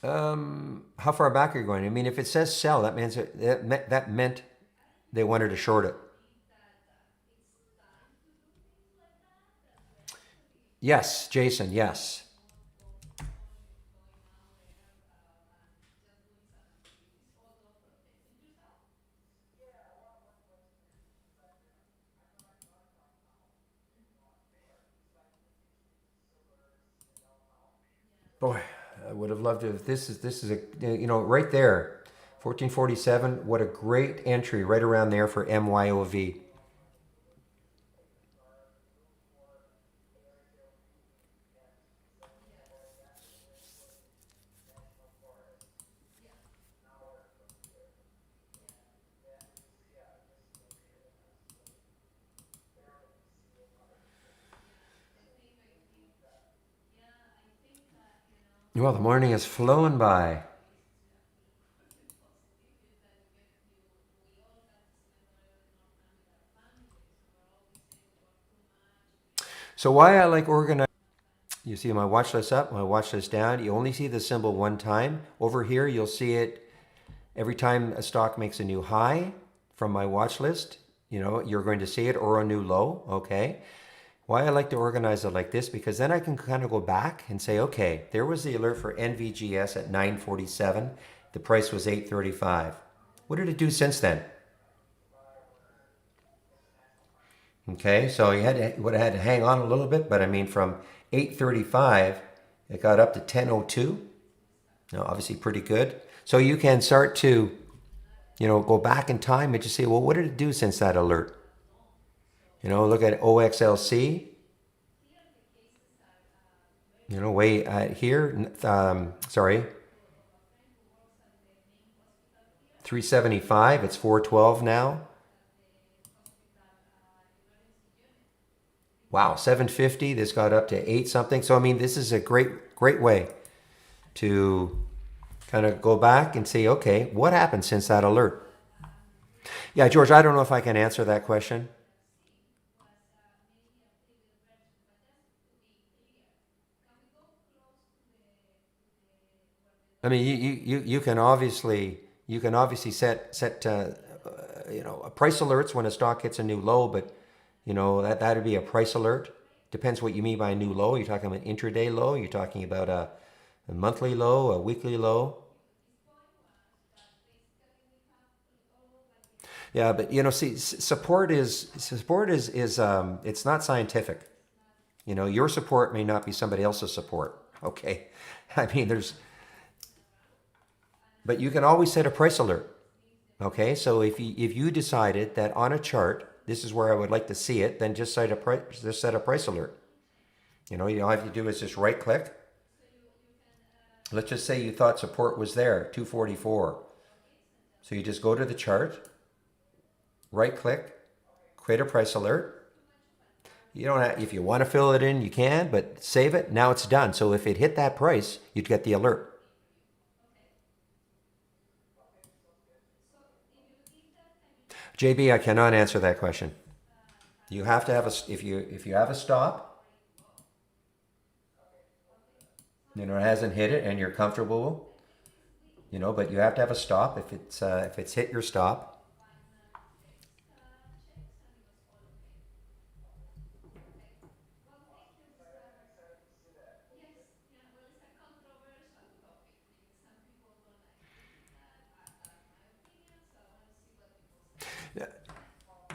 How far back are you going? I mean, if it says sell, that means that meant they wanted to short it. Yes, Jason. Yes. Boy, I would have loved to. If this is a right there, 1447. What a great entry right around there for MYOV. Well, the morning has flown by. So why I like organize. You see my watch list up, my watch list down. You only see the symbol one time. Over here, you'll see it every time a stock makes a new high from my watch list. You're going to see it or a new low. Okay. Why I like to organize it like this, because then I can kind of go back and say, okay, there was the alert for NVGS at 947. The price was 835. What did it do since then? Okay, so would have had to hang on a little bit, but I mean from 835, it got up to 1002. Now, obviously pretty good. So you can start to, go back in time and just say, well, what did it do since that alert? Look at OXLC, way here, sorry, 375, it's 412 now. Wow, 750, this got up to 8 something. So, I mean, this is a great way to kind of go back and see, okay, what happened since that alert? Yeah, George, I don't know if I can answer that question. I mean, you can obviously set price alerts when a stock hits a new low, but that'd be a price alert. Depends what you mean by a new low. You're talking about an intraday low. You're talking about a monthly low, a weekly low. Yeah, but see, support is it's not scientific. Your support may not be somebody else's support. Okay, I mean but you can always set a price alert. Okay, so if you decided that on a chart this is where I would like to see it, then just set a price alert. All you have to do is just right click. Let's just say you thought support was there, 244. So you just go to the chart, right click, create a price alert. You don't have, if you want to fill it in, you can, but save it. Now it's done. So if it hit that price, you'd get the alert. JB, I cannot answer that question. You have to have if you have a stop, it hasn't hit it and you're comfortable, but you have to have a stop if it's hit your stop.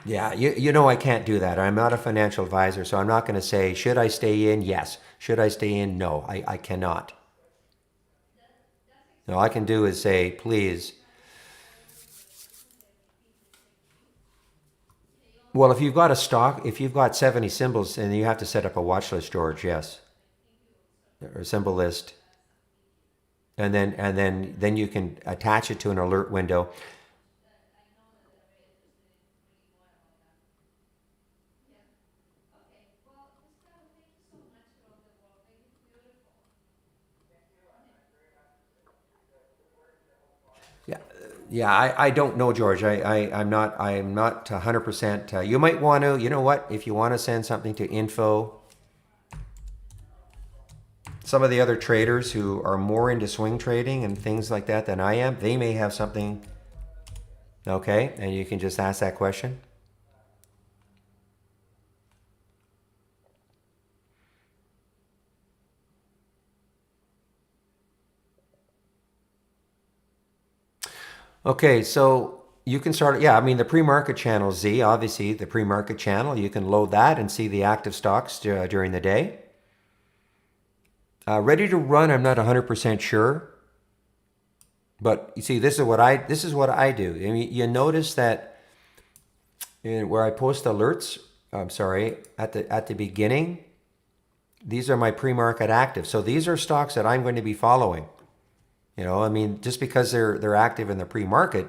Yeah, I can't do that. I'm not a financial advisor, so I'm not going to say, should I stay in? Yes. Should I stay in? No, I cannot. All I can do is say, please. Well, if you've got 70 symbols, then you have to set up a watch list, George, yes. Or a symbol list. And then you can attach it to an alert window. Yeah, I don't know, George. I'm not 100%. You might want to, you know what, if you want to send something to info, some of the other traders who are more into swing trading and things like that than I am, they may have something, okay, and you can just ask that question. Okay, so you can start, yeah, I mean, the pre-market channel Z, obviously the pre-market channel, you can load that and see the active stocks during the day. Ready to run, I'm not 100% sure, but you see, this is what I do. I mean, you notice that where I post alerts, I'm sorry, at the beginning, these are my pre-market active. So these are stocks that I'm going to be following. You know, I mean, just because they're active in the pre-market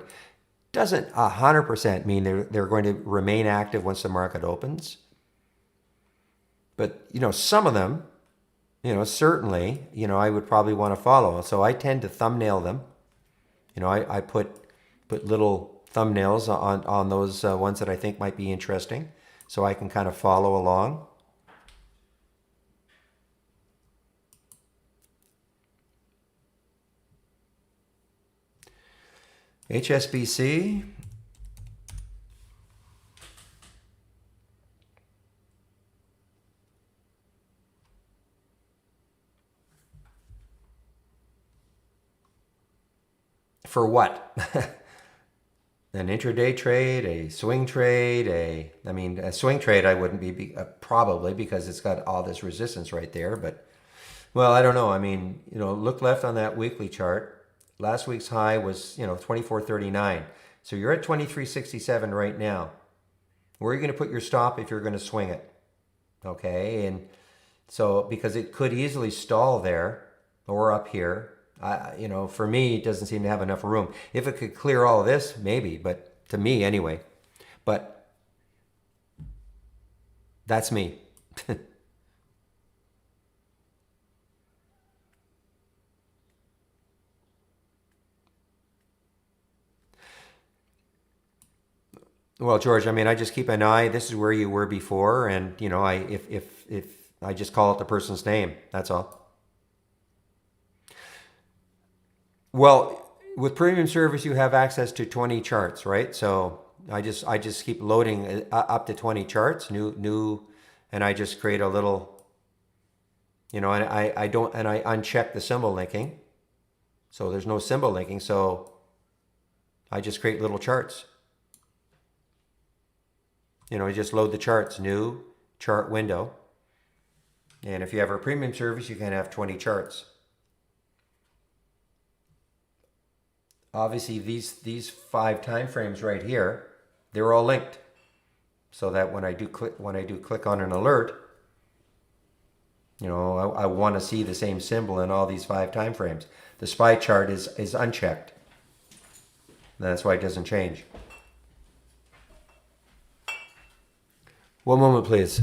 doesn't 100% mean they're going to remain active once the market opens. But, you know, some of them, you know, certainly, you know, I would probably want to follow. So I tend to thumbnail them. You know, I put little thumbnails on those ones that I think might be interesting so I can kind of follow along. HSBC. For what? An intraday trade, a swing trade, I mean, a swing trade I wouldn't be probably because it's got all this resistance right there. But, well, I don't know. I mean, you know, look left on that weekly chart. Last week's high was, you know, 24.39. So you're at 23.67 right now. Where are you going to put your stop if you're going to swing it? Okay. And so, because it could easily stall there or up here. You know, for me, it doesn't seem to have enough room. If it could clear all of this, maybe, but to me anyway. But that's me. Well, George, I mean, I just keep an eye. This is where you were before, and you know, if I just call it the person's name, that's all. Well, with premium service, you have access to 20 charts, right? So I just keep loading up to 20 charts, new, and I just create a little, you know, and I don't and I uncheck the symbol linking, so there's no symbol linking. So I just create little charts. You know, you just load the charts, new chart window, and if you have a premium service, you can have 20 charts. Obviously, these five time frames right here, they're all linked, so that when I do click on an alert, you know, I want to see the same symbol in all these five time frames. The SPY chart is unchecked. That's why it doesn't change. One moment, please.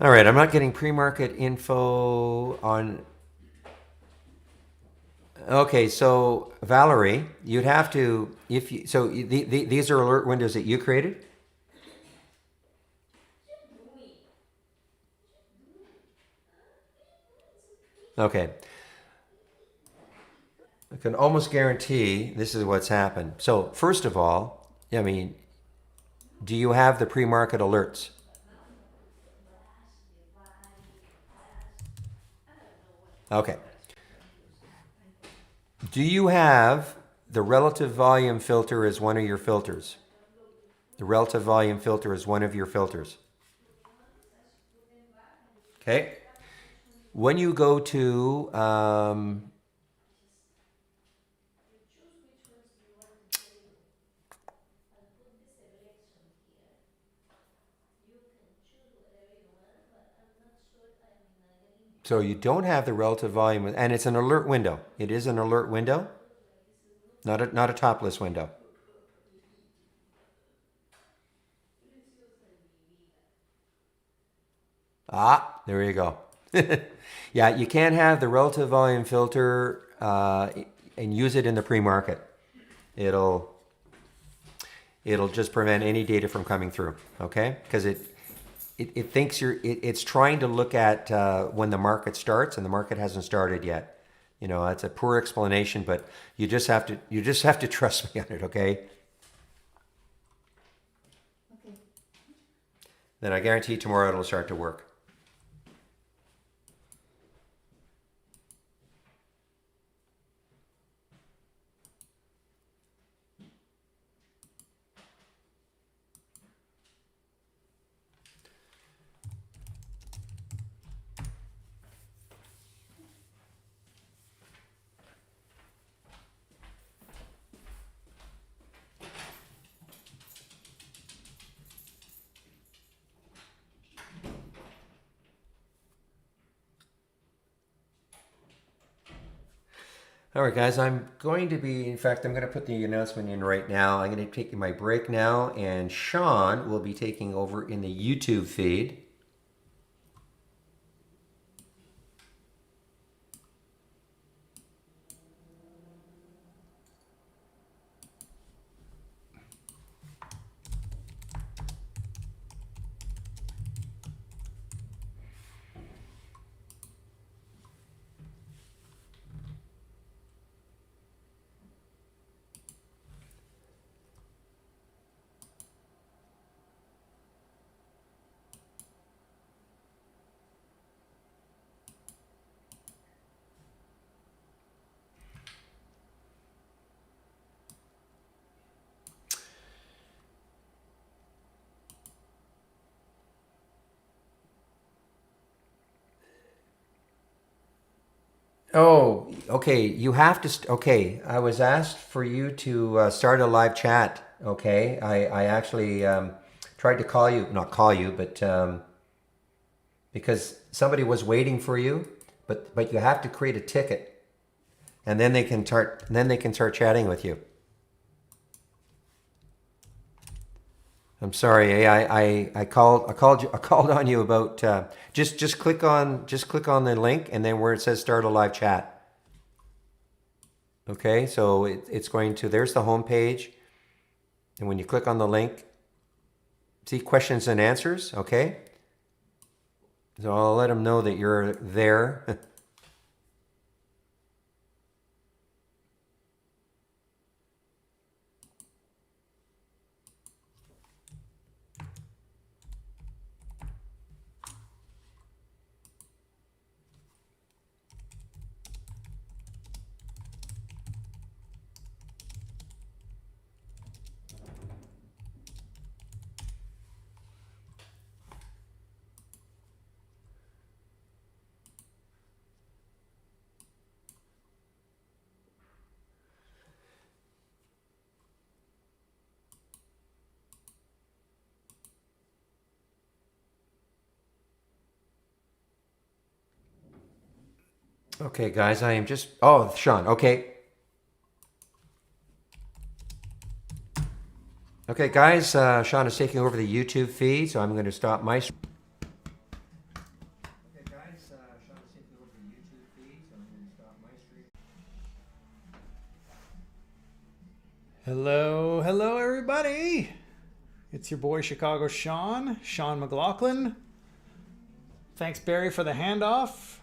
All right, I'm not getting pre-market info on. Okay, so Valerie, you'd have to if you so these are alert windows that you created. Okay, I can almost guarantee this is what's happened. So first of all, I mean, do you have the pre-market alerts? Okay. Do you have the relative volume filter as one of your filters? The relative volume filter is one of your filters. Okay. When you go to so you don't have the relative volume, and it's an alert window. It is an alert window, not a topless window. Ah, there you go. Yeah, you can't have the relative volume filter and use it in the pre-market. It'll it'll just prevent any data from coming through. Okay, because it thinks it's trying to look at when the market starts, and the market hasn't started yet. You know, that's a poor explanation, but you just have to trust me on it. Okay. Then I guarantee tomorrow it'll start to work. All right, guys, in fact, I'm going to put the announcement in right now. I'm going to take my break now, and Sean will be taking over in the YouTube feed. Oh, okay. You have to. Okay, I was asked for you to start a live chat. Okay, I actually tried to call you, not call you, but because somebody was waiting for you, but you have to create a ticket, and then they can start chatting with you. I'm sorry. I called on you about just click on the link, and then where it says start a live chat. Okay, so it's going to, there's the home page, and when you click on the link, see questions and answers. Okay, so I'll let them know that you're there. Okay, guys, I am just. Oh, Sean. Okay, okay, guys. Sean is taking over the YouTube feed, so I'm going to stop my. Okay, guys. Sean is taking over the YouTube feed, so I'm going to stop my stream. Hello, hello, everybody. It's your boy Chicago Sean McLaughlin. Thanks, Barry, for the handoff.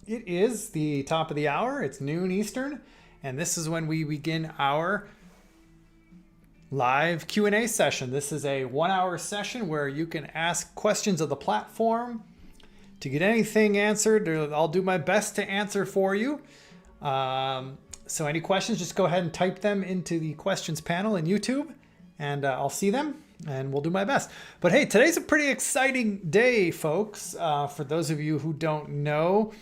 It is the top of the hour. It's noon Eastern, and this is when we begin our live Q&A session. This is a 1-hour session where you can ask questions of the platform to get anything answered. I'll do my best to answer for you. So any questions, just go ahead and type them into the questions panel in YouTube, and I'll see them, and we'll do my best. But hey, today's a pretty exciting day, folks. For those of you who don't know,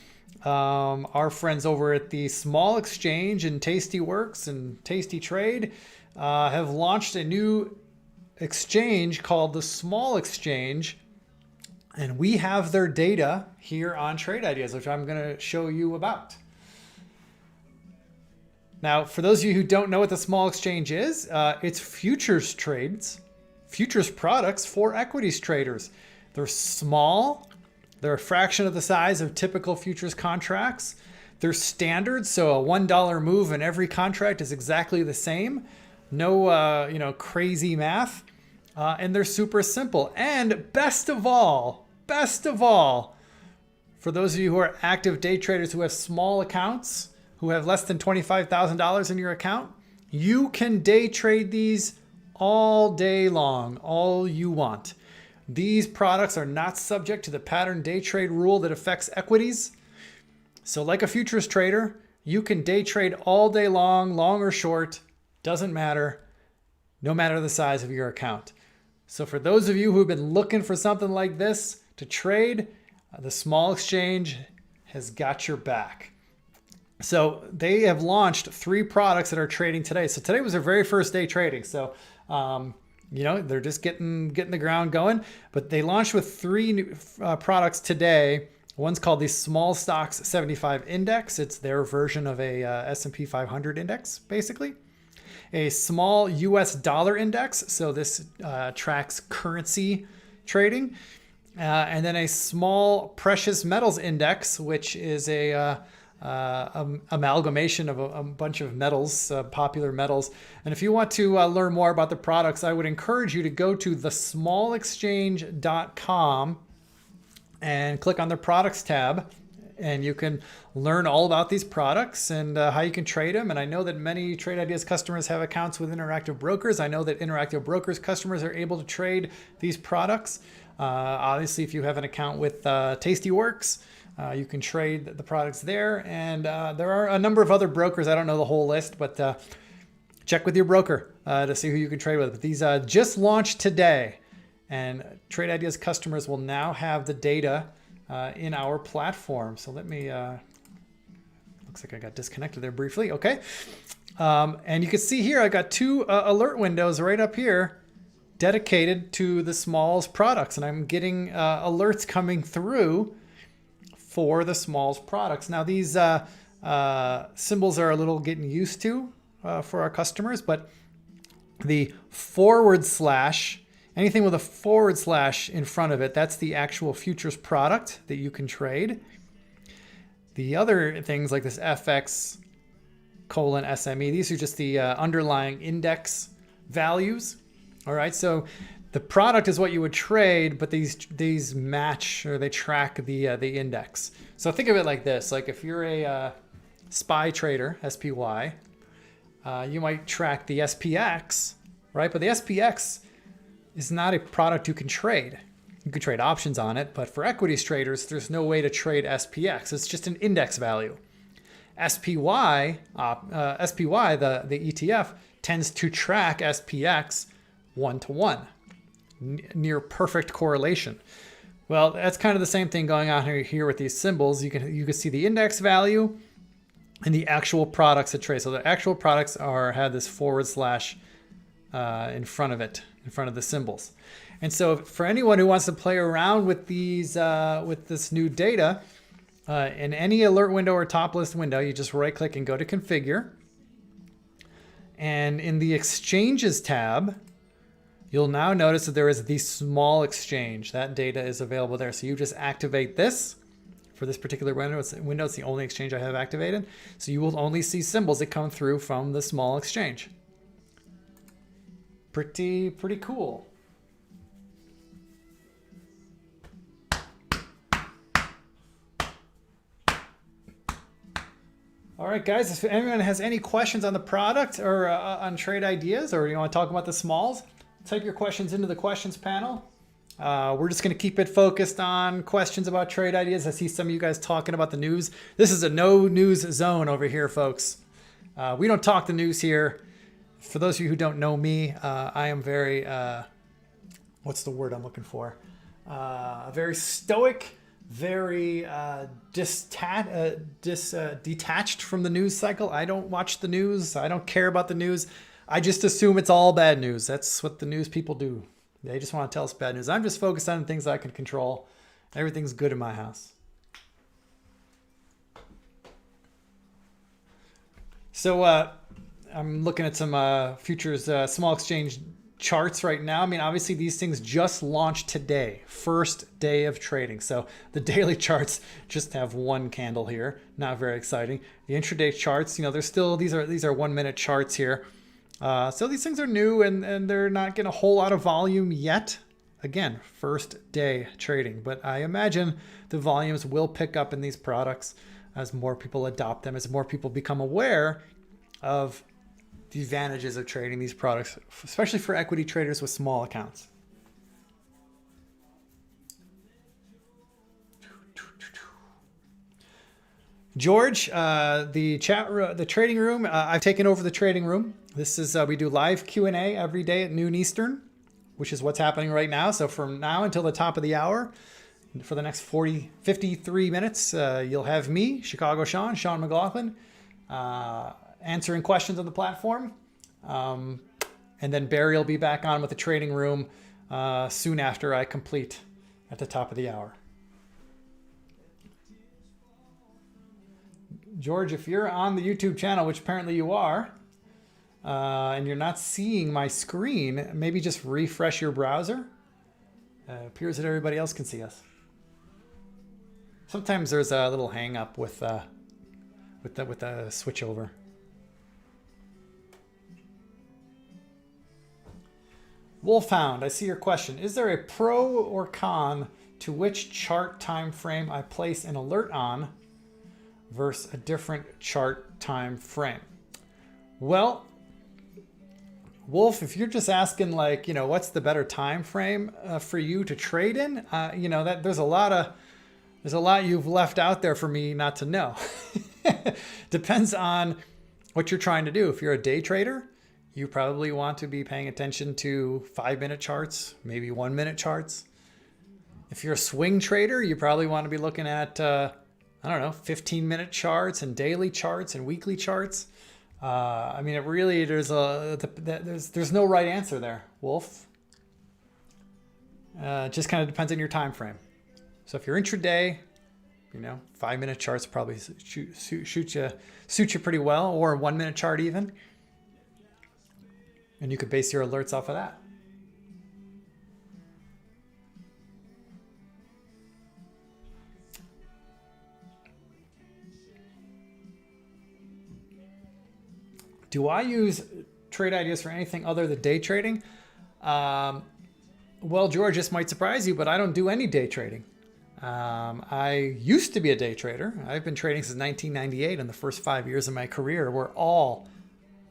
our friends over at the Small Exchange and Tastyworks and Tasty Trade have launched a new exchange called the Small Exchange, and we have their data here on Trade Ideas, which I'm going to show you about. Now, for those of you who don't know what the Small Exchange is, it's futures trades, futures products for equities traders. They're small. They're a fraction of the size of typical futures contracts. They're standard, so a $1 move in every contract is exactly the same. No, crazy math. And they're super simple. And best of all, for those of you who are active day traders who have small accounts, who have less than $25,000 in your account, you can day trade these all day long, all you want. These products are not subject to the pattern day trade rule that affects equities. So like a futures trader, you can day trade all day long or short, doesn't matter, no matter the size of your account. So for those of you who have been looking for something like this to trade, the Small Exchange has got your back. So they have launched 3 products that are trading today. So today was their very first day trading. So, they're just getting the ground going. But they launched with 3 new products today. One's called the Small Stocks 75 Index. It's their version of a S&P 500 index, basically. A small US dollar index. So this tracks currency trading. And then a small precious metals index, which is a amalgamation of a bunch of metals, popular metals. And if you want to learn more about the products, I would encourage you to go to thesmallexchange.com and click on the products tab, and you can learn all about these products and how you can trade them. And I know that many Trade Ideas customers have accounts with Interactive Brokers. I know that Interactive Brokers customers are able to trade these products. Obviously, if you have an account with Tastyworks, you can trade the products there. And there are a number of other brokers. I don't know the whole list, but check with your broker to see who you can trade with. But these just launched today. And Trade Ideas customers will now have the data in our platform. So let me, looks like I got disconnected there briefly. Okay. And you can see here, I got 2 alert windows right up here dedicated to the Smalls products. And I'm getting alerts coming through for the Smalls products. Now these symbols are a little getting used to for our customers, but the /, anything with a / in front of it, that's the actual futures product that you can trade. The other things like this FX : SME, these are just the underlying index values. All right, so the product is what you would trade, but these match, or they track the index. So think of it like this: like if you're a SPY trader, SPY, you might track the SPX, right? But the SPX is not a product you can trade. You can trade options on it, but for equities traders, there's no way to trade SPX. It's just an index value. SPY, the ETF, tends to track SPX 1-to-1. Near perfect correlation. Well, that's kind of the same thing going on here with these symbols. You can see the index value and the actual products that trade. So the actual products have this / in front of it, in front of the symbols. And so for anyone who wants to play around with these, with this new data, in any alert window or top list window, you just right click and go to configure. And in the exchanges tab, you'll now notice that there is the Small Exchange. That data is available there. So you just activate this for this particular window. It's the only exchange I have activated. So you will only see symbols that come through from the Small Exchange. pretty cool. All right, guys, if anyone has any questions on the product or on trade ideas, or you want to talk about the smalls, type your questions into the questions panel. We're just going to keep it focused on questions about trade ideas. I see some of you guys talking about the news. This is a no news zone over here, folks. We don't talk the news here. For those of you who don't know me, I am very, what's the word I'm looking for? Very stoic, very detached from the news cycle. I don't watch the news. I don't care about the news. I just assume it's all bad news. That's what the news people do. They just want to tell us bad news. I'm just focused on things I can control. Everything's good in my house. So I'm looking at some futures small exchange charts right now. I mean, obviously these things just launched today, first day of trading. So the daily charts just have one candle here, not very exciting. The intraday charts, you know, they're still, these are 1 minute charts here. So these things are new and they're not getting a whole lot of volume yet. Again, first day trading, but I imagine the volumes will pick up in these products as more people adopt them, as more people become aware of the advantages of trading these products, especially for equity traders with small accounts. George, the trading room, I've taken over the trading room. This is, we do live Q&A every day at noon Eastern, which is what's happening right now. So from now until the top of the hour, for the next 53 minutes, you'll have me, Chicago Sean McLaughlin, answering questions on the platform. And then Barry will be back on with the trading room soon after I complete at the top of the hour. George, if you're on the YouTube channel, which apparently you are, and you're not seeing my screen, maybe just refresh your browser. It appears that everybody else can see us. Sometimes there's a little hang up with the switch over. Wolfhound, I see your question. Is there a pro or con to which chart time frame I place an alert on versus a different chart time frame? Well, Wolf, if you're just asking, like, you know, what's the better time frame for you to trade in, you know, that there's a lot you've left out there for me not to know. Depends on what you're trying to do. If you're a day trader, you probably want to be paying attention to 5-minute charts, maybe 1-minute charts. If you're a swing trader, you probably want to be looking at, I don't know, 15-minute charts and daily charts and weekly charts. I mean, it really, there's no right answer there, Wolf. It just kind of depends on your time frame. So if you're intraday, you know, 5-minute charts probably suit you pretty well, or a 1-minute chart even. And you could base your alerts off of that. Do I use trade ideas for anything other than day trading? Well, George, this might surprise you, but I don't do any day trading. I used to be a day trader. I've been trading since 1998, and the first 5 years of my career were all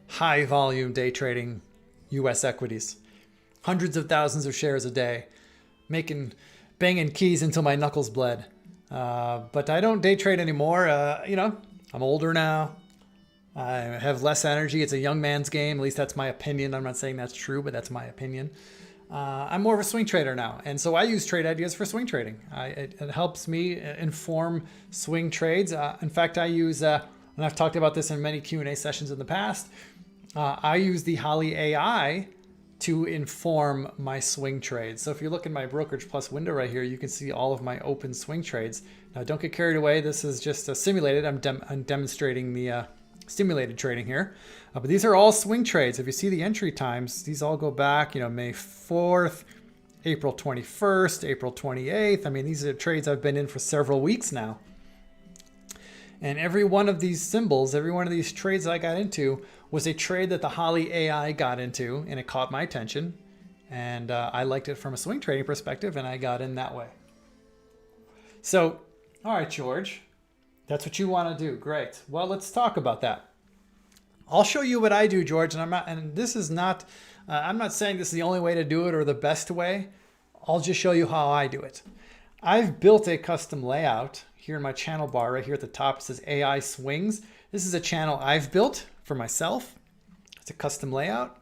high volume day trading U.S. equities. Hundreds of thousands of shares a day, banging keys until my knuckles bled. But I don't day trade anymore. You know, I'm older now. I have less energy. It's a young man's game. At least that's my opinion. I'm not saying that's true, but that's my opinion. I'm more of a swing trader now. And so I use trade ideas for swing trading. It helps me inform swing trades. In fact, I use, and I've talked about this in many Q&A sessions in the past, I use the Holly AI to inform my swing trades. So if you look in my Brokerage Plus window right here, you can see all of my open swing trades. Now, don't get carried away. This is just simulated. I'm demonstrating the stimulated trading here. But these are all swing trades. If you see the entry times, these all go back, you know, May 4th, April 21st, April 28th. I mean, these are trades I've been in for several weeks now. And every one of these symbols, every one of these trades I got into was a trade that the Holly AI got into, and it caught my attention. And I liked it from a swing trading perspective, and I got in that way. So, all right, George, that's what you want to do. Great. Well, let's talk about that. I'll show you what I do, George, and I'm not saying this is the only way to do it or the best way. I'll just show you how I do it. I've built a custom layout here in my channel bar right here at the top. It says AI Swings. This is a channel I've built for myself. It's a custom layout.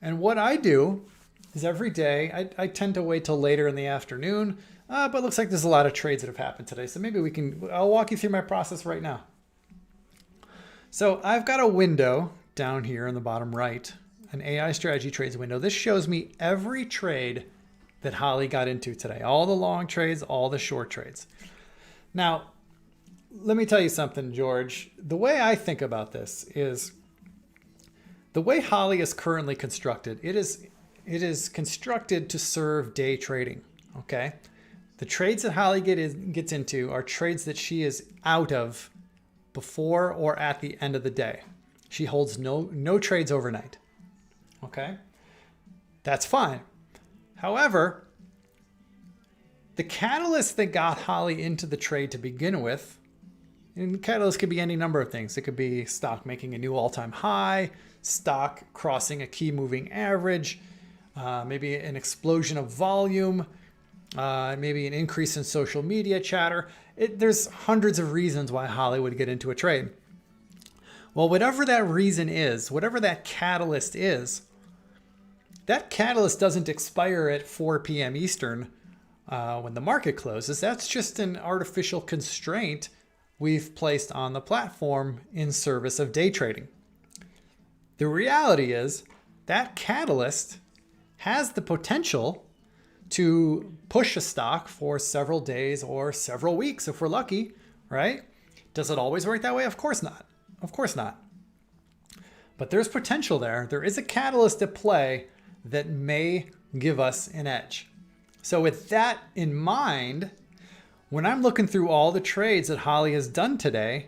And what I do is every day, I tend to wait till later in the afternoon, but it looks like there's a lot of trades that have happened today. So maybe I'll walk you through my process right now. So I've got a window down here in the bottom right, an AI strategy trades window. This shows me every trade that Holly got into today. All the long trades, all the short trades. Now, let me tell you something, George. The way I think about this is the way Holly is currently constructed. It is constructed to serve day trading, okay? The trades that Holly gets into are trades that she is out of before or at the end of the day. She holds no trades overnight, okay? That's fine. However, the catalyst that got Holly into the trade to begin with, and the catalyst could be any number of things. It could be stock making a new all-time high, stock crossing a key moving average, maybe an explosion of volume, maybe an increase in social media chatter. There's hundreds of reasons why Holly would get into a trade. Well, whatever that reason is, whatever that catalyst is, that catalyst doesn't expire at 4 p.m. Eastern when the market closes. That's just an artificial constraint we've placed on the platform in service of day trading. The reality is that catalyst has the potential to push a stock for several days or several weeks if we're lucky, right? Does it always work that way? Of course not. Of course not. But there's potential there. There is a catalyst at play that may give us an edge. So with that in mind, when I'm looking through all the trades that Holly has done today,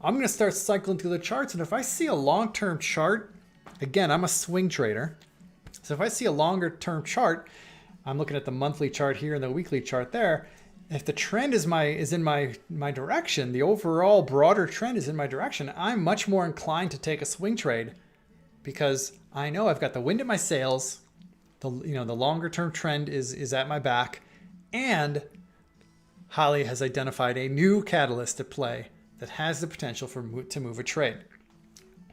I'm going to start cycling through the charts. And if I see a long-term chart, again, I'm a swing trader. So if I see a longer term chart, I'm looking at the monthly chart here and the weekly chart there. If the trend is in my direction, the overall broader trend is in my direction, I'm much more inclined to take a swing trade because I know I've got the wind at my sails. The longer term trend is at my back, and Holly has identified a new catalyst at play that has the potential to move a trade.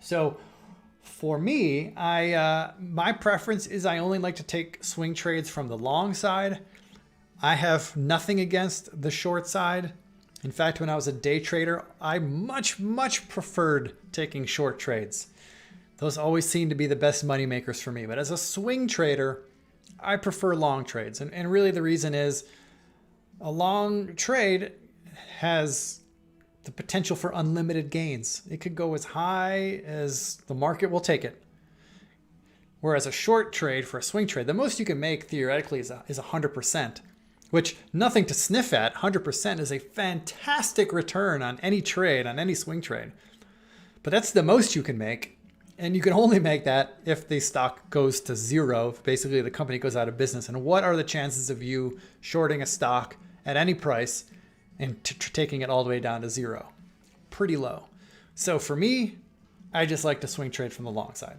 So for me, my preference is I only like to take swing trades from the long side. I have nothing against the short side. In fact, when I was a day trader, I much preferred taking short trades. Those always seem to be the best money makers for me. But as a swing trader, I prefer long trades. And really the reason is a long trade has the potential for unlimited gains. It could go as high as the market will take it. Whereas a short trade for a swing trade, the most you can make theoretically is 100%, which nothing to sniff at. 100% is a fantastic return on any trade, on any swing trade. But that's the most you can make. And you can only make that if the stock goes to zero, if basically the company goes out of business. And what are the chances of you shorting a stock at any price and taking it all the way down to zero? Pretty low. So for me, I just like to swing trade from the long side.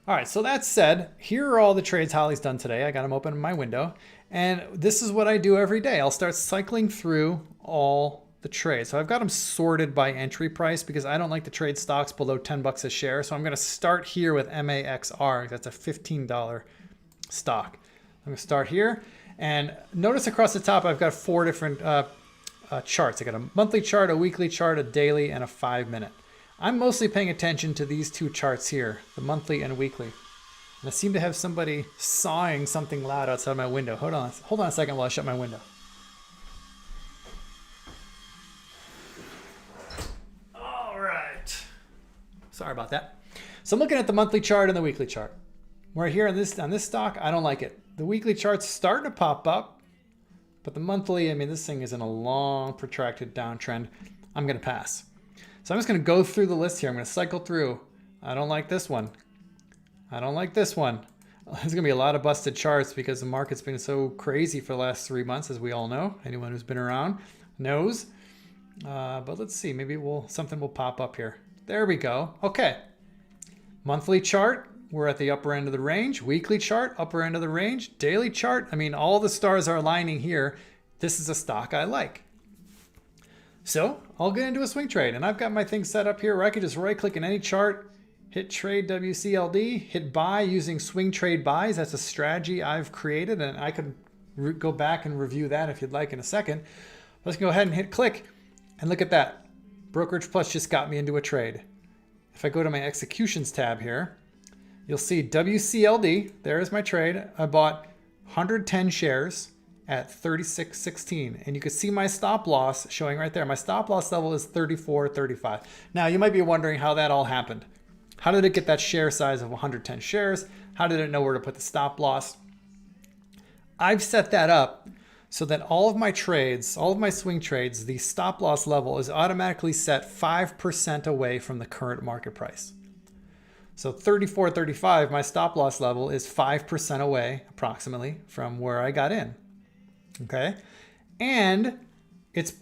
All right, so that said, here are all the trades Holly's done today. I got them open in my window. And this is what I do every day. I'll start cycling through all the trades. So I've got them sorted by entry price because I don't like to trade stocks below 10 bucks a share. So I'm going to start here with MAXR. That's a $15 stock. I'm going to start here. And notice across the top, I've got 4 different charts. I got a monthly chart, a weekly chart, a daily, and a 5-minute. I'm mostly paying attention to these 2 charts here, the monthly and weekly. And I seem to have somebody sawing something loud outside my window. Hold on a second while I shut my window. All right. Sorry about that. So I'm looking at the monthly chart and the weekly chart. We're here on this stock. I don't like it. The weekly chart's starting to pop up, But the monthly, I mean, this thing is in a long, protracted downtrend. I'm going to pass. So I'm just going to go through the list here. I'm going to cycle through. I don't like this one. I don't like this one. There's going to be a lot of busted charts because the market's been so crazy for the last 3 months, as we all know. Anyone who's been around knows. But let's see. Maybe something will pop up here. There we go. Okay. Monthly chart, we're at the upper end of the range. Weekly chart, upper end of the range. Daily chart, I mean, all the stars are aligning here. This is a stock I like. So I'll get into a swing trade, and I've got my thing set up here where I could just right click in any chart, hit trade WCLD, hit buy using swing trade buys. That's a strategy I've created, and I could go back and review that if you'd like in a second. Let's go ahead and hit click, and look at that. Brokerage Plus just got me into a trade. If I go to my executions tab here, you'll see WCLD. There's my trade. I bought 110 shares at 36.16, and you can see my stop loss showing right there. My stop loss level is 34.35. Now you might be wondering how that all happened. How did it get that share size of 110 shares? How did it know where to put the stop loss? I've set that up so that all of my trades, all of my swing trades, the stop loss level is automatically set 5% away from the current market price. So 34.35, my stop loss level is 5% away approximately from where I got in. Okay. And it's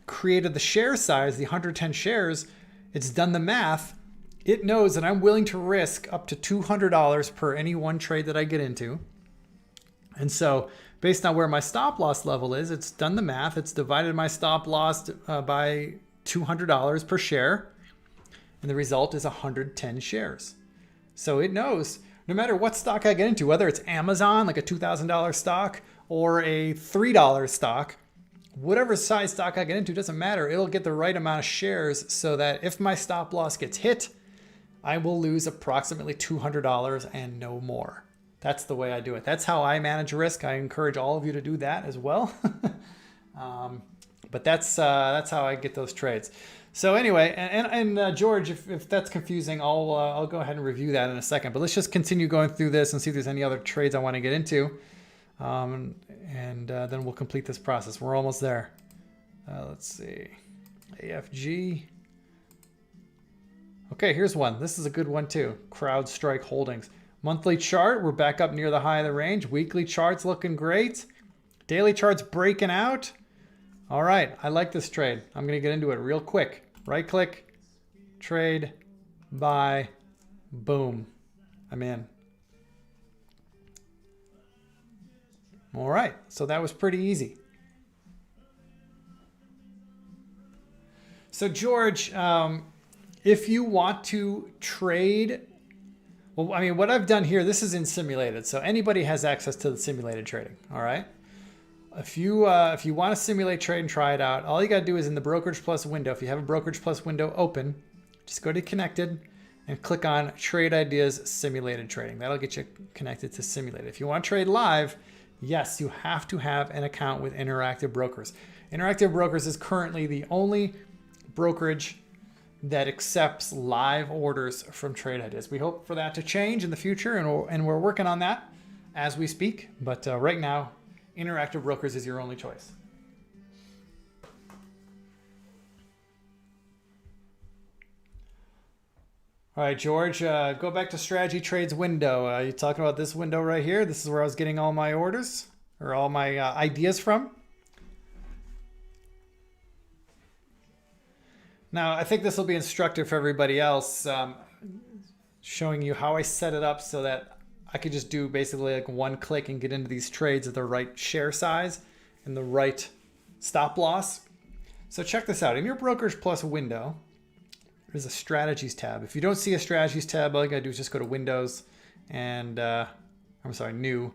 created the share size, the 110 shares. It's done the math. It knows that I'm willing to risk up to $200 per any one trade that I get into. And so based on where my stop loss level is, it's done the math. It's divided my stop loss by $200 per share. And the result is 110 shares. So it knows no matter what stock I get into, whether it's Amazon, like a $2,000 stock, or a $3 stock, whatever size stock I get into, doesn't matter. It'll get the right amount of shares so that if my stop loss gets hit, I will lose approximately $200 and no more. That's the way I do it. That's how I manage risk. I encourage all of you to do that as well. But that's how I get those trades. So anyway, and George, if that's confusing, I'll go ahead and review that in a second. But let's just continue going through this and see if there's any other trades I want to get into. Then we'll complete this process. We're almost there. Let's see. AFG. Okay, here's one. This is a good one too. CrowdStrike Holdings. Monthly chart, we're back up near the high of the range. Weekly chart's looking great. Daily chart's breaking out. All right, I like this trade. I'm going to get into it real quick. Right click, trade, buy, boom. I'm in. All right, so that was pretty easy. So George, if you want to trade, well, I mean, what I've done here, this is in simulated, so anybody has access to the simulated trading, all right? If you want to simulate trade and try it out, all you got to do is in the Brokerage Plus window, if you have a Brokerage Plus window open, just go to Connected and click on Trade Ideas Simulated Trading. That'll get you connected to Simulated. If you want to trade live, yes, you have to have an account with Interactive Brokers. Interactive Brokers is currently the only brokerage that accepts live orders from Trade Ideas. We hope for that to change in the future, and we're working on that as we speak. But right now, Interactive Brokers is your only choice. All right, George, go back to Strategy Trades window. You're talking about this window right here. This is where I was getting all my orders or all my ideas from. Now, I think this will be instructive for everybody else, showing you how I set it up so that I could just do basically like one click and get into these trades at the right share size and the right stop loss. So check this out. In your Brokerage Plus window, there's a Strategies tab. If you don't see a Strategies tab, all you gotta do is just go to Windows and, New,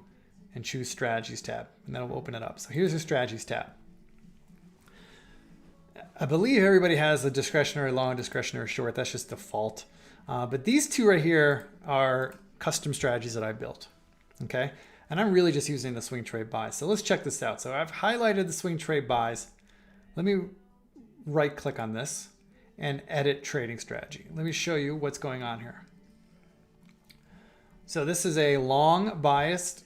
and choose Strategies tab, and that'll open it up. So here's your Strategies tab. I believe everybody has a discretionary long, discretionary short. That's just default. But these two right here are custom strategies that I built. Okay. And I'm really just using the swing trade buys. So let's check this out. So I've highlighted the swing trade buys. Let me right click on this and edit trading strategy. Let me show you what's going on here. So this is a long biased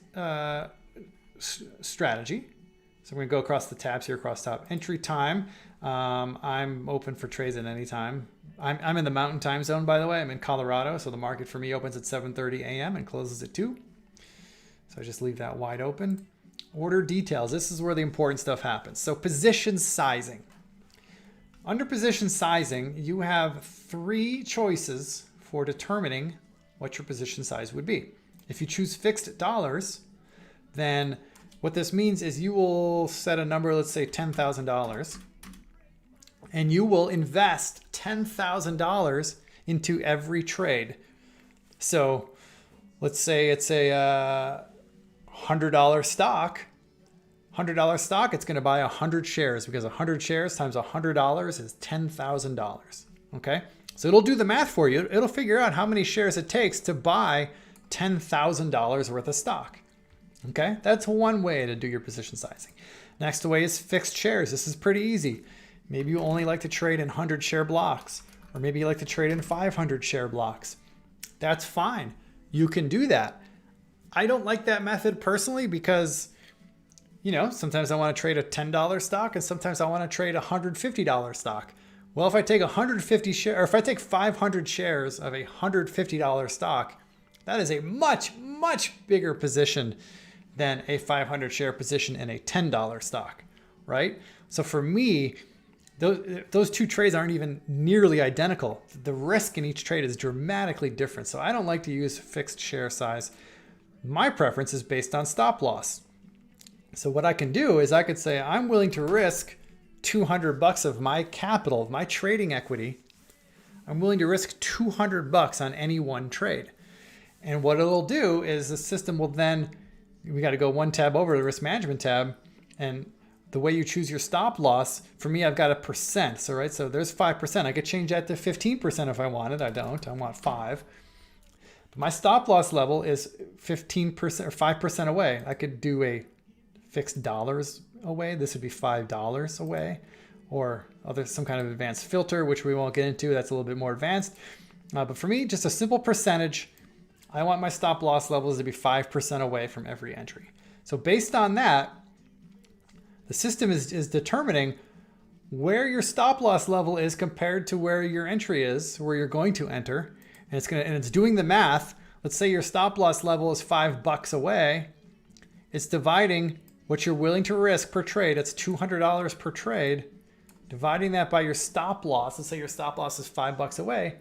strategy. So I'm going to go across the tabs here, across top. Entry time. I'm open for trades at any time. I'm in the Mountain Time Zone, by the way. I'm in Colorado, so the market for me opens at 7:30 a.m. and closes at 2. So I just leave that wide open. Order details. This is where the important stuff happens. So position sizing. Under position sizing, you have 3 choices for determining what your position size would be. If you choose fixed dollars, then what this means is you will set a number, let's say $10,000, and you will invest $10,000 into every trade. So let's say it's a $100 stock. $100 stock, it's going to buy 100 shares because 100 shares times $100 is $10,000. Okay, so it'll do the math for you. It'll figure out how many shares it takes to buy $10,000 worth of stock. Okay, that's one way to do your position sizing. Next way is fixed shares. This is pretty easy. Maybe you only like to trade in 100 share blocks, or maybe you like to trade in 500 share blocks. That's fine. You can do that. I don't like that method personally because, you know, sometimes I want to trade a $10 stock and sometimes I want to trade a $150 stock. Well, if I take 150 shares, or if I take 500 shares of a $150 stock, that is a much, much bigger position than a 500 share position in a $10 stock, right? So for me, those 2 trades aren't even nearly identical. The risk in each trade is dramatically different. So I don't like to use fixed share size. My preference is based on stop loss. So what I can do is I could say I'm willing to risk $200 of my capital, of my trading equity. I'm willing to risk $200 on any one trade. And what it'll do is the system will then, we got to go one tab over, the risk management tab, and the way you choose your stop loss, for me, I've got a percent. So, right, so there's 5%. I could change that to 15% if I wanted. I don't. I want 5. But my stop loss level is 15% or 5% away. I could do a fixed dollars away. This would be $5 away, or some kind of advanced filter, which we won't get into. That's a little bit more advanced. But for me, just a simple percentage. I want my stop loss levels to be 5% away from every entry. So based on that, the system is determining where your stop loss level is compared to where your entry is, where you're going to enter. And it's doing the math. Let's say your stop loss level is $5 away. It's dividing what you're willing to risk per trade. It's $200 per trade. Dividing that by your stop loss. Let's say your stop loss is $5 away.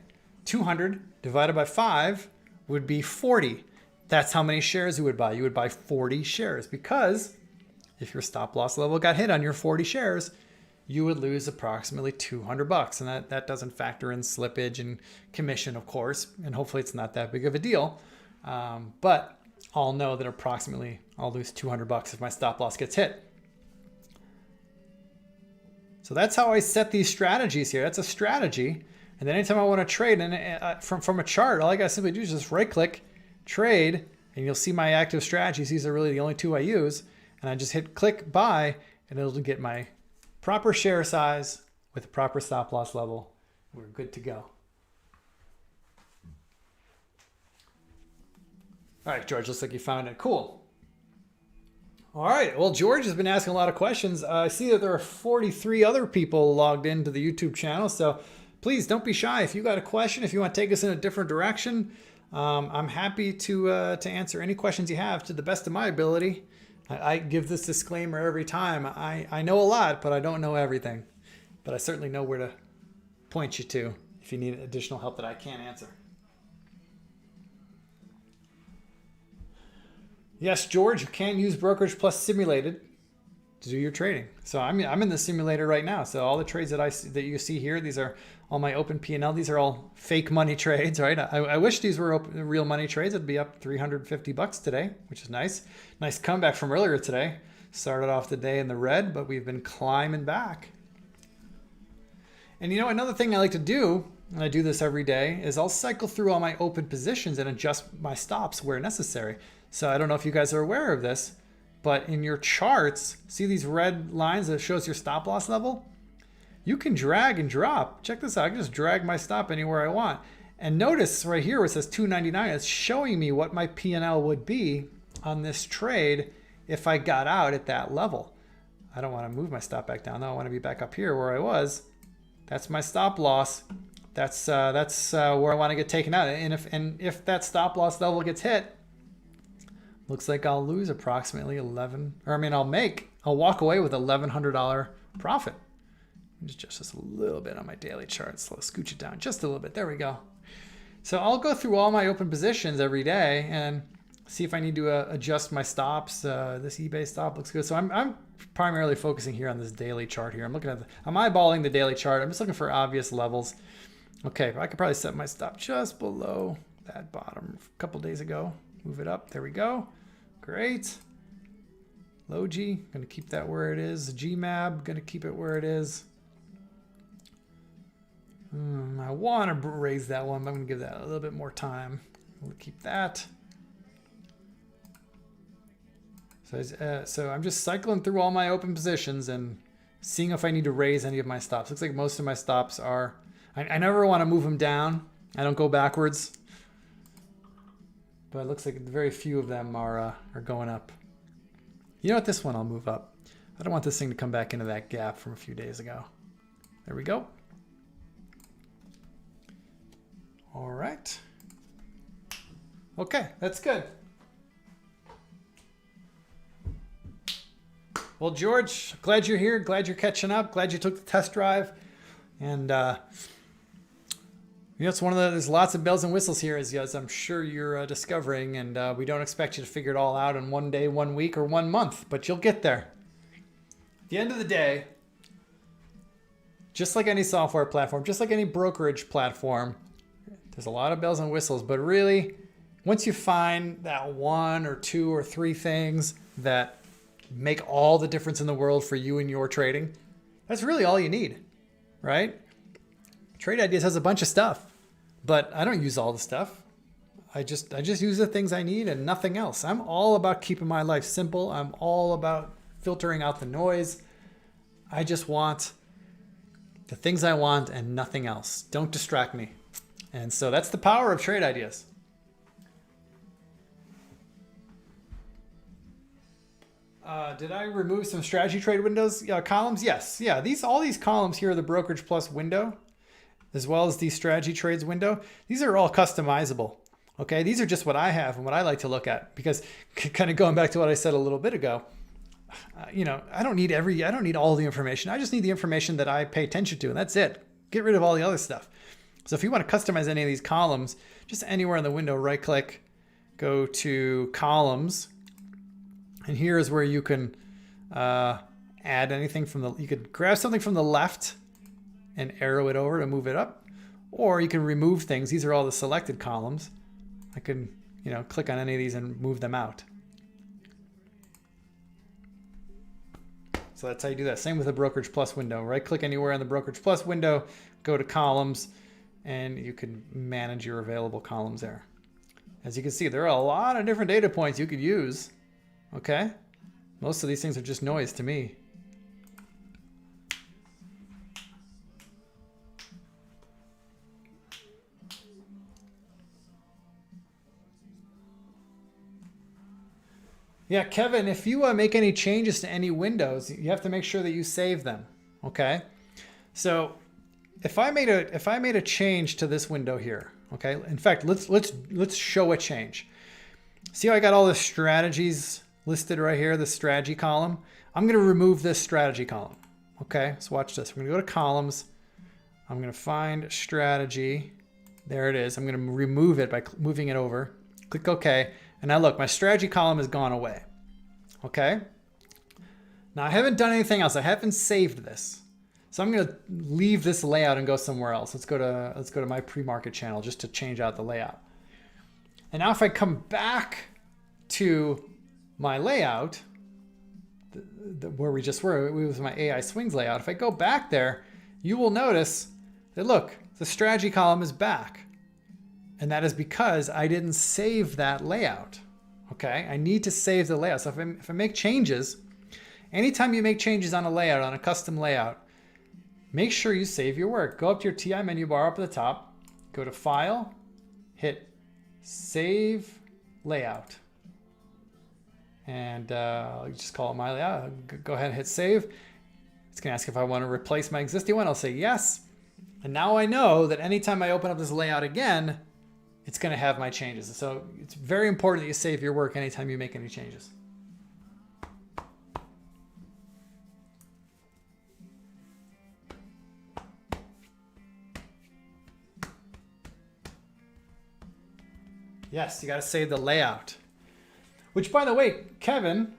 200 divided by 5 would be 40. That's how many shares you would buy. You would buy 40 shares because if your stop loss level got hit on your 40 shares, you would lose approximately $200. And that doesn't factor in slippage and commission, of course. And hopefully it's not that big of a deal. But I'll know that approximately I'll lose $200 if my stop loss gets hit. So that's how I set these strategies here. That's a strategy. And then anytime I want to trade and from a chart, all I got to simply do is just right click, trade, and you'll see my active strategies. These are really the only 2 I use. And I just hit click buy and it'll get my proper share size with a proper stop loss level. We're good to go. All right, George, looks like you found it. Cool. All right, well, George has been asking a lot of questions. I see that there are 43 other people logged into the YouTube channel. So please don't be shy. If you got a question, if you want to take us in a different direction, I'm happy to answer any questions you have to the best of my ability. I give this disclaimer every time. I know a lot, but I don't know everything. But I certainly know where to point you to if you need additional help that I can't answer. Yes, George, you can use Brokerage Plus Simulated to do your trading. So I'm in the simulator right now. So all the trades that you see here, these are all my open P&L. These are all fake money trades, right? I wish these were real money trades. It'd be up $350 today, which is nice. Nice comeback from earlier today. Started off the day in the red, but we've been climbing back. And you know, another thing I like to do, and I do this every day, is I'll cycle through all my open positions and adjust my stops where necessary. So I don't know if you guys are aware of this, but in your charts, see these red lines that shows your stop loss level? You can drag and drop. Check this out. I can just drag my stop anywhere I want. And notice right here where it says 299, it's showing me what my P&L would be on this trade if I got out at that level. I don't want to move my stop back down though. I want to be back up here where I was. That's my stop loss. That's where I want to get taken out. And if that stop loss level gets hit, looks like I'll lose approximately I'll walk away with $1,100 profit. Just this a little bit on my daily chart. So let's scooch it down just a little bit. There we go. So I'll go through all my open positions every day and see if I need to adjust my stops. This eBay stop looks good. So I'm primarily focusing here on this daily chart here. I'm eyeballing the daily chart. I'm just looking for obvious levels. Okay, I could probably set my stop just below that bottom a couple days ago. Move it up. There we go. Great. Logi, going to keep that where it is. GMAB, going to keep it where it is. I want to raise that one, but I'm going to give that a little bit more time. We'll keep that. So I'm just cycling through all my open positions and seeing if I need to raise any of my stops. Looks like most of my stops are, I never want to move them down. I don't go backwards. But it looks like very few of them are going up. You know what? This one I'll move up. I don't want this thing to come back into that gap from a few days ago. There we go. All right. Okay, that's good. Well, George, glad you're here. Glad you're catching up. Glad you took the test drive. And it's one of there's lots of bells and whistles here, as I'm sure you're discovering. And we don't expect you to figure it all out in one day, 1 week, or 1 month, but you'll get there. At the end of the day, just like any software platform, just like any brokerage platform, there's a lot of bells and whistles, but really, once you find that 1 or 2 or 3 things that make all the difference in the world for you and your trading, that's really all you need, right? Trade Ideas has a bunch of stuff, but I don't use all the stuff. I just use the things I need and nothing else. I'm all about keeping my life simple. I'm all about filtering out the noise. I just want the things I want and nothing else. Don't distract me. And so that's the power of Trade Ideas. Did I remove some strategy trade windows columns? Yes. Yeah. All these columns here are the Brokerage Plus window, as well as the strategy trades window. These are all customizable. Okay. These are just what I have and what I like to look at, because kind of going back to what I said a little bit ago, I don't need all the information. I just need the information that I pay attention to, and that's it. Get rid of all the other stuff. So if you want to customize any of these columns, just anywhere in the window, right click, go to columns. And here is where you can add anything you could grab something from the left and arrow it over to move it up, or you can remove things. These are all the selected columns. I can, click on any of these and move them out. So that's how you do that. Same with the Brokerage Plus window. Right click anywhere in the Brokerage Plus window, go to columns, and you can manage your available columns there. As you can see, there are a lot of different data points you could use. Okay? Most of these things are just noise to me. Yeah, Kevin, if you make any changes to any windows, you have to make sure that you save them. Okay? So if I made a change to this window here, okay? In fact, let's show a change. See how I got all the strategies listed right here, the strategy column? I'm going to remove this strategy column. Okay, so watch this. We're going to go to columns. I'm going to find strategy. There it is. I'm going to remove it by moving it over. Click OK. And now look, my strategy column has gone away. Okay. Now I haven't done anything else. I haven't saved this. So I'm going to leave this layout and go somewhere else. Let's go to my pre-market channel just to change out the layout. And now if I come back to my layout, where we just were, it was my AI swings layout. If I go back there, you will notice that look, the strategy column is back. And that is because I didn't save that layout. Okay, I need to save the layout. So if I make changes, anytime you make changes on a layout, on a custom layout, make sure you save your work. Go up to your TI menu bar up at the top, go to File, hit Save Layout. and you just call it my layout. Go ahead and hit save. It's going to ask if I want to replace my existing one. I'll say yes. And now I know that anytime I open up this layout again, it's going to have my changes. So it's very important that you save your work anytime you make any changes. Yes, you got to save the layout. Which, by the way, Kevin,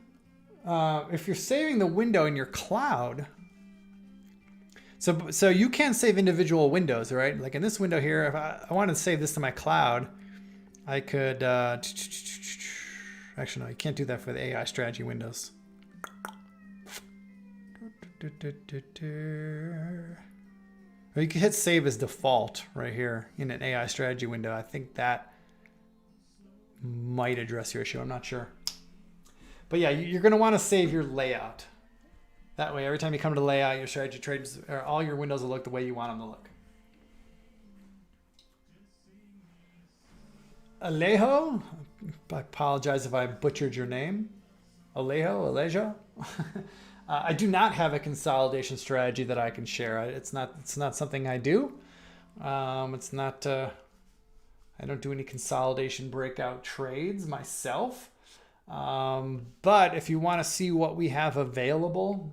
if you're saving the window in your cloud, so you can save individual windows, right? Like in this window here, if I wanted to save this to my cloud, I could, actually no, you can't do that for the AI strategy windows. Or you can hit save as default right here in an AI strategy window. I think that might address your issue. I'm not sure. But yeah, you're going to want to save your layout. That way, every time you come to layout, your strategy trades, or all your windows will look the way you want them to look. Alejo, I apologize if I butchered your name. Alejo. I do not have a consolidation strategy that I can share. It's not something I do. It's not. I don't do any consolidation breakout trades myself. But if you want to see what we have available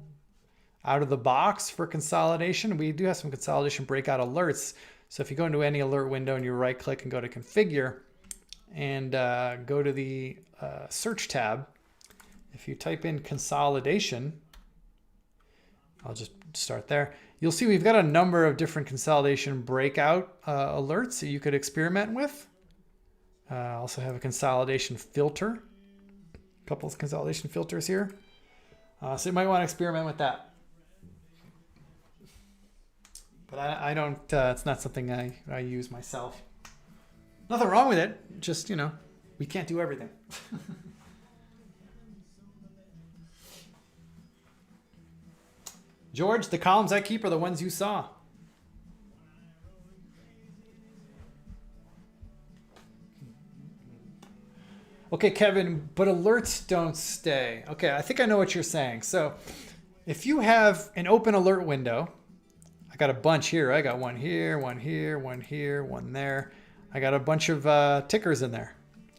out of the box for consolidation, we do have some consolidation breakout alerts. So if you go into any alert window and you right click and go to configure and go to the search tab, if you type in consolidation, I'll just start there. You'll see we've got a number of different consolidation breakout alerts that you could experiment with. Also have a consolidation filter. A couple of consolidation filters here. So you might want to experiment with that. But I don't, it's not something I use myself. Nothing wrong with it. Just, we can't do everything. George, the columns I keep are the ones you saw. Okay, Kevin, but alerts don't stay. Okay, I think I know what you're saying. So if you have an open alert window, I got a bunch here. I got one here, one here, one here, one there. I got a bunch of tickers in there,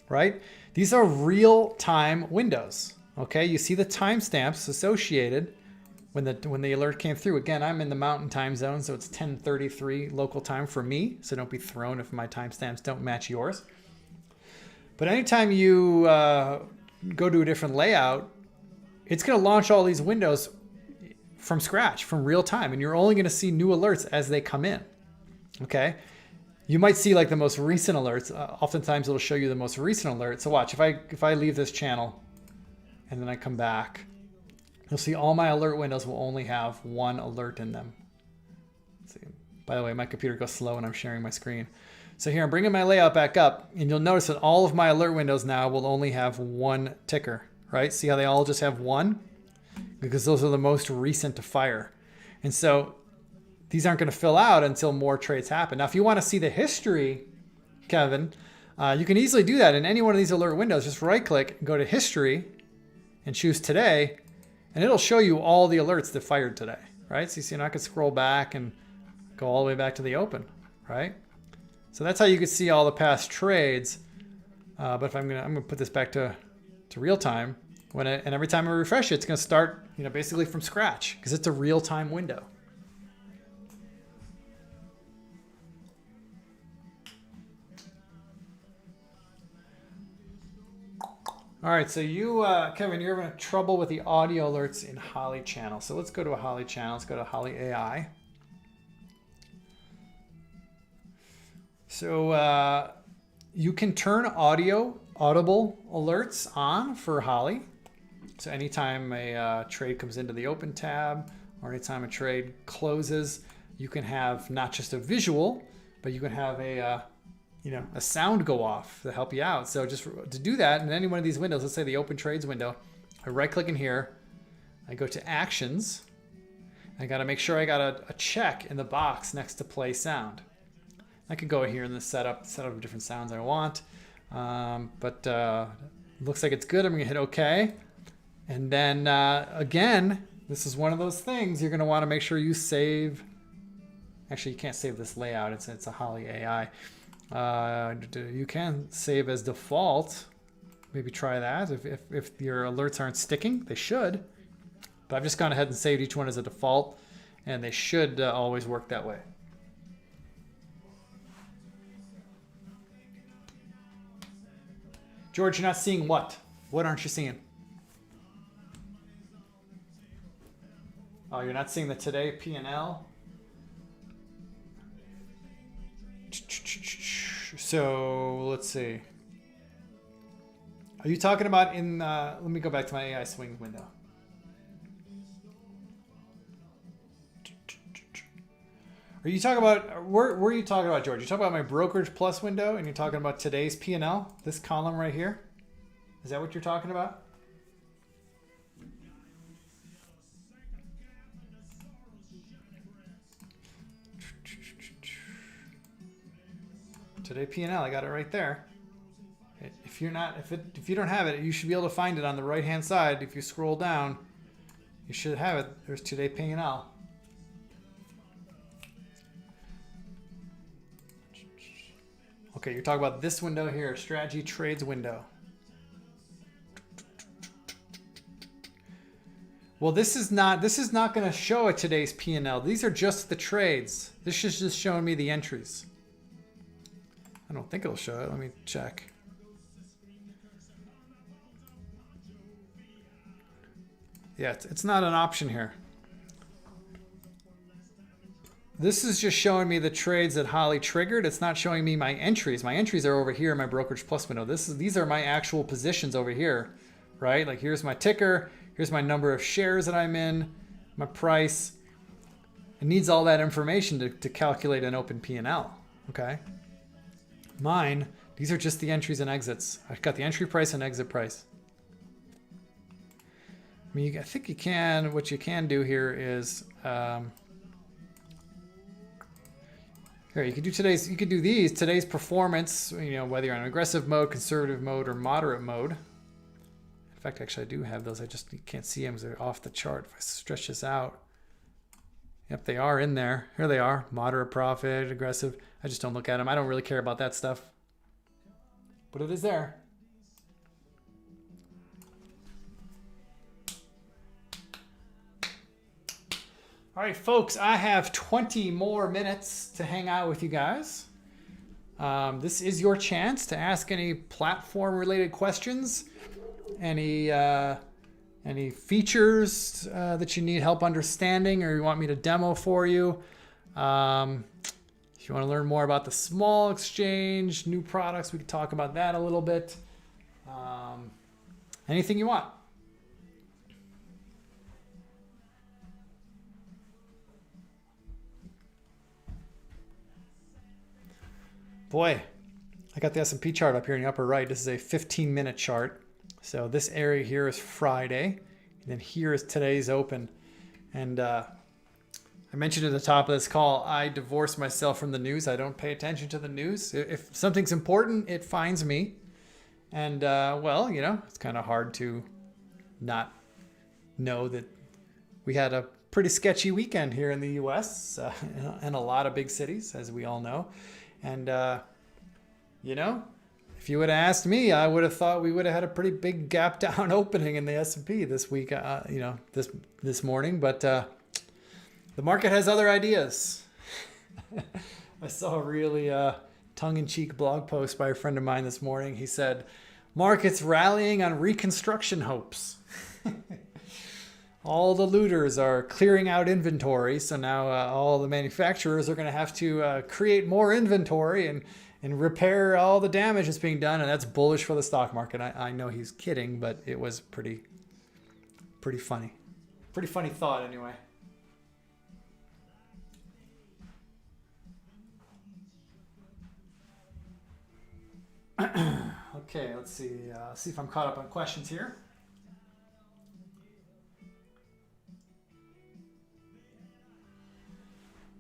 right? These are real-time windows, okay? You see the timestamps associated when the alert came through. Again, I'm in the Mountain Time Zone, so it's 10:33 local time for me, so don't be thrown if my timestamps don't match yours. But anytime you go to a different layout, it's going to launch all these windows from scratch, from real time, and you're only going to see new alerts as they come in, okay? You might see like the most recent alerts. Oftentimes it'll show you the most recent alert. So watch, if I leave this channel and then I come back, you'll see all my alert windows will only have one alert in them. Let's see. By the way, my computer goes slow when I'm sharing my screen. So here I'm bringing my layout back up, and you'll notice that all of my alert windows now will only have one ticker, right? See how they all just have one? Because those are the most recent to fire. And so these aren't going to fill out until more trades happen. Now, if you want to see the history, Kevin, you can easily do that in any one of these alert windows. Just right click, go to history, and choose today, and it'll show you all the alerts that fired today, right? So you see, I can scroll back and go all the way back to the open, right? So that's how you could see all the past trades. But if I'm gonna put this back to real time, and every time I refresh it, it's gonna start, basically from scratch because it's a real time window. All right, so you, Kevin, you're having trouble with the audio alerts in Holly channel. So let's go to a Holly channel. Let's go to Holly AI. So you can turn audible alerts on for Holly. So anytime a trade comes into the open tab or anytime a trade closes, you can have not just a visual, but you can have a sound go off to help you out. So just to do that in any one of these windows, let's say the open trades window, I right click in here, I go to actions. I got to make sure I got a check in the box next to play sound. I could go here in the setup of different sounds I want. But Looks like it's good. I'm going to hit OK. And then again, this is one of those things you're going to want to make sure you save. Actually, you can't save this layout. It's a Holly AI. You can save as default. Maybe try that if your alerts aren't sticking. They should. But I've just gone ahead and saved each one as a default, and they should always work that way. George, you're not seeing what? What aren't you seeing? Oh, you're not seeing the today P&L? So let's see. Are you talking about in, let me go back to my AI swing window. Are you talking about, where are you talking about, George? You talking about my Brokerage Plus window and you're talking about today's P&L? This column right here? Is that what you're talking about? Today P&L, I got it right there. If you're not, if you don't have it, you should be able to find it on the right hand side. If you scroll down, you should have it. There's today P&L. Okay, you're talking about this window here, strategy trades window. Well, this is not going to show a today's P&L. These are just the trades. This is just showing me the entries. I don't think it'll show it. Let me check. Yeah, it's not an option here. This is just showing me the trades that Holly triggered. It's not showing me my entries. My entries are over here in my Brokerage Plus window. These are my actual positions over here, right? Like here's my ticker. Here's my number of shares that I'm in, my price. It needs all that information to calculate an open P&L, okay? Mine, these are just the entries and exits. I've got the entry price and exit price. I mean, I think you can, what you can do here is, here, you could do today's performance, you know, whether you're on aggressive mode, conservative mode, or moderate mode. In fact, actually, I do have those. I just can't see them because they're off the chart. If I stretch this out, yep, they are in there. Here they are, moderate profit, aggressive. I just don't look at them. I don't really care about that stuff, but it is there. All right, folks, I have 20 more minutes to hang out with you guys. This is your chance to ask any platform-related questions, any features that you need help understanding or you want me to demo for you. If you want to learn more about the small exchange, new products, we can talk about that a little bit. Anything you want. Boy, I got the S&P chart up here in the upper right. This is a 15-minute chart. So this area here is Friday, and then here is today's open. And I mentioned at the top of this call, I divorce myself from the news. I don't pay attention to the news. If something's important, it finds me. And well, you know, it's kind of hard to not know that we had a pretty sketchy weekend here in the U.S. In a lot of big cities, as we all know. And, you know, if you would have asked me, I would have thought we would have had a pretty big gap down opening in the S&P this week, you know, this morning. But the market has other ideas. I saw a really tongue-in-cheek blog post by a friend of mine this morning. He said, market's rallying on reconstruction hopes. All the looters are clearing out inventory, so now all the manufacturers are going to have to create more inventory and repair all the damage that's being done, and that's bullish for the stock market. I know he's kidding, but it was pretty funny. Pretty funny thought, anyway. Okay, let's see. See if I'm caught up on questions here.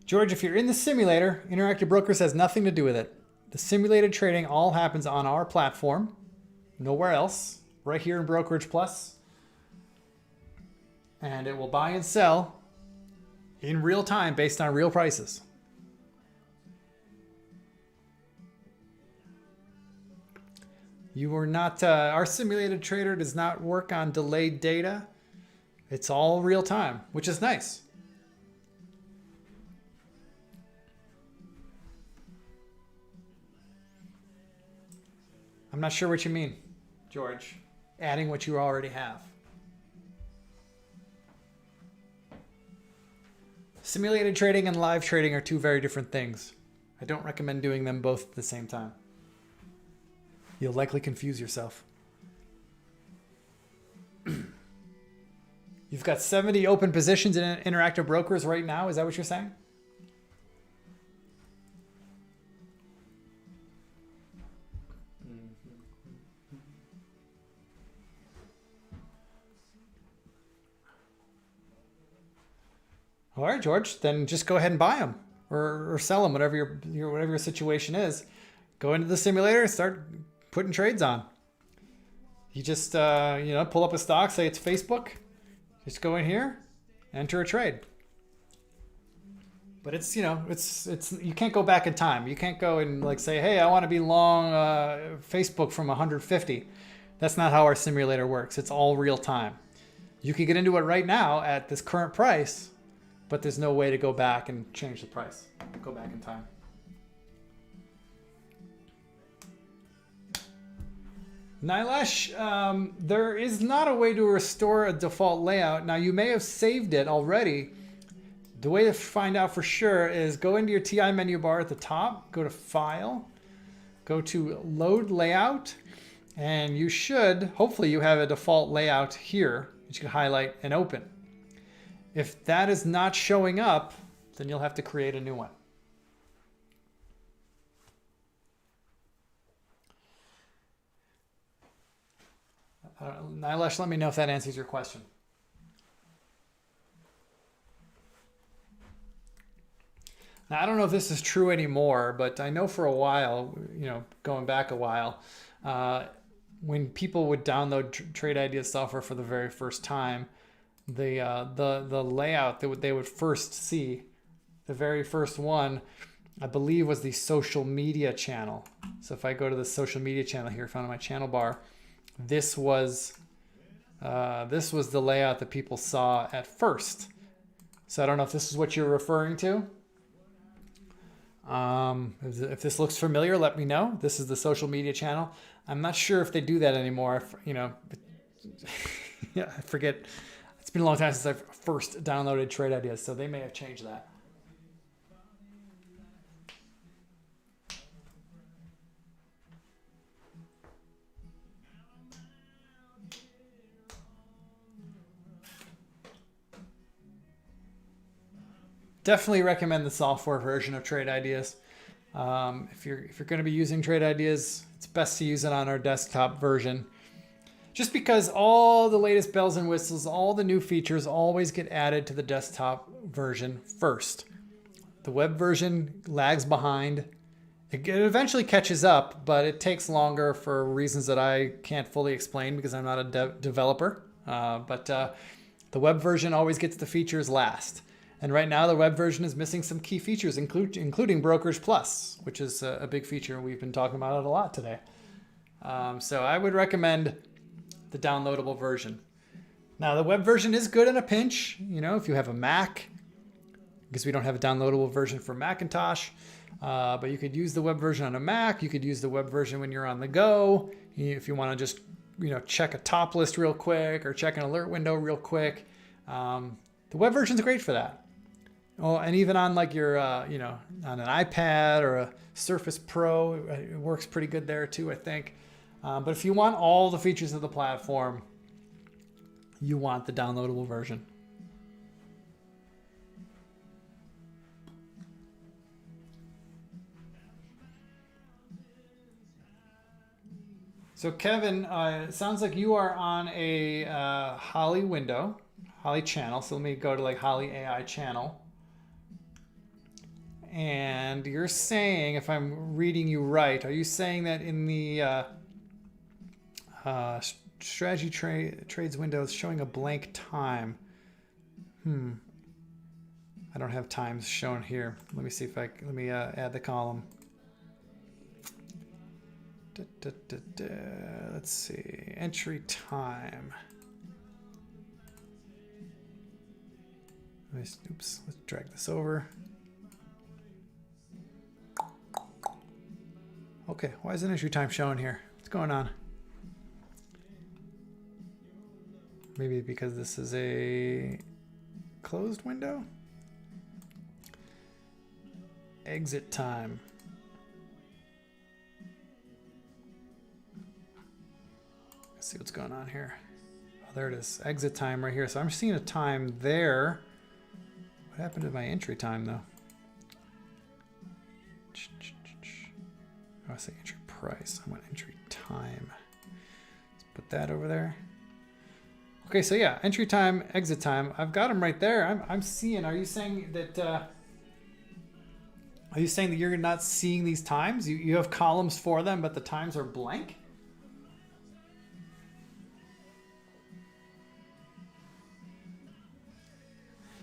George, if you're in the simulator, Interactive Brokers has nothing to do with it. The simulated trading all happens on our platform, nowhere else. right here in Brokerage Plus, and it will buy and sell in real time based on real prices. You are not, our simulated trader does not work on delayed data. It's all real time, which is nice. I'm not sure what you mean, George. Adding what you already have. Simulated trading and live trading are two very different things. I don't recommend doing them both at the same time. You'll likely confuse yourself. You've got 70 open positions in Interactive Brokers right now. Is that what you're saying? All right, George, then just go ahead and buy them or sell them, whatever your situation is. Go into the simulator, start putting trades on. You just pull up a stock, say it's Facebook. Just go in here, enter a trade. But it's you can't go back in time. You can't go and like say, hey, I want to be long Facebook from 150. That's not how our simulator works. It's all real time. You can get into it right now at this current price, but there's no way to go back and change the price. Go back in time. Nilesh, there is not a way to restore a default layout. Now, you may have saved it already. The way to find out for sure is go into your TI menu bar at the top, go to File, go to Load Layout, and you should, hopefully you have a default layout here that you can highlight and open. If that is not showing up, then you'll have to create a new one. Nilesh, let me know if that answers your question. Now, I don't know if this is true anymore, but I know for a while, going back a while, when people would download Trade Ideas software for the very first time, the layout that they would first see, the very first one, I believe was the social media channel. So if I go to the social media channel here, found in my channel bar, this was the layout that people saw at first. So I don't know if this is what you're referring to. If this looks familiar, let me know. This is the social media channel. I'm not sure if they do that anymore. Yeah, I forget. It's been a long time since I first downloaded Trade Ideas, so they may have changed that. Definitely recommend the software version of Trade Ideas. If you're going to be using Trade Ideas, it's best to use it on our desktop version. Just because all the latest bells and whistles, all the new features always get added to the desktop version first. The web version lags behind. It eventually catches up, but it takes longer for reasons that I can't fully explain because I'm not a developer. But the web version always gets the features last. And right now, the web version is missing some key features, including Brokerage Plus, which is a big feature. We've been talking about it a lot today. So I would recommend the downloadable version. Now, the web version is good in a pinch, if you have a Mac, because we don't have a downloadable version for Macintosh. But you could use the web version on a Mac. You could use the web version when you're on the go. If you want to just, check a top list real quick or check an alert window real quick. The web version is great for that. Oh, and even on like your, on an iPad or a Surface Pro, it works pretty good there too, I think. But if you want all the features of the platform, you want the downloadable version. So Kevin, it sounds like you are on a Holly window, Holly channel. So let me go to like Holly AI channel. And you're saying, if I'm reading you right, are you saying that in the strategy trades window is showing a blank time. I don't have times shown here. Let me see if let me add the column. Let's see, entry time. Oops, let's drag this over. Okay, why isn't entry time showing here? What's going on? Maybe because this is a closed window? Exit time. Let's see what's going on here. Oh, there it is. Exit time right here. So I'm seeing a time there. What happened to my entry time though? Oh, I say entry price. I want entry time. Let's put that over there. Okay, so yeah, entry time, exit time. I've got them right there. I'm seeing. Are you saying that? Are you saying that you're not seeing these times? You have columns for them, but the times are blank?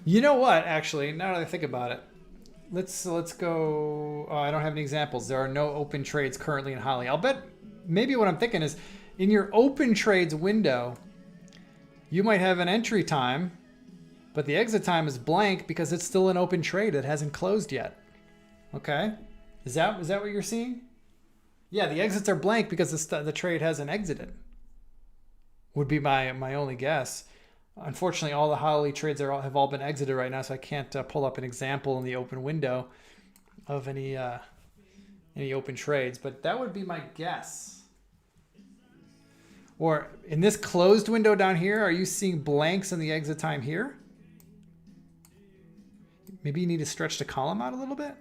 You know what? Actually, now that I think about it, let's go. Oh, I don't have any examples. There are no open trades currently in Holly. I'll bet maybe what I'm thinking is in your open trades window, you might have an entry time, but the exit time is blank because it's still an open trade. It hasn't closed yet. Okay, is that what you're seeing? Yeah, the exits are blank because the trade hasn't exited. Would be my only guess. Unfortunately, all the Holly trades have all been exited right now, so I can't pull up an example in the open window of any open trades. But that would be my guess. Or in this closed window down here, are you seeing blanks in the exit time here? Maybe you need to stretch the column out a little bit.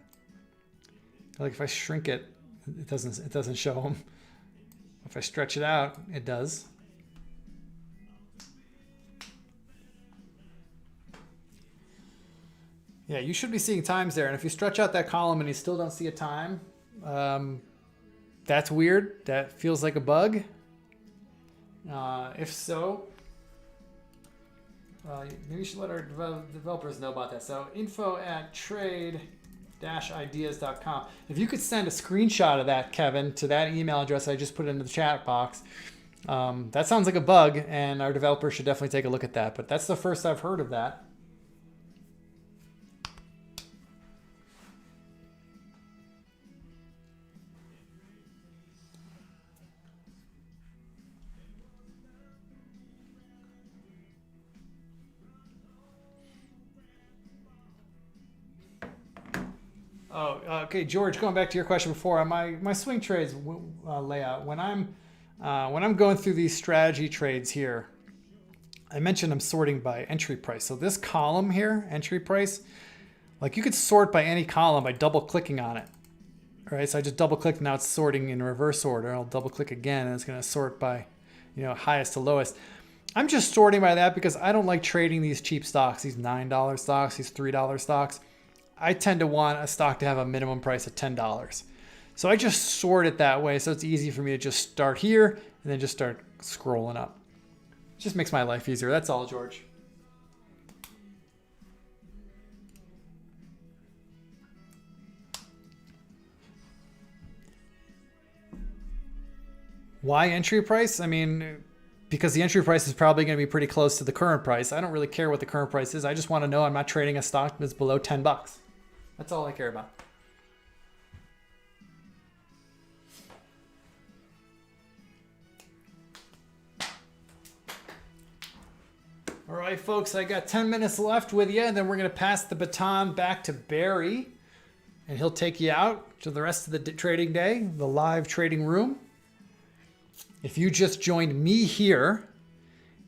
Like if I shrink it, it doesn't show them. If I stretch it out, it does. Yeah, you should be seeing times there. And if you stretch out that column and you still don't see a time, that's weird. That feels like a bug. If so, maybe you should let our developers know about that. So info@trade-ideas.com. If you could send a screenshot of that, Kevin, to that email address I just put into the chat box, that sounds like a bug, and our developers should definitely take a look at that. But that's the first I've heard of that. Oh, okay, George. Going back to your question before, my swing trades layout. When I'm going through these strategy trades here, I mentioned I'm sorting by entry price. So this column here, entry price, like you could sort by any column by double clicking on it. All right, so I just double clicked. Now it's sorting in reverse order. I'll double click again, and it's going to sort by, highest to lowest. I'm just sorting by that because I don't like trading these cheap stocks, these $9 stocks, these $3 stocks. I tend to want a stock to have a minimum price of $10. So I just sort it that way. So it's easy for me to just start here and then just start scrolling up. It just makes my life easier. That's all, George. Why entry price? I mean, because the entry price is probably going to be pretty close to the current price. I don't really care what the current price is. I just want to know I'm not trading a stock that's below $10. That's all I care about. All right, folks, I got 10 minutes left with you, and then we're going to pass the baton back to Barry, and he'll take you out to the rest of the trading day, the live trading room. If you just joined me here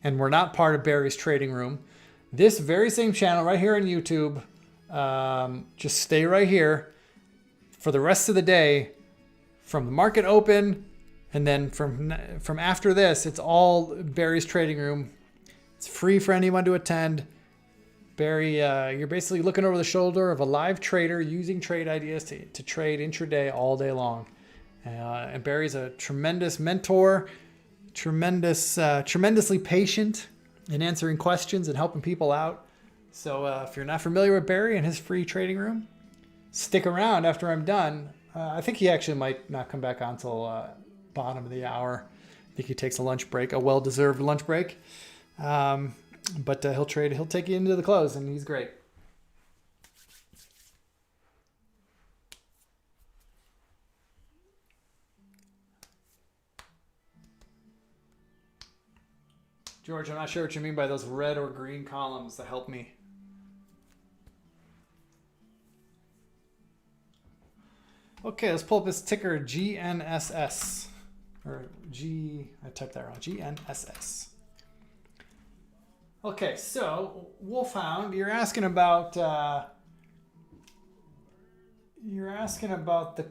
and we're not part of Barry's trading room, this very same channel right here on YouTube, just stay right here for the rest of the day from the market open, and then from after this, it's all Barry's trading room. It's free for anyone to attend. Barry, you're basically looking over the shoulder of a live trader using trade ideas to trade intraday all day long. And Barry's a tremendous mentor, tremendously patient in answering questions and helping people out. So if you're not familiar with Barry and his free trading room, stick around after I'm done. I think he actually might not come back on until bottom of the hour. I think he takes a lunch break, a well-deserved lunch break. But he'll take you into the close, and he's great. George, I'm not sure what you mean by those red or green columns that help me. Okay, let's pull up this ticker GNSS. I typed that wrong. GNSS. Okay, so Wolfhound, you're asking about the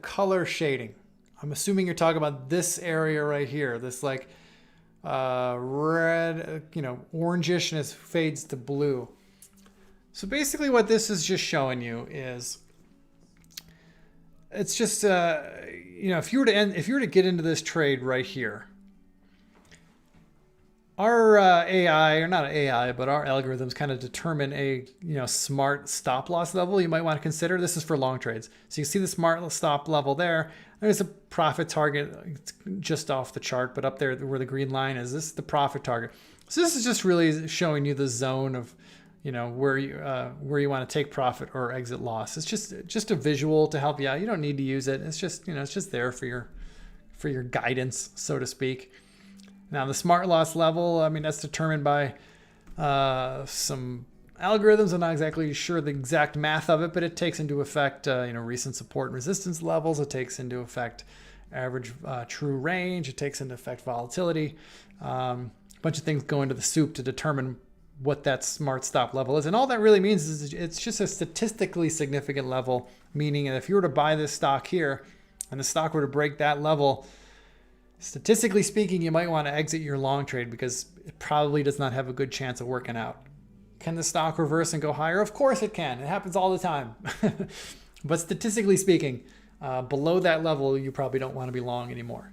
color shading. I'm assuming you're talking about this area right here. This like red, orangish, and it fades to blue. So basically what this is just showing you is it's just if you were to get into this trade right here, our AI, or not AI, but our algorithms kind of determine a smart stop loss level you might want to consider. This is for long trades. So you see the smart stop level there. There's a profit target. It's just off the chart, but up there where the green line is, this is the profit target. So this is just really showing you the zone of where you want to take profit or exit loss. It's just a visual to help you out. You don't need to use it. It's just it's just there for your guidance, so to speak. Now the smart loss level, that's determined by some algorithms. I'm not exactly sure the exact math of it, but it takes into effect recent support and resistance levels. It takes into effect average true range. It takes into effect volatility. A bunch of things go into the soup to determine what that smart stop level is. And all that really means is it's just a statistically significant level, meaning that if you were to buy this stock here and the stock were to break that level, statistically speaking, you might want to exit your long trade because it probably does not have a good chance of working out. Can the stock reverse and go higher? Of course it can. It happens all the time. But statistically speaking, below that level, you probably don't want to be long anymore.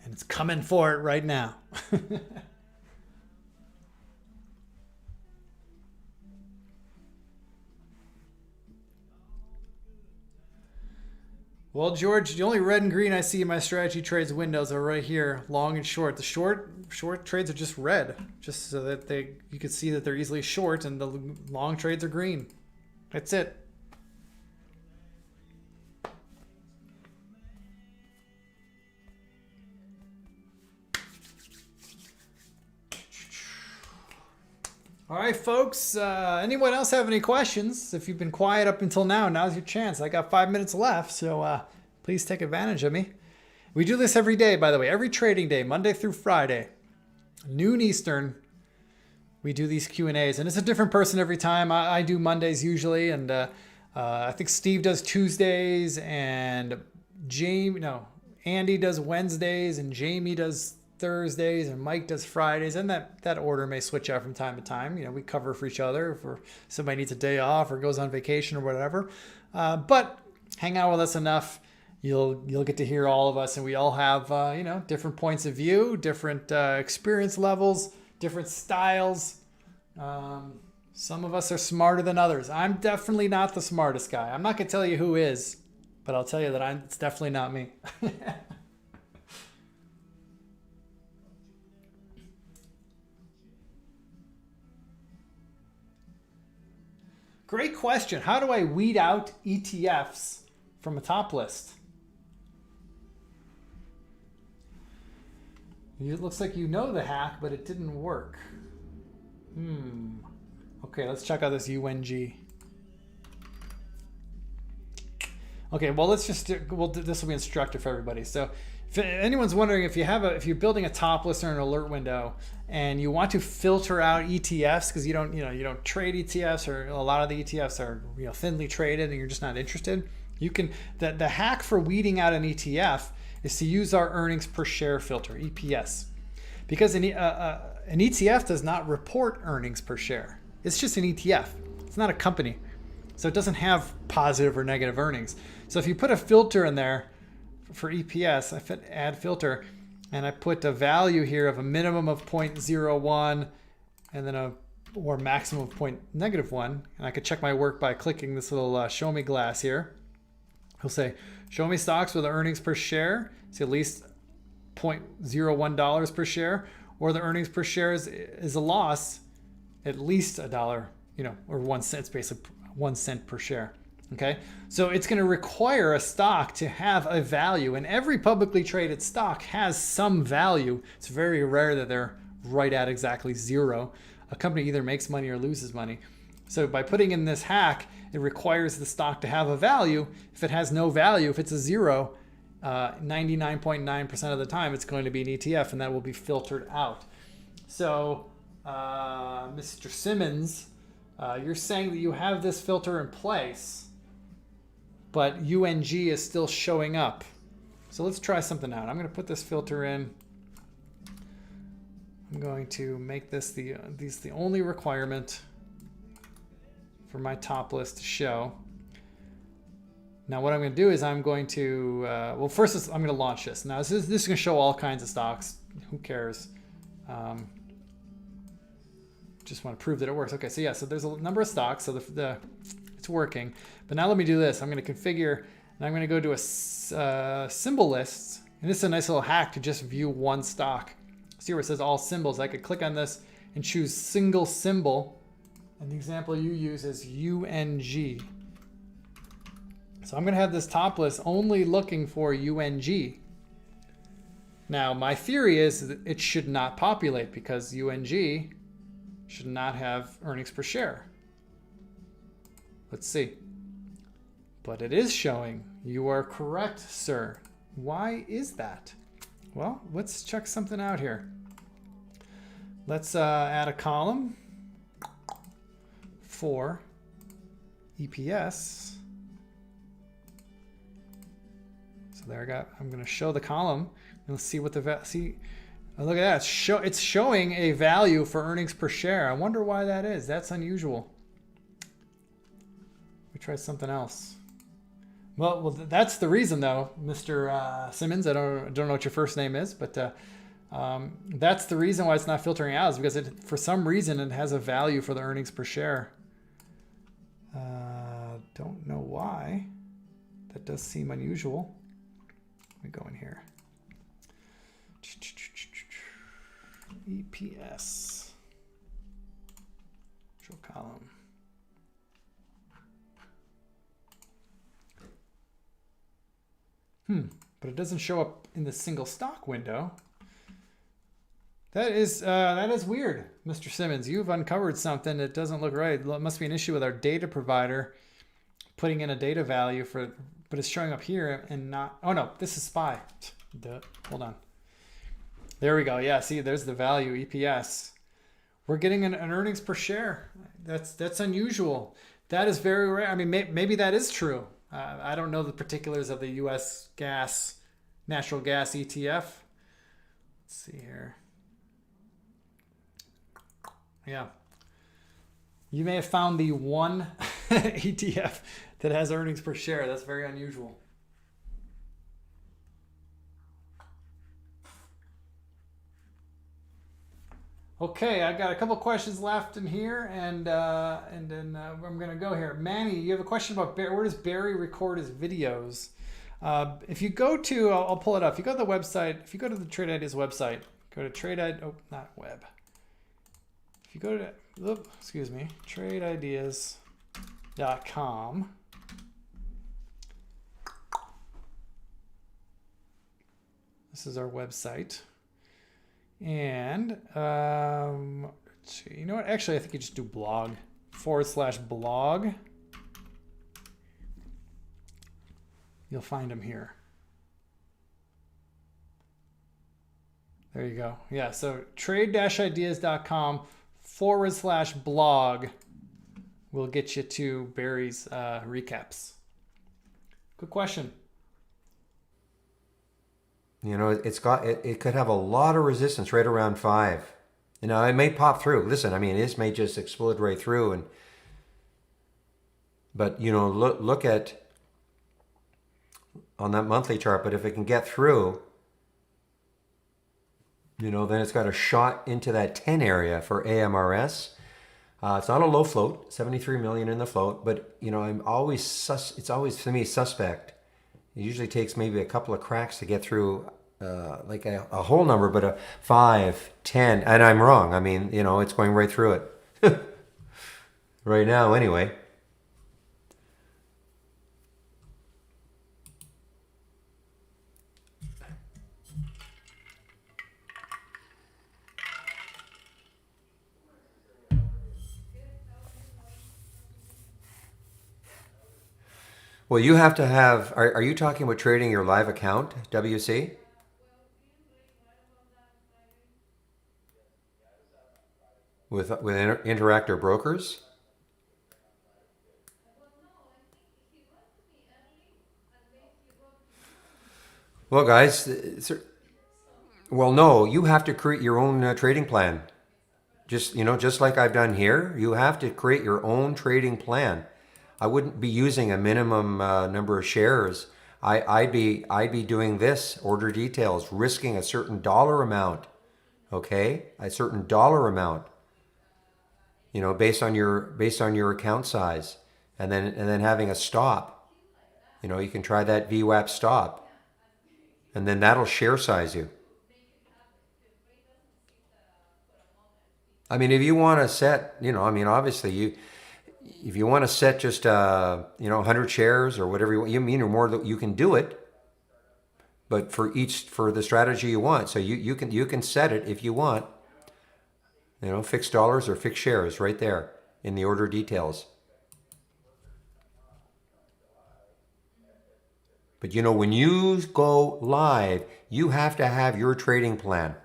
And it's coming for it right now. Well, George, the only red and green I see in my strategy trades windows are right here, long and short. The short trades are just red, just so that you can see that they're easily short, and the long trades are green. That's it. All right, folks. Anyone else have any questions? If you've been quiet up until now, now's your chance. I got 5 minutes left, so please take advantage of me. We do this every day, by the way, every trading day, Monday through Friday, noon Eastern. We do these Q&As, and it's a different person every time. I do Mondays usually, and I think Steve does Tuesdays, and Andy does Wednesdays, and Jamie does Thursdays, and Mike does Fridays, and that order may switch out from time to time. We cover for each other if somebody needs a day off or goes on vacation or whatever. But hang out with us enough, you'll get to hear all of us, and we all have different points of view, different experience levels, different styles. Some of us are smarter than others. I'm definitely not the smartest guy. I'm not gonna tell you who is, but I'll tell you that it's definitely not me. Great question. How do I weed out ETFs from a top list? It looks like you know the hack, but it didn't work. Okay, let's check out this UNG. Okay, well, this will be instructive for everybody. So if anyone's wondering, if you're building a top list or an alert window and you want to filter out ETFs because you don't trade ETFs, or a lot of the ETFs are thinly traded and you're just not interested, you can the hack for weeding out an ETF is to use our earnings per share filter, EPS, because an ETF does not report earnings per share. It's just an ETF. It's not a company, so it doesn't have positive or negative earnings. So if you put a filter in there for EPS, I add filter, and I put a value here of a minimum of 0.01 and then or maximum of -1, and I could check my work by clicking this little show me glass here. He'll say, show me stocks with earnings per share. See at least $0.01 per share, or the earnings per share is a loss, at least $1, or 1 cent. It's basically 1 cent per share. Okay, so it's going to require a stock to have a value, and every publicly traded stock has some value. It's very rare that they're right at exactly zero. A company either makes money or loses money. So by putting in this hack, it requires the stock to have a value. If it has no value, if it's a zero, 99.9% of the time it's going to be an ETF, and that will be filtered out. So Mr. Simmons, you're saying that you have this filter in place, but UNG is still showing up. So let's try something out. I'm going to put this filter in. I'm going to make this the only requirement for my top list to show. Now what I'm going to do is I'm going to, well, first I'm going to launch this. Now this is going to show all kinds of stocks. Who cares? Just want to prove that it works. Okay, so yeah, so there's a number of stocks, so it's working. But now let me do this. I'm going to configure, and I'm going to go to a symbol list, and this is a nice little hack to just view one stock. See where it says all symbols? I could click on this and choose single symbol, and the example you use is UNG. So I'm going to have this top list only looking for UNG. Now my theory is that it should not populate because UNG should not have earnings per share. Let's see. But it is showing. You are correct, sir. Why is that? Well, let's check something out here. Let's add a column for EPS. So there I'm going to show the column, and let's see what oh, look at that. It's showing a value for earnings per share. I wonder why that is. That's unusual. We try something else. Well, that's the reason, though, Mr. Simmons. I don't know what your first name is, but that's the reason why it's not filtering out, is because for some reason it has a value for the earnings per share. Don't know why. That does seem unusual. Let me go in here. EPS. Show column. But it doesn't show up in the single stock window. That is weird, Mr. Simmons. You've uncovered something that doesn't look right. It must be an issue with our data provider putting in a data value but it's showing up here and not. Oh no, this is SPY. Hold on. There we go. Yeah, see, there's the value, EPS. We're getting an earnings per share. That's unusual. That is very rare. I mean, maybe that is true. I don't know the particulars of the U.S. natural gas ETF. Let's see here. Yeah. You may have found the one ETF that has earnings per share. That's very unusual. Okay, I got a couple questions left in here, and then I'm going to go here. Manny, you have a question about where does Barry record his videos? If you go to, I'll pull it up. If you go to the website, if you go to the Trade Ideas website, go to not web. If you go to, TradeIdeas.com. This is our website. And you know what? Actually, I think you just do blog /blog. You'll find them here. There you go. Yeah, so trade-ideas.com /blog will get you to Barry's recaps. Good question. You know, it could have a lot of resistance right around 5. You know, it may pop through. Listen, I mean, this may just explode right through. But you know, look at on that monthly chart. But if it can get through, Then it's got a shot into that 10 area for AMRS. It's not a low float, 73 million in the float, but I'm always it's always to me suspect. It usually takes maybe a couple of cracks to get through like a whole number, but a 5, 10, and I'm wrong. I mean, it's going right through it right now anyway. Well, you have to have, are you talking about trading your live account, WC? With Interactive Brokers? Well, guys, well, no, you have to create your own trading plan. Just like I've done here, you have to create your own trading plan. I wouldn't be using a minimum number of shares. I'd be doing this, order details, risking a certain dollar amount, okay? A certain dollar amount, based on your account size, and then having a stop. You can try that VWAP stop, and then that'll share size you. I mean, if you want to set, obviously if you want to set just 100 shares or whatever you mean, or more, you can do it. But for the strategy you want, so you can set it if you want. Fixed dollars or fixed shares right there in the order details. But when you go live, you have to have your trading plan.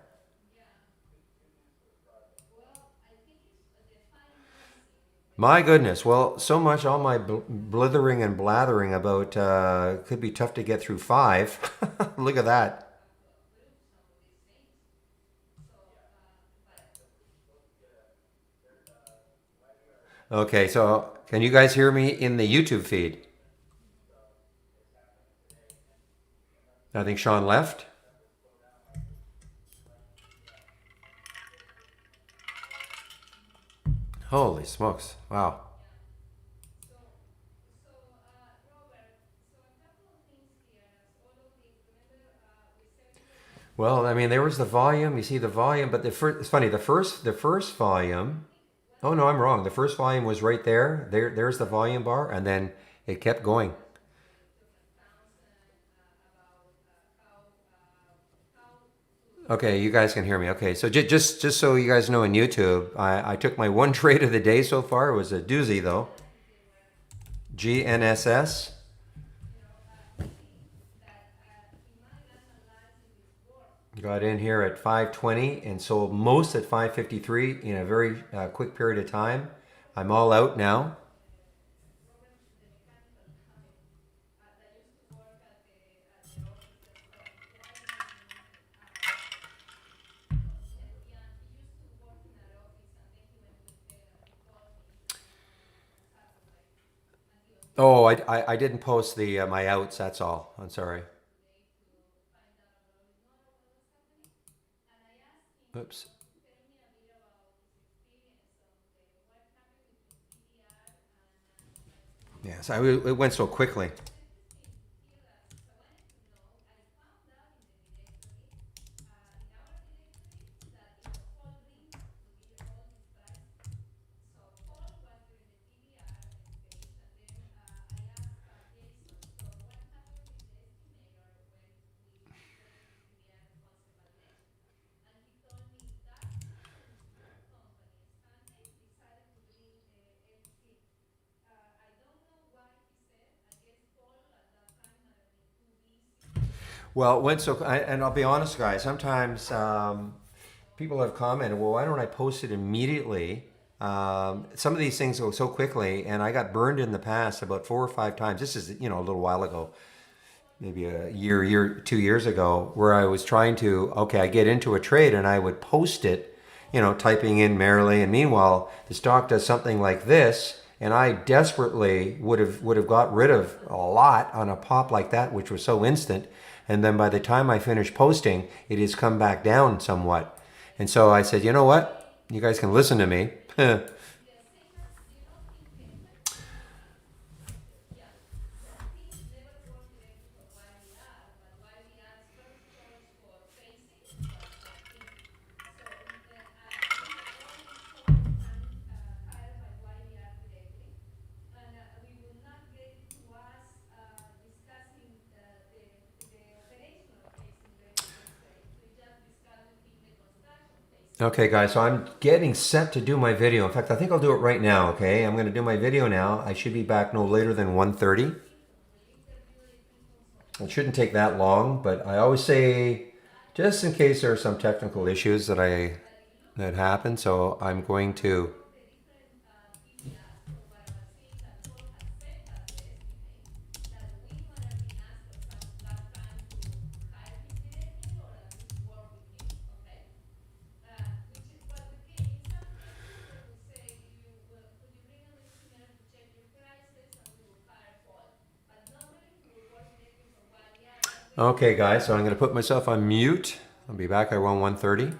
My goodness. Well, so much all my blithering and blathering about could be tough to get through 5. Look at that. Okay, so can you guys hear me in the YouTube feed? I think Sean left. Holy smokes. Wow. Well, I mean, there was the volume. You see the volume, but it's funny. The first volume. Oh no, I'm wrong. The first volume was right there. There's the volume bar, and then it kept going. Okay, you guys can hear me. Okay, so just so you guys know, in YouTube, I took my one trade of the day so far. It was a doozy though. GNSS. Got in here at 520 and sold most at 553 in a very quick period of time. I'm all out now. Oh, I didn't post the my outs. That's all. I'm sorry. Oops. Yes, it went so quickly. Well, it went and I'll be honest, guys. Sometimes people have commented, "Well, why don't I post it immediately?" Some of these things go so quickly, and I got burned in the past about 4 or 5 times. This is a little while ago, maybe a year, 2 years ago, where I was trying to. Okay, I get into a trade and I would post it, typing in merrily, and meanwhile the stock does something like this, and I desperately would have got rid of a lot on a pop like that, which was so instant. And then by the time I finish posting, it has come back down somewhat. And so I said, you know what? You guys can listen to me. Okay, guys, so I'm getting set to do my video. In fact, I think I'll do it right now, okay? I'm going to do my video now. I should be back no later than 1:30. It shouldn't take that long, but I always say, just in case there are some technical issues that happen, so I'm going to... Okay, guys, so I'm going to put myself on mute. I'll be back around 1:30.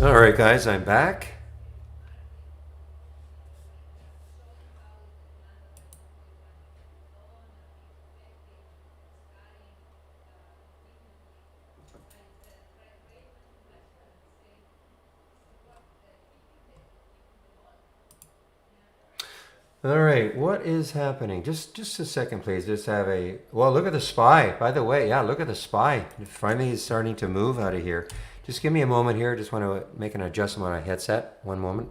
All right, guys, I'm back. All right, what is happening? Just a second, please. Just have a well. Look at the spy. By the way, yeah, look at the spy. Finally, is starting to move out of here. Just give me a moment here. Just want to make an adjustment on my headset. One moment.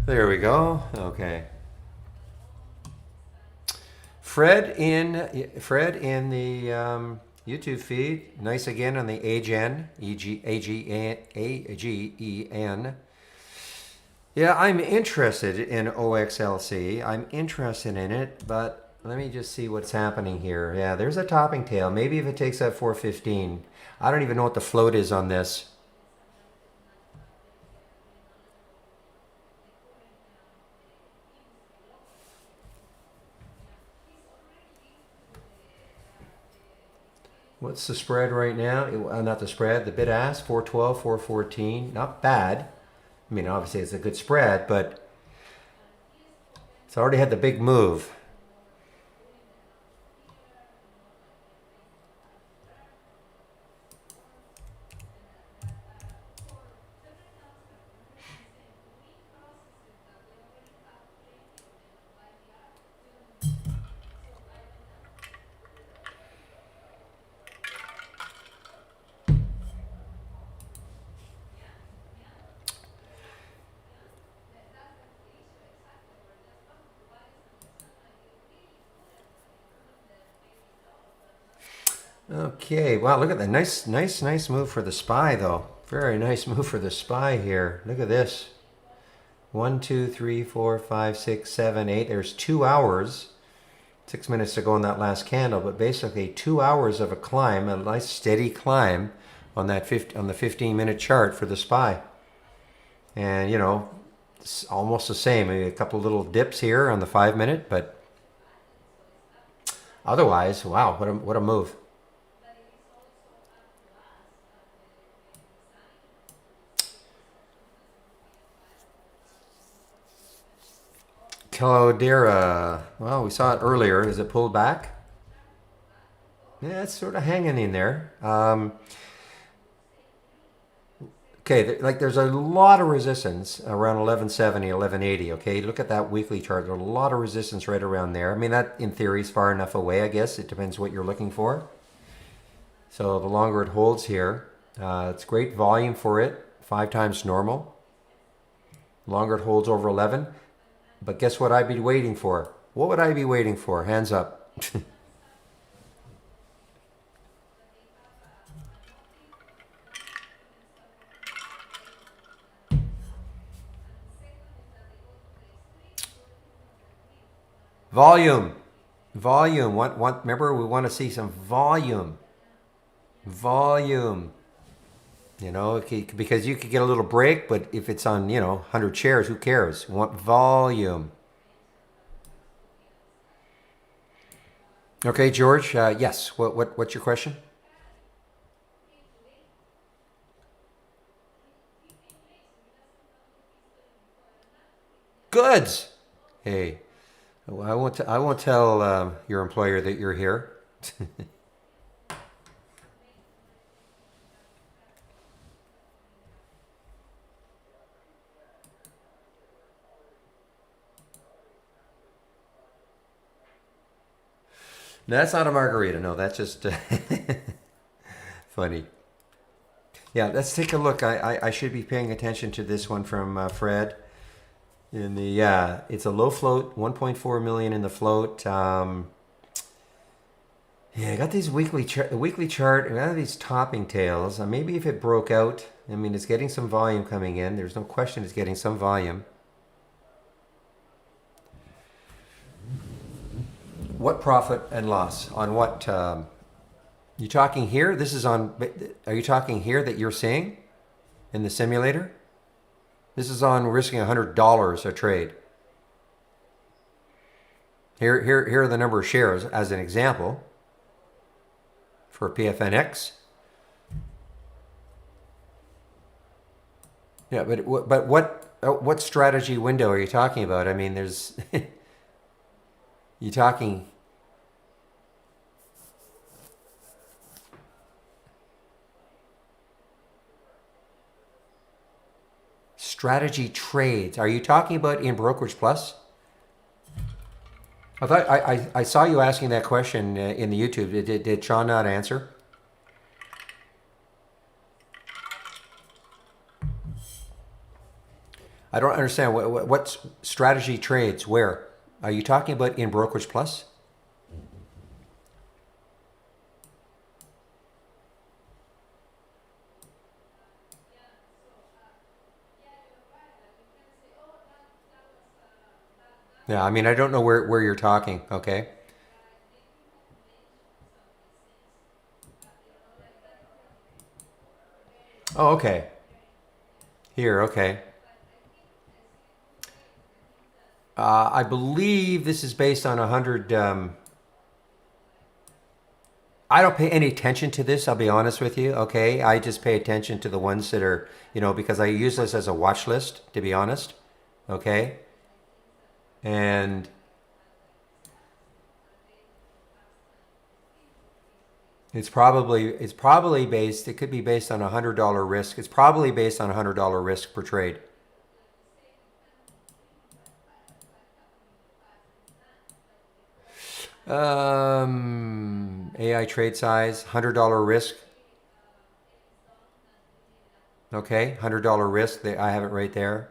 There we go. Okay. Fred in the YouTube feed. Nice again on the AGEN, AGEN. Yeah, I'm interested in OXLC. I'm interested in it, but let me just see what's happening here. Yeah, there's a topping tail. Maybe if it takes that 415. I don't even know what the float is on this. What's the spread right now? Not the spread, the bid ask, 412, 414. Not bad. I mean, obviously it's a good spread, but it's already had the big move. Okay, wow, look at that. Nice move for the SPY, though. Very nice move for the SPY here. Look at this. 1, 2, 3, 4, 5, 6, 7, 8. There's 2 hours. 6 minutes to go on that last candle, but basically 2 hours of a climb, a nice steady climb on that on the 15-minute chart for the SPY. And, you know, it's almost the same. Maybe a couple little dips here on the 5-minute, but otherwise, wow, what a move. Caldera. Well, we saw it earlier. Is it pulled back? Yeah, it's sort of hanging in there. Okay, like there's a lot of resistance around 1170, 1180. Okay, look at that weekly chart. There's a lot of resistance right around there. I mean, that in theory is far enough away, I guess. It depends what you're looking for. So the longer it holds here, it's great volume for it, 5 times normal. Longer it holds over 11. But guess what I'd be waiting for? What would I be waiting for? Hands up. Volume. Volume. Remember, we want to see some volume. Volume. You know, because you could get a little break, but if it's on, 100 shares, who cares? We want volume. Okay, George. Yes. What's your question? Goods. Hey, I won't tell your employer that you're here. No, that's not a margarita. No, that's just funny. Yeah, let's take a look. I should be paying attention to this one from Fred. In the it's a low float, 1.4 million in the float. Yeah, I got these weekly chart. I got these topping tails. Maybe if it broke out, I mean, it's getting some volume coming in. There's no question it's getting some volume. What profit and loss on what You talking here? This is on. Are you talking here that you're seeing in the simulator? This is on risking $100 a trade. Here are the number of shares as an example for PFNX. Yeah, but what strategy window are you talking about? I mean, there's you talking. Strategy trades. Are you talking about in Brokerage Plus? I thought I saw you asking that question in the YouTube. Did Sean not answer? I don't understand what strategy trades. Where are you talking about in Brokerage Plus? Yeah, I mean, I don't know where you're talking. Okay. Oh, okay. Here, okay. I believe this is based on 100. I don't pay any attention to this. I'll be honest with you. Okay, I just pay attention to the ones that are, because I use this as a watch list. To be honest, okay, and it's probably based. It could be based on $100 risk. It's probably based on $100 risk per trade. AI trade size, $100 risk. Okay, $100 risk. I have it right there.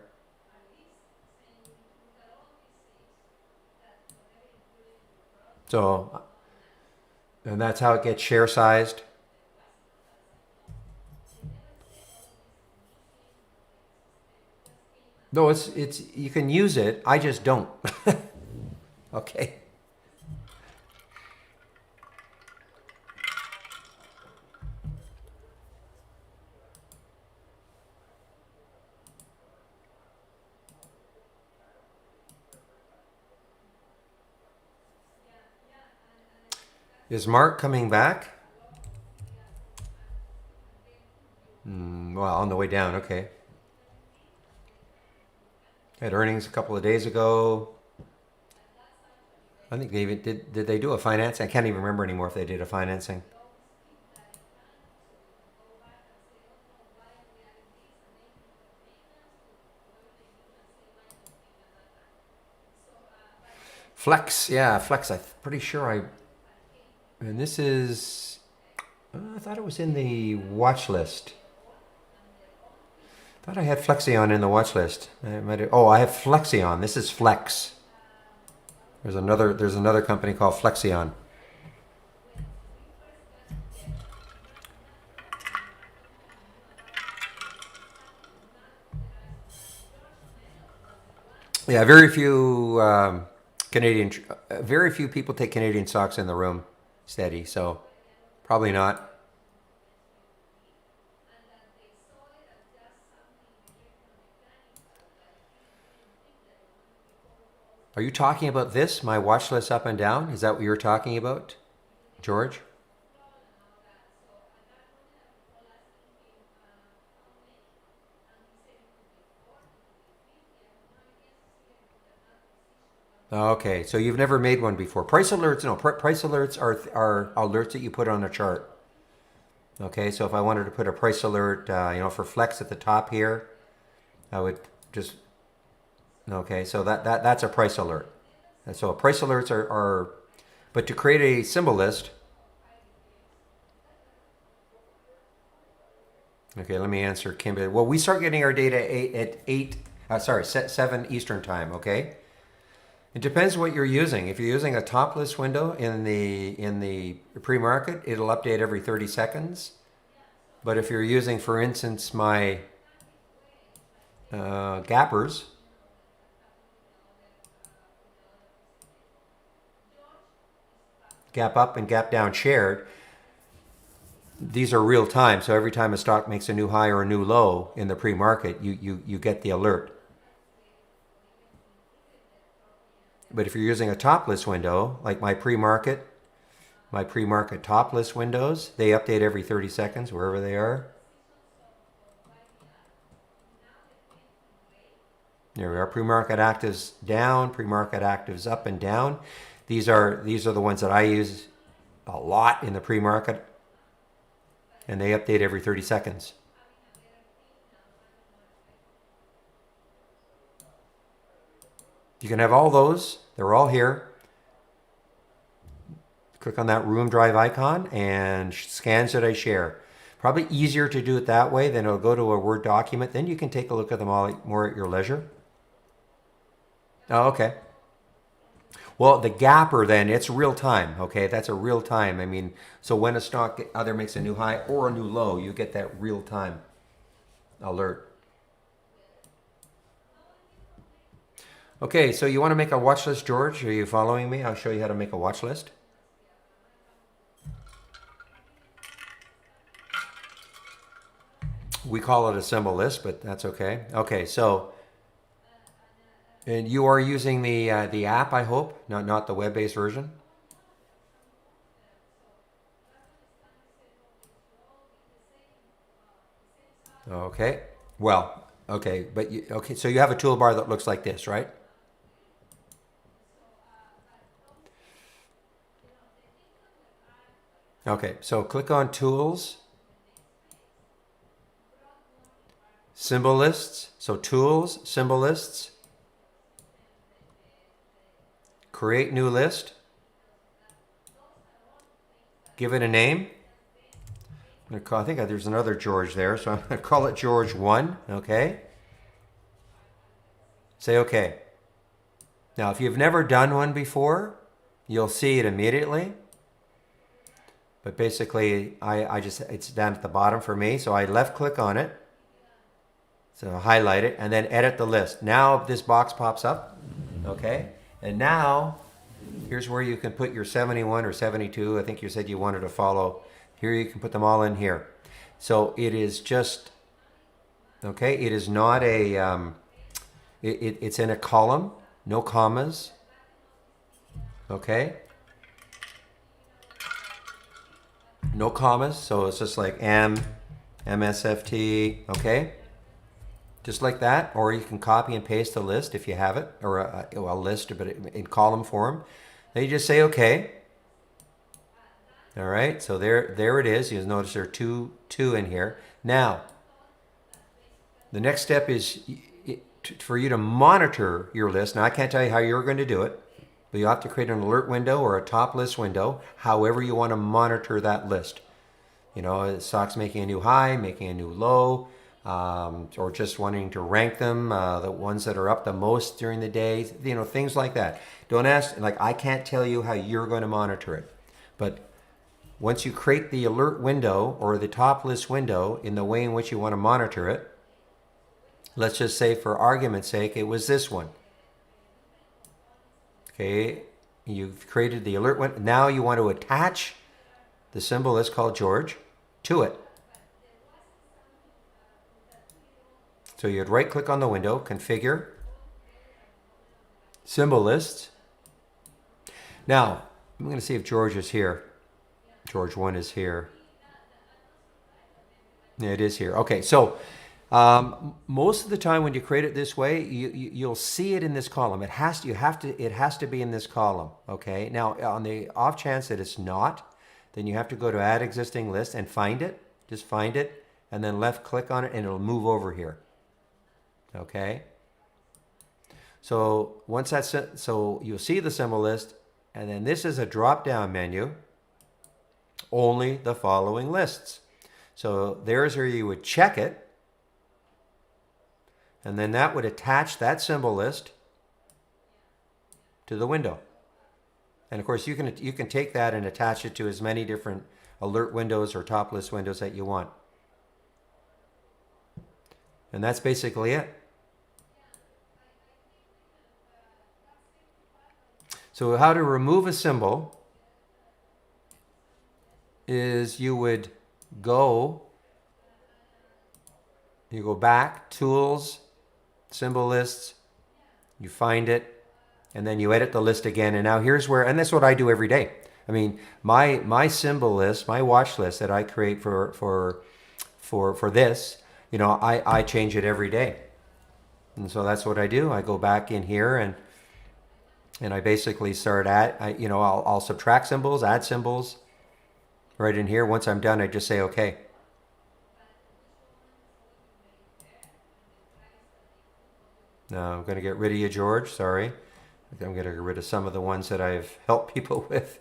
So, and that's how it gets share sized. No, it's you can use it. I just don't. Okay. Is Mark coming back? Well, on the way down. Okay. Had earnings a couple of days ago. I think they even did they do a financing? I can't even remember anymore if they did a financing. Flex, yeah, Flex. I'm pretty sure and this is, I thought it was in the watch list. I thought I had Flexion in the watch list. I have Flexion. This is Flex. There's another company called Flexion. Yeah, very few people take Canadian stocks in the room steady, so probably not. Are you talking about this, my watch list up and down? Is that what you're talking about, George? Okay, so you've never made one before. Price alerts, no, price alerts are alerts that you put on a chart. Okay, so if I wanted to put a price alert, for Flex at the top here, I would just, okay, so that's a price alert. And so price alerts but to create a symbol list, okay, let me answer Kimberly. Well, we start getting our data at 7 Eastern time, okay? It depends what you're using. If you're using a top list window in the pre-market, it'll update every 30 seconds. But if you're using, for instance, my gappers, gap up and gap down shared, these are real time. So every time a stock makes a new high or a new low in the pre-market, you get the alert. But if you're using a top list window, like my pre-market top list windows, they update every 30 seconds wherever they are. There we are. Pre-market actives down, pre-market actives up and down. These are the ones that I use a lot in the pre-market, and they update every 30 seconds. You can have all those. They're all here. Click on that Room Drive icon and scan should I share. Probably easier to do it that way. Then it'll go to a Word document. Then you can take a look at them all more at your leisure. Oh, okay. Well, the gapper then, it's real time, okay? That's a real time. I mean, so when a stock either makes a new high or a new low, you get that real time alert. Okay, so you want to make a watch list, George? Are you following me? I'll show you how to make a watch list. We call it a symbol list, but that's okay. Okay, so, and you are using the app, I hope, not the web-based version. Okay. Well, okay, but okay, so you have a toolbar that looks like this, right? Okay, so click on Tools, Symbol Lists. So Tools, Symbol Lists, Create New List, give it a name. I think there's another George there, so I'm going to call it George 1, okay? Say OK. Now, if you've never done one before, you'll see it immediately. But basically, it's down at the bottom for me, so I left click on it. So highlight it and then edit the list. Now this box pops up, okay? And now, here's where you can put your 71 or 72. I think you said you wanted to follow. Here you can put them all in here. So it is just, okay, it is not a, it's in a column, no commas, okay? No commas, so it's just like MSFT, okay? Just like that, or you can copy and paste a list if you have it, or a list, but in column form. Then you just say okay. All right, so there it is. You'll notice there are two in here. Now, the next step is for you to monitor your list. Now, I can't tell you how you're going to do it, but you have to create an alert window or a top list window, however you want to monitor that list. You know, stock's making a new high, making a new low, or just wanting to rank them, the ones that are up the most during the day, you know, things like that. Don't ask, like, I can't tell you how you're going to monitor it. But once you create the alert window or the top list window in the way in which you want to monitor it, let's just say for argument's sake, it was this one. Okay, you've created the alert window. Now you want to attach the symbol list called George to it. So you'd right click on the window, configure, symbol lists. Now, I'm going to see if George is here. George 1 is here. Yeah, it is here. Okay, so most of the time when you create it this way, you'll see it in this column. It has to be in this column. Okay. Now, on the off chance that it's not, then you have to go to Add Existing List and find it. Just find it, and then left click on it, and it'll move over here. Okay. So once that's so you'll see the symbol list, and then this is a drop-down menu. Only the following lists. So there's where you would check it, and then that would attach that symbol list to the window. And of course, you can take that and attach it to as many different alert windows or top list windows that you want. And that's basically it. So how to remove a symbol is you would go, you go back, tools, symbol lists, you find it, and then you edit the list again. And now here's where, and that's what I do every day. I mean, my symbol list, my watch list that I create for this, you know, I change it every day. And so that's what I do. I go back in here and I basically start I'll subtract symbols, add symbols right in here. Once I'm done, I just say okay. Now I'm going to get rid of you, George. Sorry. I'm going to get rid of some of the ones that I've helped people with.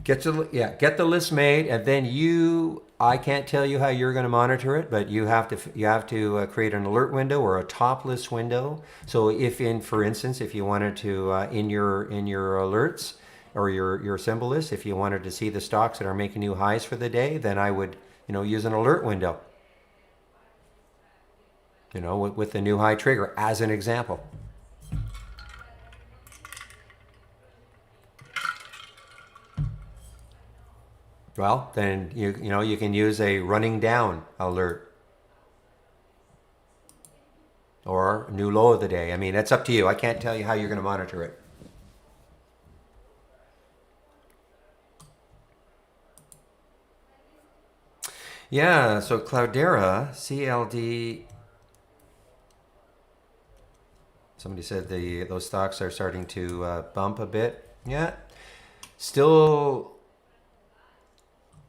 Get the list made, and then I can't tell you how you're going to monitor it, but you have to create an alert window or a top list window. So for instance, if you wanted to in your alerts or your symbol list, if you wanted to see the stocks that are making new highs for the day, then I would use an alert window. With the new high trigger as an example. Well, then you can use a running down alert or new low of the day. I mean, that's up to you. I can't tell you how you're going to monitor it. Yeah, so Cloudera, CLD. Somebody said those stocks are starting to bump a bit. Yeah, still.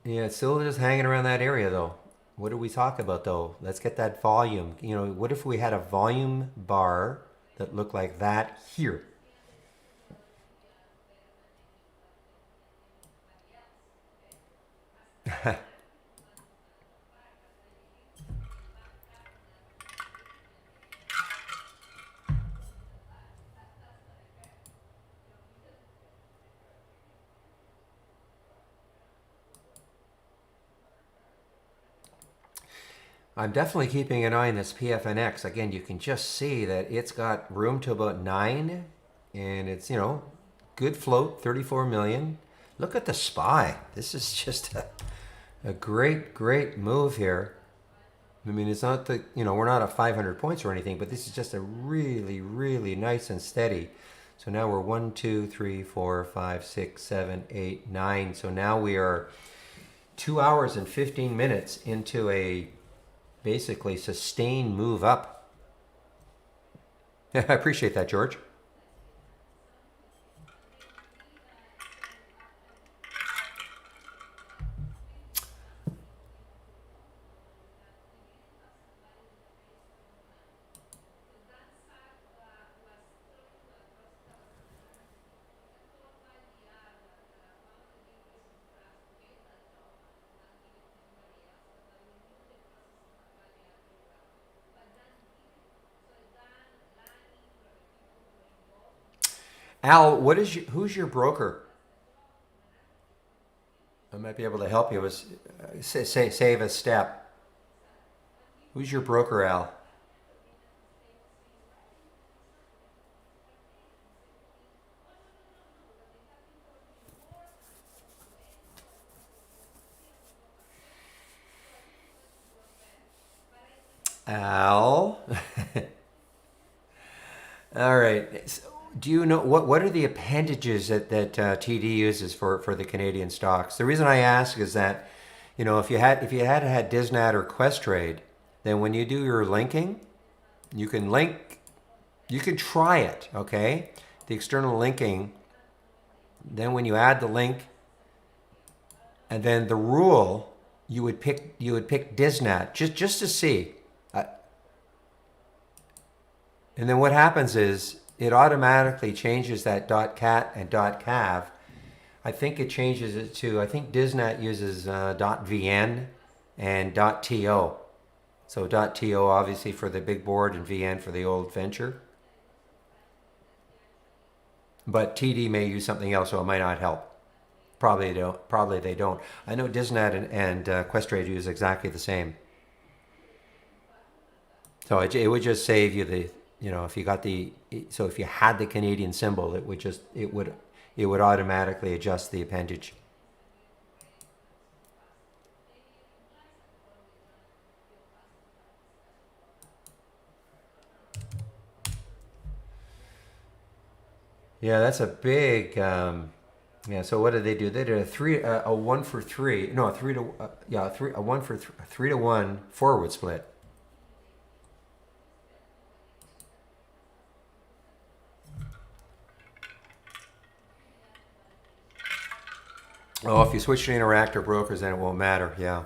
Yeah, it's still just hanging around that area though. What did we talk about though? Let's get that volume. What if we had a volume bar that looked like that here? I'm definitely keeping an eye on this PFNX. Again, you can just see that it's got room to about 9, and it's, good float, 34 million. Look at the SPY. This is just a great, great move here. I mean, it's not we're not at 500 points or anything, but this is just a really, really nice and steady. So now we're 1, 2, 3, 4, 5, 6, 7, 8, 9. So now we are 2 hours and 15 minutes into a basically sustained move up. I appreciate that, George. Al, who's your broker? I might be able to help you with save a step. Who's your broker, Al? Al. All right. Do you know what are the appendages that TD uses for the Canadian stocks? The reason I ask is that, if you had Disnat or Questrade, then when you do your linking, you can try it, okay? The external linking. Then when you add the link, and then the rule, you would pick Disnat just to see. And then what happens is it automatically changes that .cat and .cav. I think it changes it to, I think Disnat uses .vn and .to. So .to obviously for the big board and VN for the old venture. But TD may use something else, so it might not help. Probably don't. Probably they don't. I know Disneyland and Questrade use exactly the same. So it would just save you the, if you got the, so if you had the Canadian symbol, it would automatically adjust the appendage. Yeah, that's a big. Yeah. So what did they do? They did a 1 for 3. No, a 3 to yeah, a 3 to 1 forward split. Oh, if you switch to Interactive Brokers, then it won't matter. Yeah.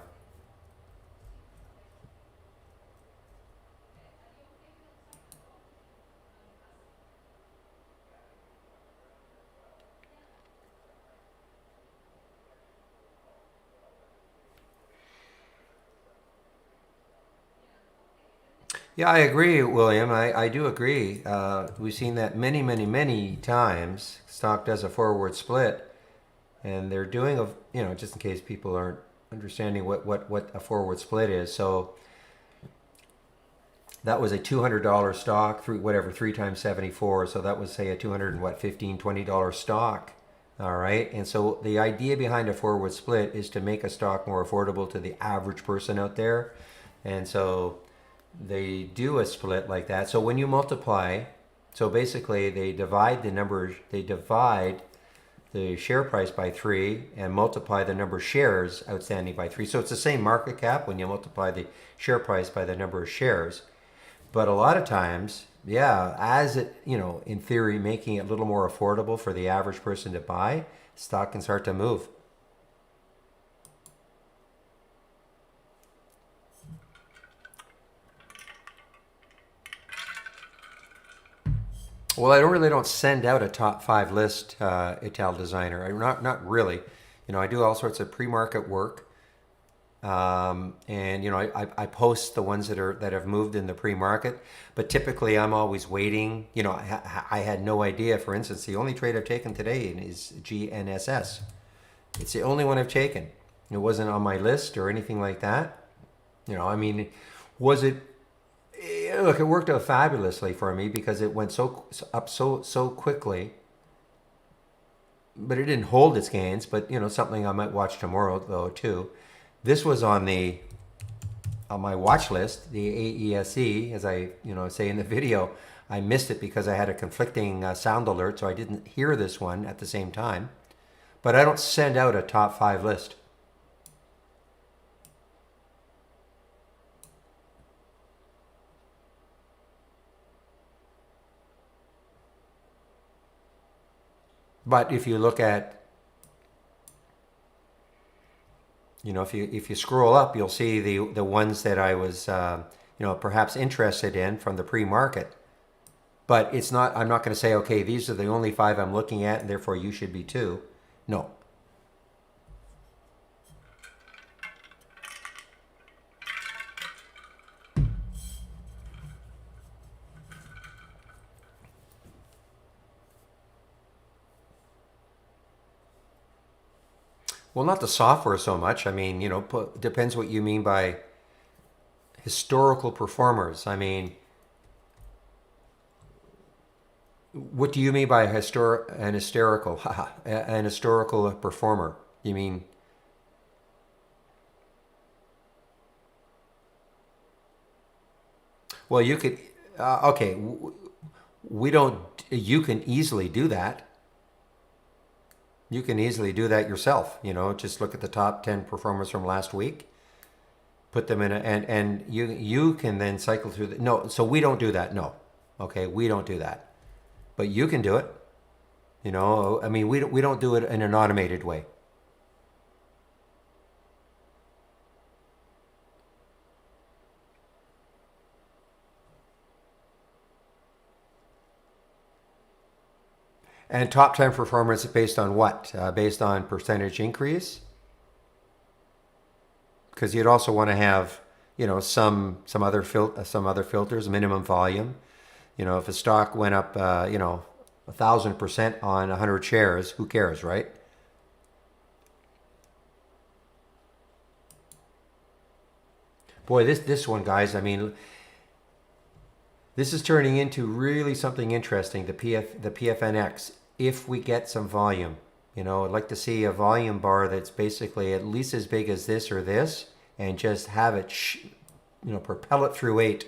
Yeah, I agree, William. I do agree. We've seen that many, many, many times. Stock does a forward split, and they're doing just in case people aren't understanding what a forward split is. So that was a $200 stock, whatever, 3 times 74. So that was, say, a 200 and what, $15, $20 stock. All right. And so the idea behind a forward split is to make a stock more affordable to the average person out there. And so they do a split like that. So when you multiply, so basically they divide the share price by 3 and multiply the number of shares outstanding by 3. So it's the same market cap when you multiply the share price by the number of shares. But a lot of times, yeah, as it, in theory, making it a little more affordable for the average person to buy, stock can start to move. Well, I don't send out a top 5 list, Ital Designer. Not really. I do all sorts of pre-market work. And I post the ones that have moved in the pre-market, but typically I'm always waiting. I had no idea. For instance, the only trade I've taken today is GNSS. It's the only one I've taken. It wasn't on my list or anything like that. Was it? Look, it worked out fabulously for me because it went so quickly. But it didn't hold its gains. But something I might watch tomorrow though too. This was on my watch list, the AESE, as I say in the video. I missed it because I had a conflicting sound alert, so I didn't hear this one at the same time. But I don't send out a top 5 list. But if you look at, if you scroll up, you'll see the ones that I was, perhaps interested in from the pre-market. But it's not. I'm not going to say, okay, these are the only 5 I'm looking at, and therefore you should be too. No. Well, not the software so much. I mean, depends what you mean by historical performers. I mean, what do you mean by an historical performer? You mean? Well, you could. Okay, we don't. You can easily do that. You can easily do that yourself. Just look at the top 10 performers from last week, put them in, and you can then cycle through the. No, so we don't do that. No, okay, we don't do that. But you can do it. I mean, we don't do it in an automated way. And top 10 performance based on what? Based on percentage increase? Because you'd also want to have, some other filters, minimum volume. If a stock went up, 1,000% on 100 shares, who cares, right? Boy, this one, guys, I mean, this is turning into really something interesting, the PFNX, if we get some volume. You know, I'd like to see a volume bar that's basically at least as big as this or this, and just have it, propel it through 8.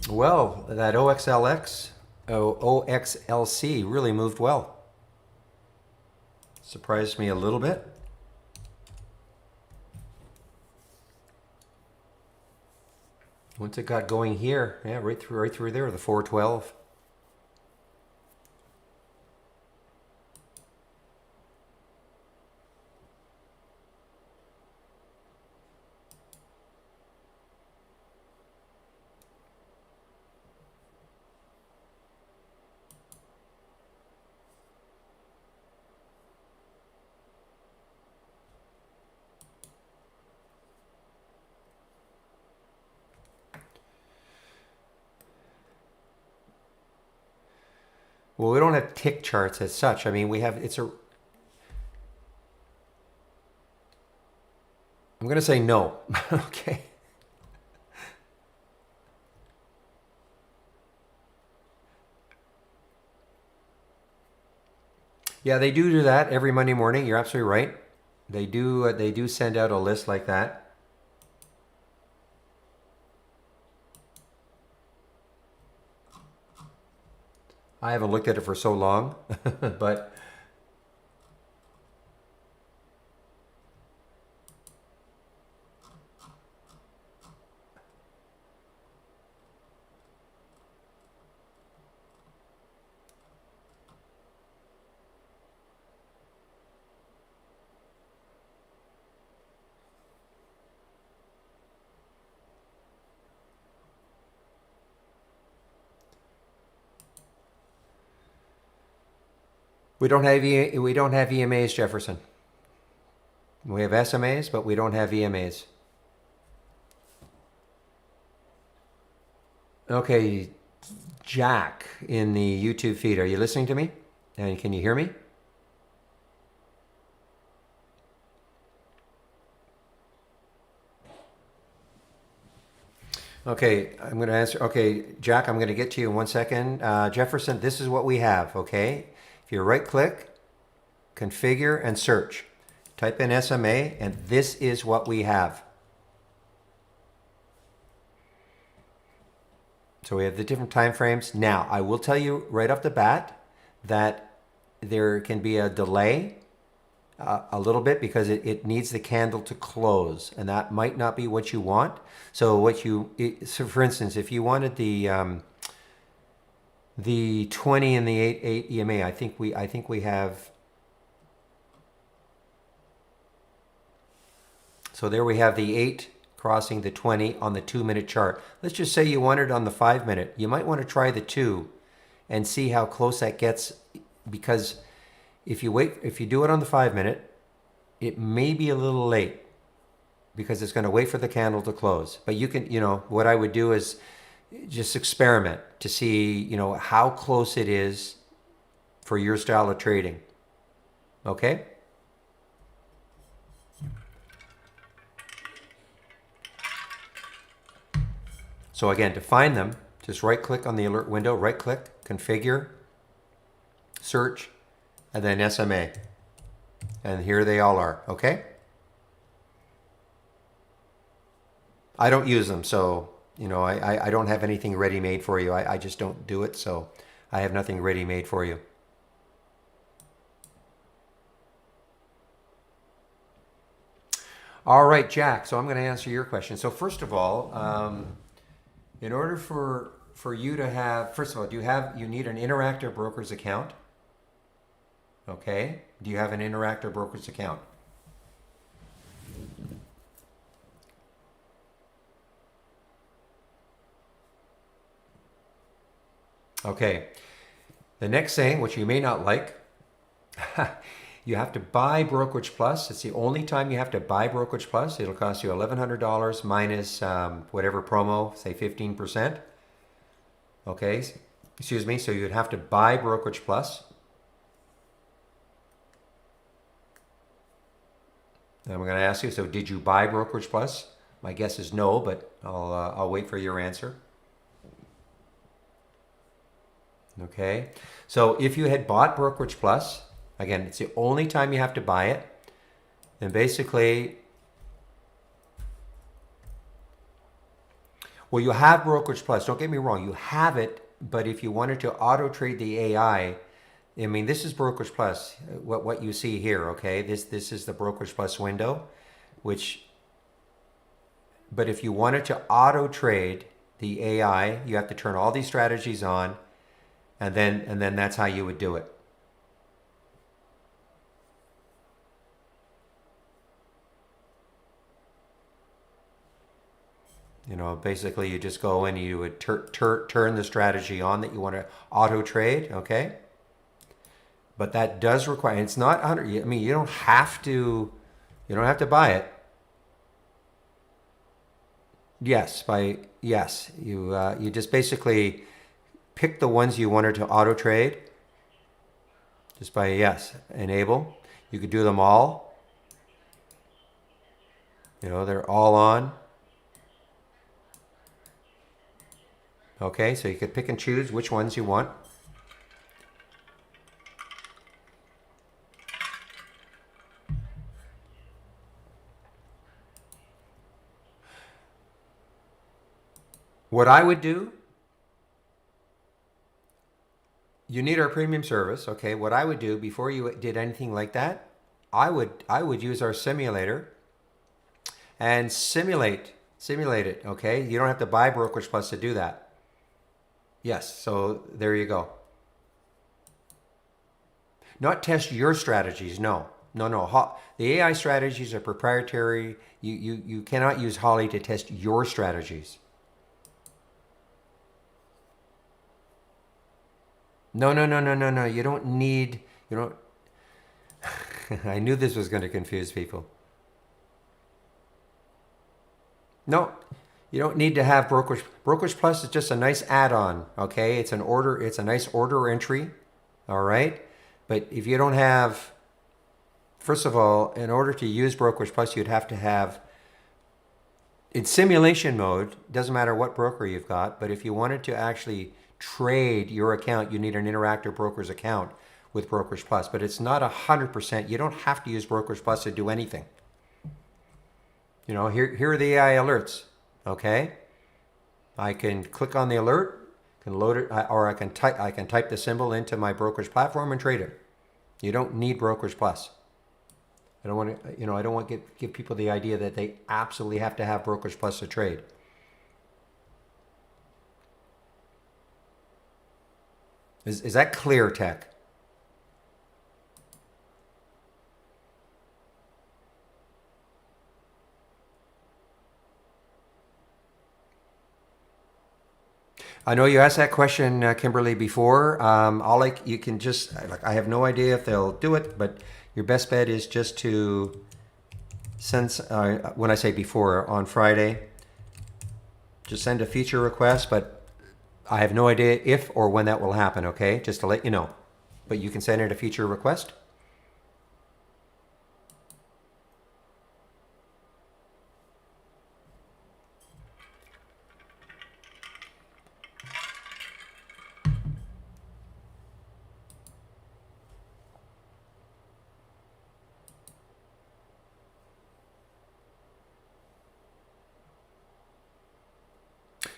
Well, that OXLC really moved well. Surprised me a little bit. Once it got going here, yeah, right through there, the 412. Well, we don't have tick charts as such. I mean, we have, I'm going to say no. Okay. Yeah, they do that every Monday morning. You're absolutely right. They do send out a list like that. I haven't looked at it for so long, but we don't have EMAs, Jefferson. We have SMAs, but we don't have EMAs. Okay, Jack in the YouTube feed, are you listening to me? And can you hear me? Okay, I'm going to answer. Okay, Jack, I'm going to get to you in 1 second. Jefferson, this is what we have, okay? If you right click, configure, and search, type in SMA, and this is what we have. So we have the different time frames. Now, I will tell you right off the bat that there can be a delay a little bit because it needs the candle to close, and that might not be what you want. So so for instance, if you wanted the 20 and the 8 EMA, I think we have. So there we have the 8 crossing the 20 on the 2-minute chart. Let's just say you want it on the 5-minute. You might want to try the 2 and see how close that gets, because if you do it on the 5-minute, it may be a little late because it's going to wait for the candle to close. But you can, what I would do is just experiment to see, how close it is for your style of trading. Okay? So again, to find them, just right click on the alert window, right click, configure, search, and then SMA. And here they all are, okay? I don't use them, so, I don't have anything ready-made for you. I just don't do it, so I have nothing ready-made for you. All right, Jack, so I'm going to answer your question. So first of all, in order for you to have, first of all, you need an Interactive Brokers account? Okay. Do you have an Interactive Brokers account? Okay. The next thing, which you may not like, you have to buy Brokerage Plus. It's the only time you have to buy Brokerage Plus. It'll cost you $1,100 minus whatever promo, say 15%. Okay. Excuse me. So you'd have to buy Brokerage Plus. I'm going to ask you, so did you buy Brokerage Plus? My guess is no, but I'll wait for your answer. Okay, so if you had bought Brokerage Plus, again, it's the only time you have to buy it, then basically, well, you have Brokerage Plus. Don't get me wrong, you have it, but if you wanted to auto trade the AI, I mean, this is Brokerage Plus. What you see here, okay? This is the Brokerage Plus window, which, but if you wanted to auto trade the AI, you have to turn all these strategies on, and then that's how you would do it. You know, basically you just go in and you would turn the strategy on that you want to auto trade, okay? But that does require, it's not 100, I mean, you don't have to buy it. Yes, you just basically pick the ones you wanted to auto trade just by enable. You could do them all. You know, they're all on. Okay, so you could pick and choose which ones you want. What I would do, you need our premium service, okay? What I would do before you did anything like that, I would use our simulator and simulate it, okay? You don't have to buy Brokerage Plus to do that. Yes, so there you go. Not test your strategies, no. The AI strategies are proprietary. You cannot use Holly to test your strategies. No. You don't. I knew this was going to confuse people. No, you don't need to have Brokerage. Brokerage Plus is just a nice add-on, okay? It's a nice order entry, all right? But if you don't have, first of all, in order to use Brokerage Plus, you'd have to have, in simulation mode, doesn't matter what broker you've got, but if you wanted to actually trade your account, you need an Interactive Brokers account with Brokerage Plus, but it's not 100%. You don't have to use Brokerage Plus to do anything. You know, here are the AI alerts, okay? I can click on the alert, can load it, or I can type the symbol into my brokerage platform and trade it. You don't need Brokerage Plus. I don't want to, I don't want to give people the idea that they absolutely have to have Brokerage Plus to trade. Is that clear, Tech? I know you asked that question, Kimberly, before. You can just, I have no idea if they'll do it, but your best bet is just to send, when I say before, on Friday, just send a feature request, but I have no idea if or when that will happen, okay? Just to let you know. But you can send it a feature request.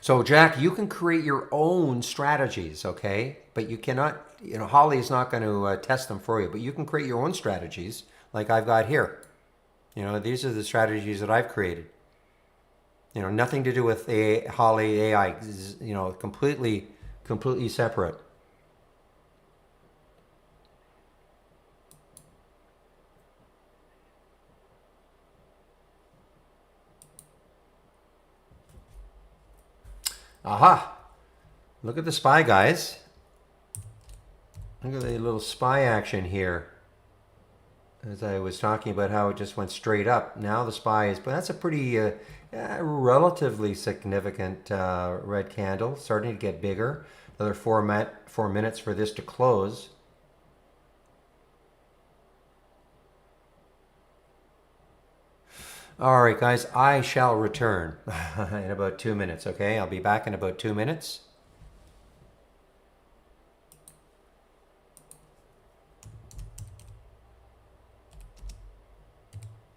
So Jack, you can create your own strategies, okay? But you cannot, Holly is not going to test them for you, but you can create your own strategies like I've got here. These are the strategies that I've created. Nothing to do with Holly AI, completely separate. Aha! Look at the SPY, guys. Look at the little SPY action here. As I was talking about how it just went straight up. Now the SPY is, but that's a pretty relatively significant red candle. Starting to get bigger. Another 4 minutes for this to close. All right, guys, I shall return in about 2 minutes, okay? I'll be back in about 2 minutes.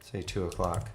Say 2 o'clock.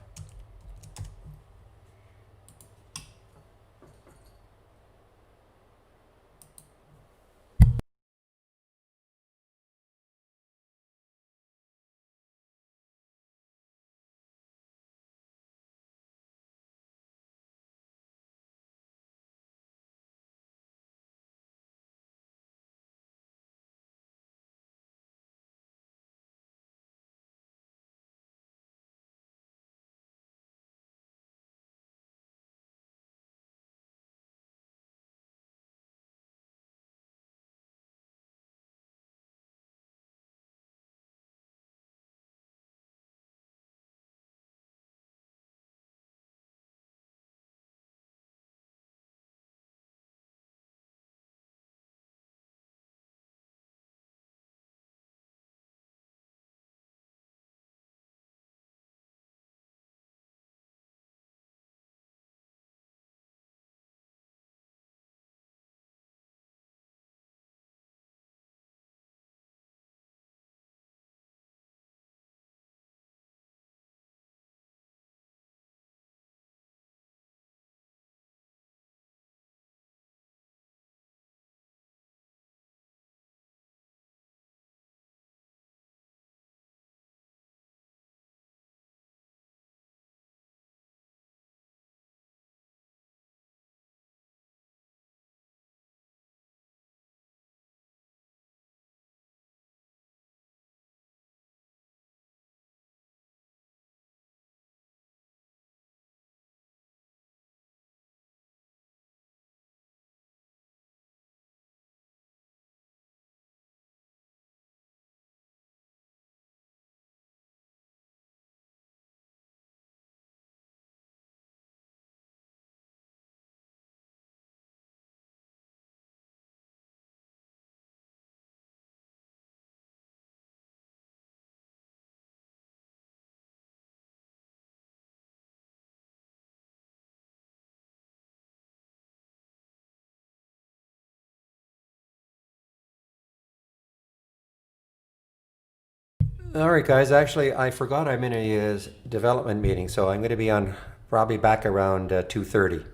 All right, guys. Actually, I forgot I'm in a development meeting, so I'm going to be on probably back around 2:30.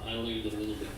I leave a little bit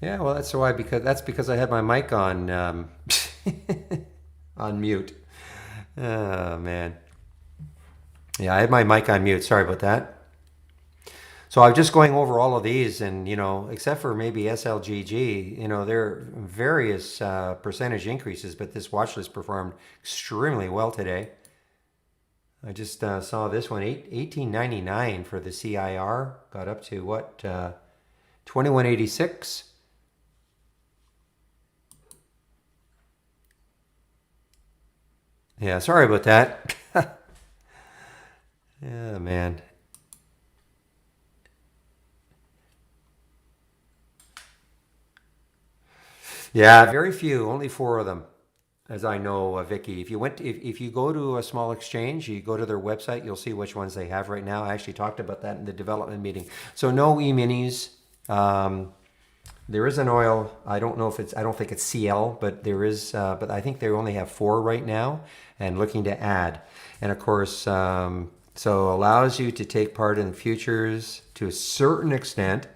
Yeah, well, that's why because I had my mic on on mute. Oh man. Yeah, I had my mic on mute. Sorry about that. So I'm just going over all of these, and except for maybe SLGG, there are various percentage increases, but this watch list performed extremely well today. I just saw this one, 1899 for the CIR, got up to what, 2186. Yeah, sorry about that. Yeah, man. Yeah, very few, only four of them, as I know, Vicky. If you go to a small exchange, you go to their website, you'll see which ones they have right now. I actually talked about that in the development meeting. So no e-minis. There is an oil. I don't know if it's. I don't think it's CL, but there is. But I think they only have four right now, and looking to add. And of course, so allows you to take part in futures to a certain extent,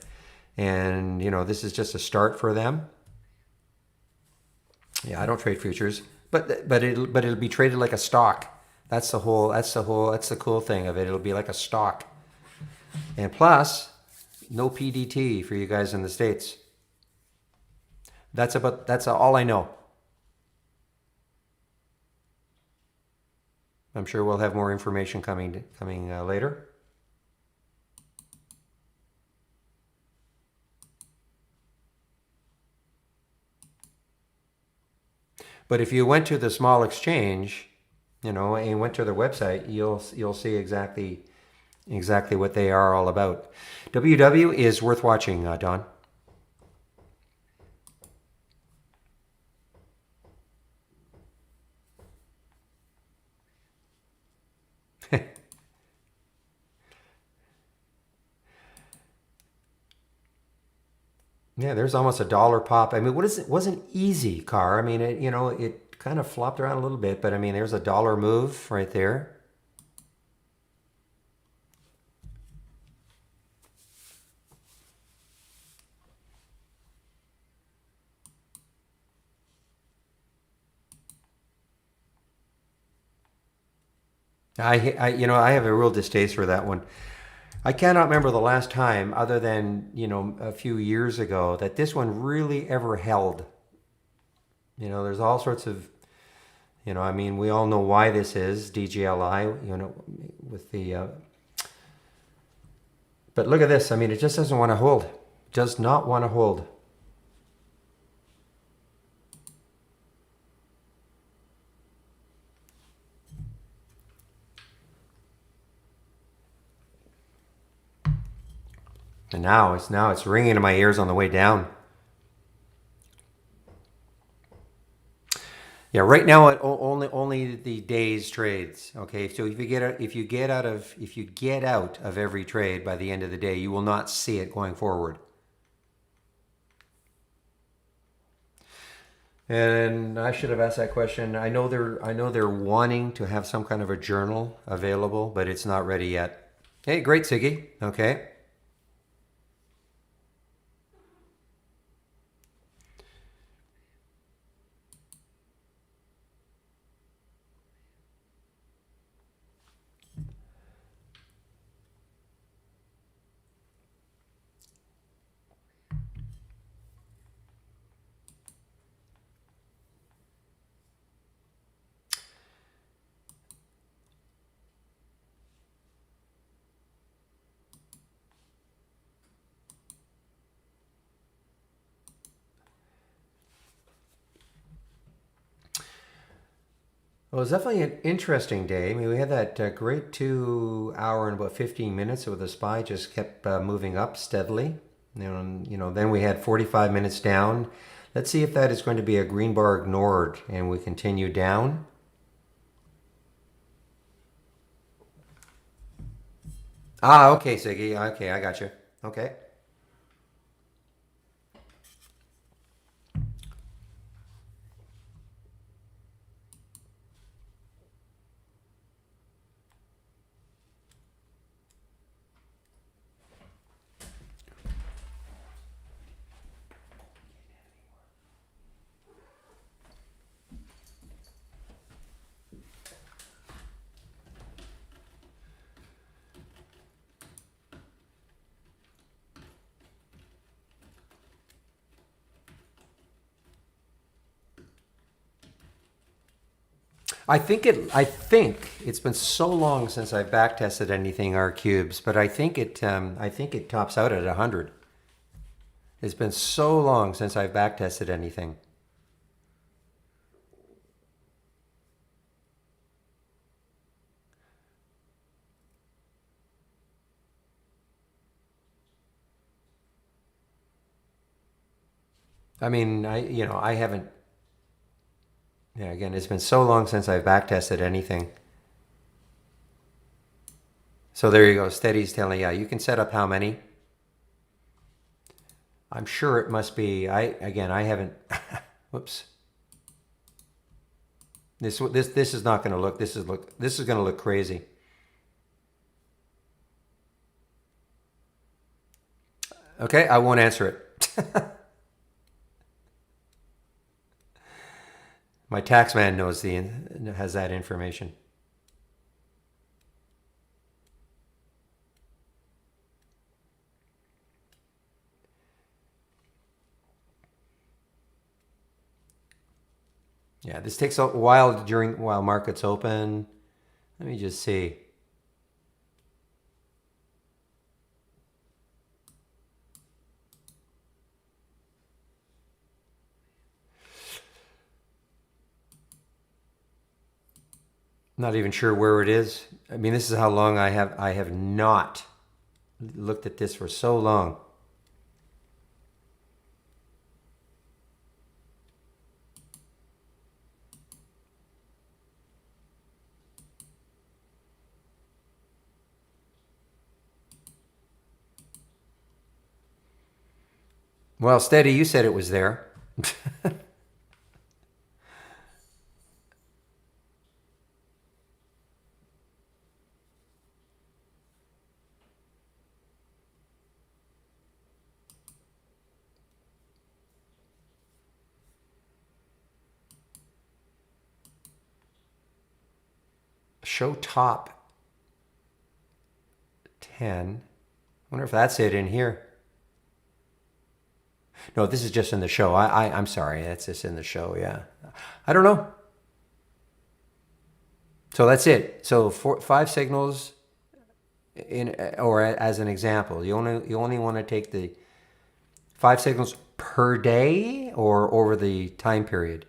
and this is just a start for them. Yeah, I don't trade futures, but it'll be traded like a stock. That's the cool thing of it. It'll be like a stock, and plus, no PDT for you guys in the States. That's all I know. I'm sure we'll have more information coming later. But if you went to the small exchange, and went to their website, you'll see exactly what they are all about. WW is worth watching, Don. Yeah, there's almost a dollar pop. I mean, it wasn't easy, Car. I mean, it kind of flopped around a little bit, but I mean, there's a dollar move right there. I have a real distaste for that one. I cannot remember the last time, other than a few years ago, that this one really ever held. There's all sorts of, I mean, we all know why this is DGLI. With the, but look at this. I mean, it just doesn't want to hold. Does not want to hold. And now it's ringing in my ears on the way down. Yeah, right now only the days trades. Okay, so if you get out of every trade by the end of the day, you will not see it going forward. And I should have asked that question. I know they're wanting to have some kind of a journal available, but it's not ready yet. Hey, great, Siggy. Okay. Well, it was definitely an interesting day. I mean, we had that great 2 hour and about 15 minutes where the SPY just kept moving up steadily. Then we had 45 minutes down. Let's see if that is going to be a green bar ignored and we continue down. Ah, okay, Siggy. Okay, I got you. Okay. I think it's been so long since I've back tested anything R cubes, but I think it tops out at 100. It's been so long since I've back tested anything. I mean, I haven't. Yeah, again, it's been so long since I've back tested anything. So there you go. Steady's telling, yeah, you can set up how many. I'm sure it must be. I haven't. Whoops. This is not going to look. This is going to look crazy. Okay, I won't answer it. My tax man has that information. Yeah, this takes a while while markets open. Let me just see. Not even sure where it is. I mean, this is how long I have not looked at this for so long. Well, Steady, you said it was there. Show top 10. I wonder if that's it in here. No, this is just in the show. I'm sorry. That's just in the show. Yeah. I don't know. So that's it. So 5 signals or as an example, you only want to take the 5 signals per day or over the time period.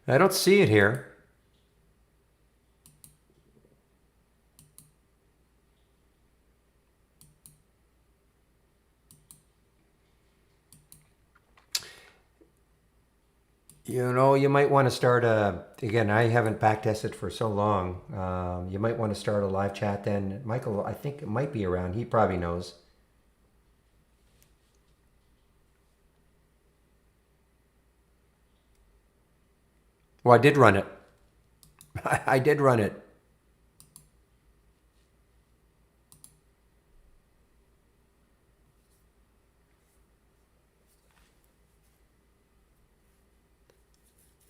I don't see it here. You might want to start again, I haven't back tested for so long. You might want to start a live chat then. Michael, I think it might be around. He probably knows. Well, I did run it. I did run it.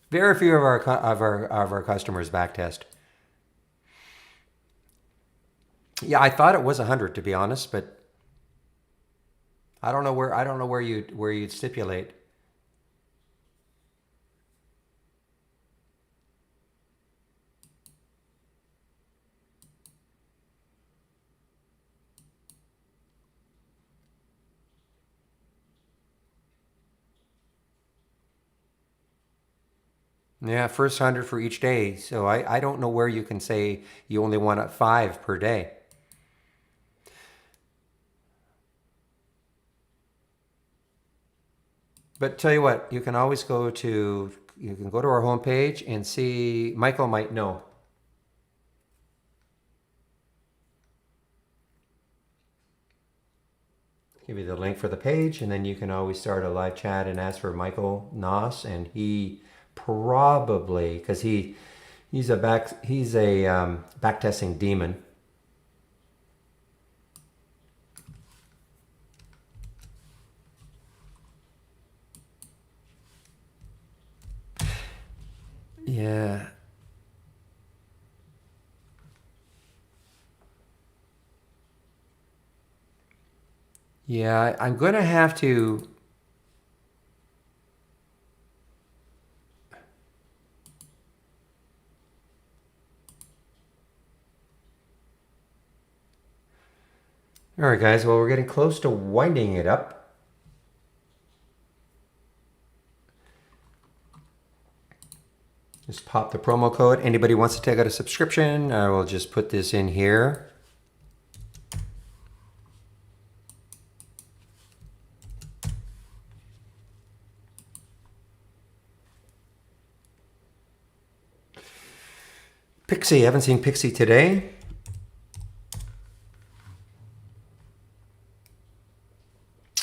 Very few of our customers backtest. Yeah, I thought it was 100 to be honest, but I don't know where you'd stipulate. Yeah, first 100 for each day. So I don't know where you can say you only want 5 per day. But tell you what, you can go to our homepage and see, Michael might know. Give you the link for the page, and then you can always start a live chat and ask for Michael Noss, and he probably, because he's a backtesting demon. Yeah. Yeah, I'm going to have to. All right, guys. Well, we're getting close to winding it up. Just pop the promo code. Anybody wants to take out a subscription, I will just put this in here. Pixie, I haven't seen Pixie today.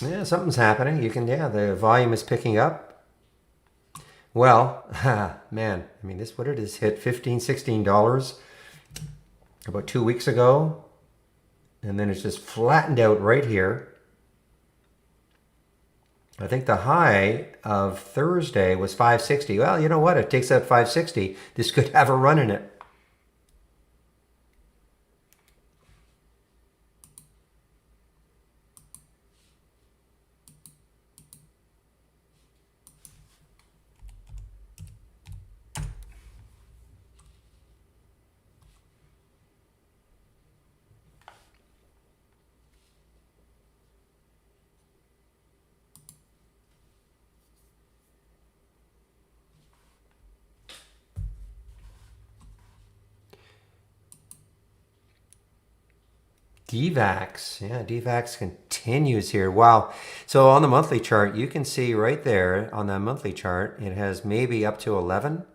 Yeah, something's happening. The volume is picking up. Well, man, I mean, what did this hit? $15, $16 about 2 weeks ago. And then it's just flattened out right here. I think the high of Thursday was 560. Well, you know what? It takes out 560. This could have a run in it. DVAX, yeah, DVAX continues here. Wow. So on the monthly chart, you can see right there on that monthly chart, it has maybe up to 11.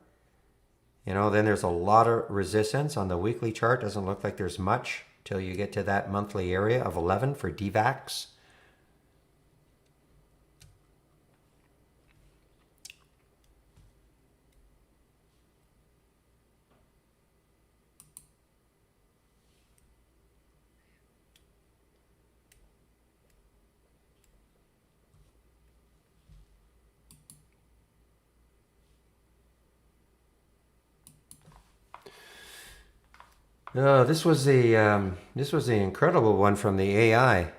Then there's a lot of resistance on the weekly chart. Doesn't look like there's much till you get to that monthly area of 11 for DVAX. This was the incredible one from the AI.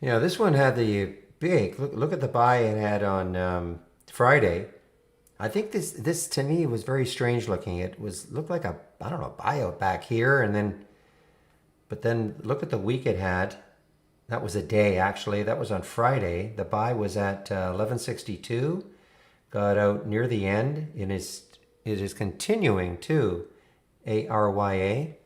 Yeah, this one had the big look at the buy it had on Friday. I think this to me was very strange looking. It looked like a, I don't know, buyout back here, but then look at the week it had. That was a day actually. That was on Friday. The buy was at 1162. Got out near the end. It is continuing to ARYA.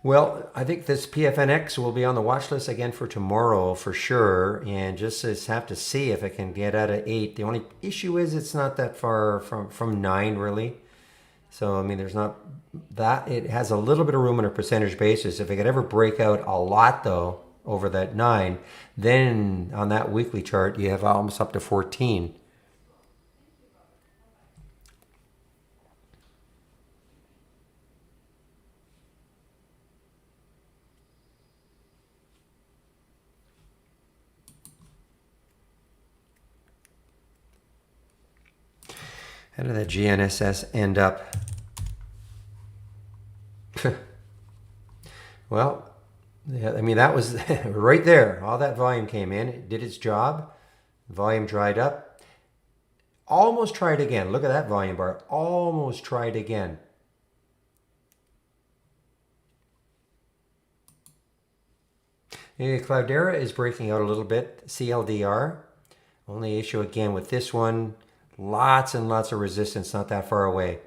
Well, I think this PFNX will be on the watch list again for tomorrow for sure, and just have to see if it can get out of 8. The only issue is it's not that far from 9 really. So I mean, there's not that, it has a little bit of room on a percentage basis. If it could ever break out a lot though over that 9, then on that weekly chart you have almost up to 14. How did that GNSS end up? Well, yeah, I mean, that was right there. All that volume came in. It did its job. Volume dried up. Almost tried again. Look at that volume bar. Almost tried again. Cloudera is breaking out a little bit. CLDR. Only issue again with this one. Lots and lots of resistance not that far away.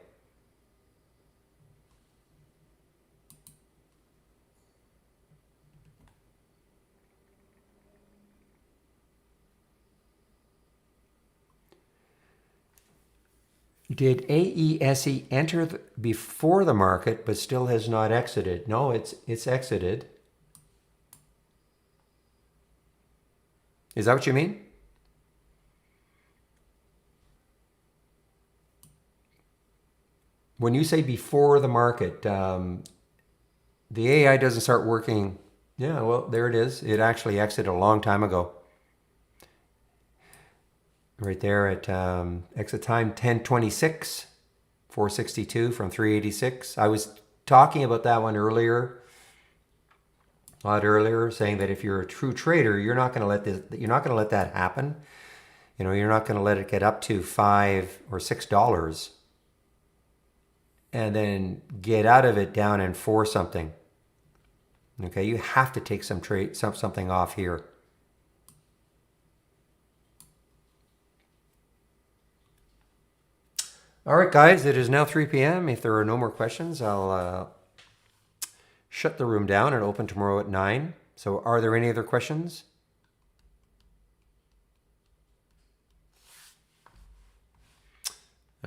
Did AESE enter before the market but still has not exited? No, it's exited. Is that what you mean? When you say before the market, the AI doesn't start working. Yeah, well, there it is. It actually exited a long time ago. Right there at exit time 1026, 462 from 386. I was talking about that one earlier, a lot earlier, saying that if you're a true trader, you're not going to let that happen. You know, you're not going to let it get up to $5 or $6 and then get out of it down and for something. Okay, you have to take something off here. All right, guys, it is now 3 p.m. If there are no more questions, I'll shut the room down and open tomorrow at 9. So are there any other questions?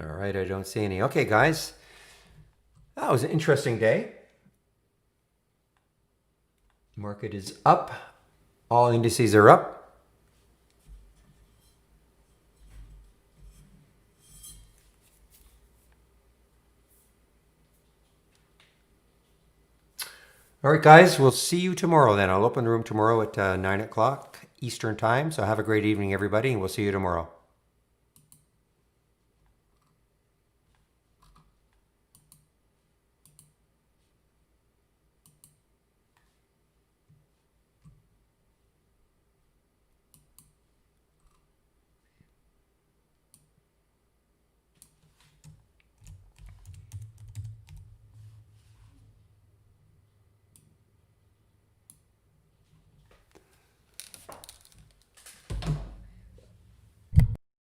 All right, I don't see any. Okay, guys, that was an interesting day. Market is up. All indices are up. All right, guys, we'll see you tomorrow then. I'll open the room tomorrow at 9 o'clock Eastern time. So have a great evening, everybody, and we'll see you tomorrow.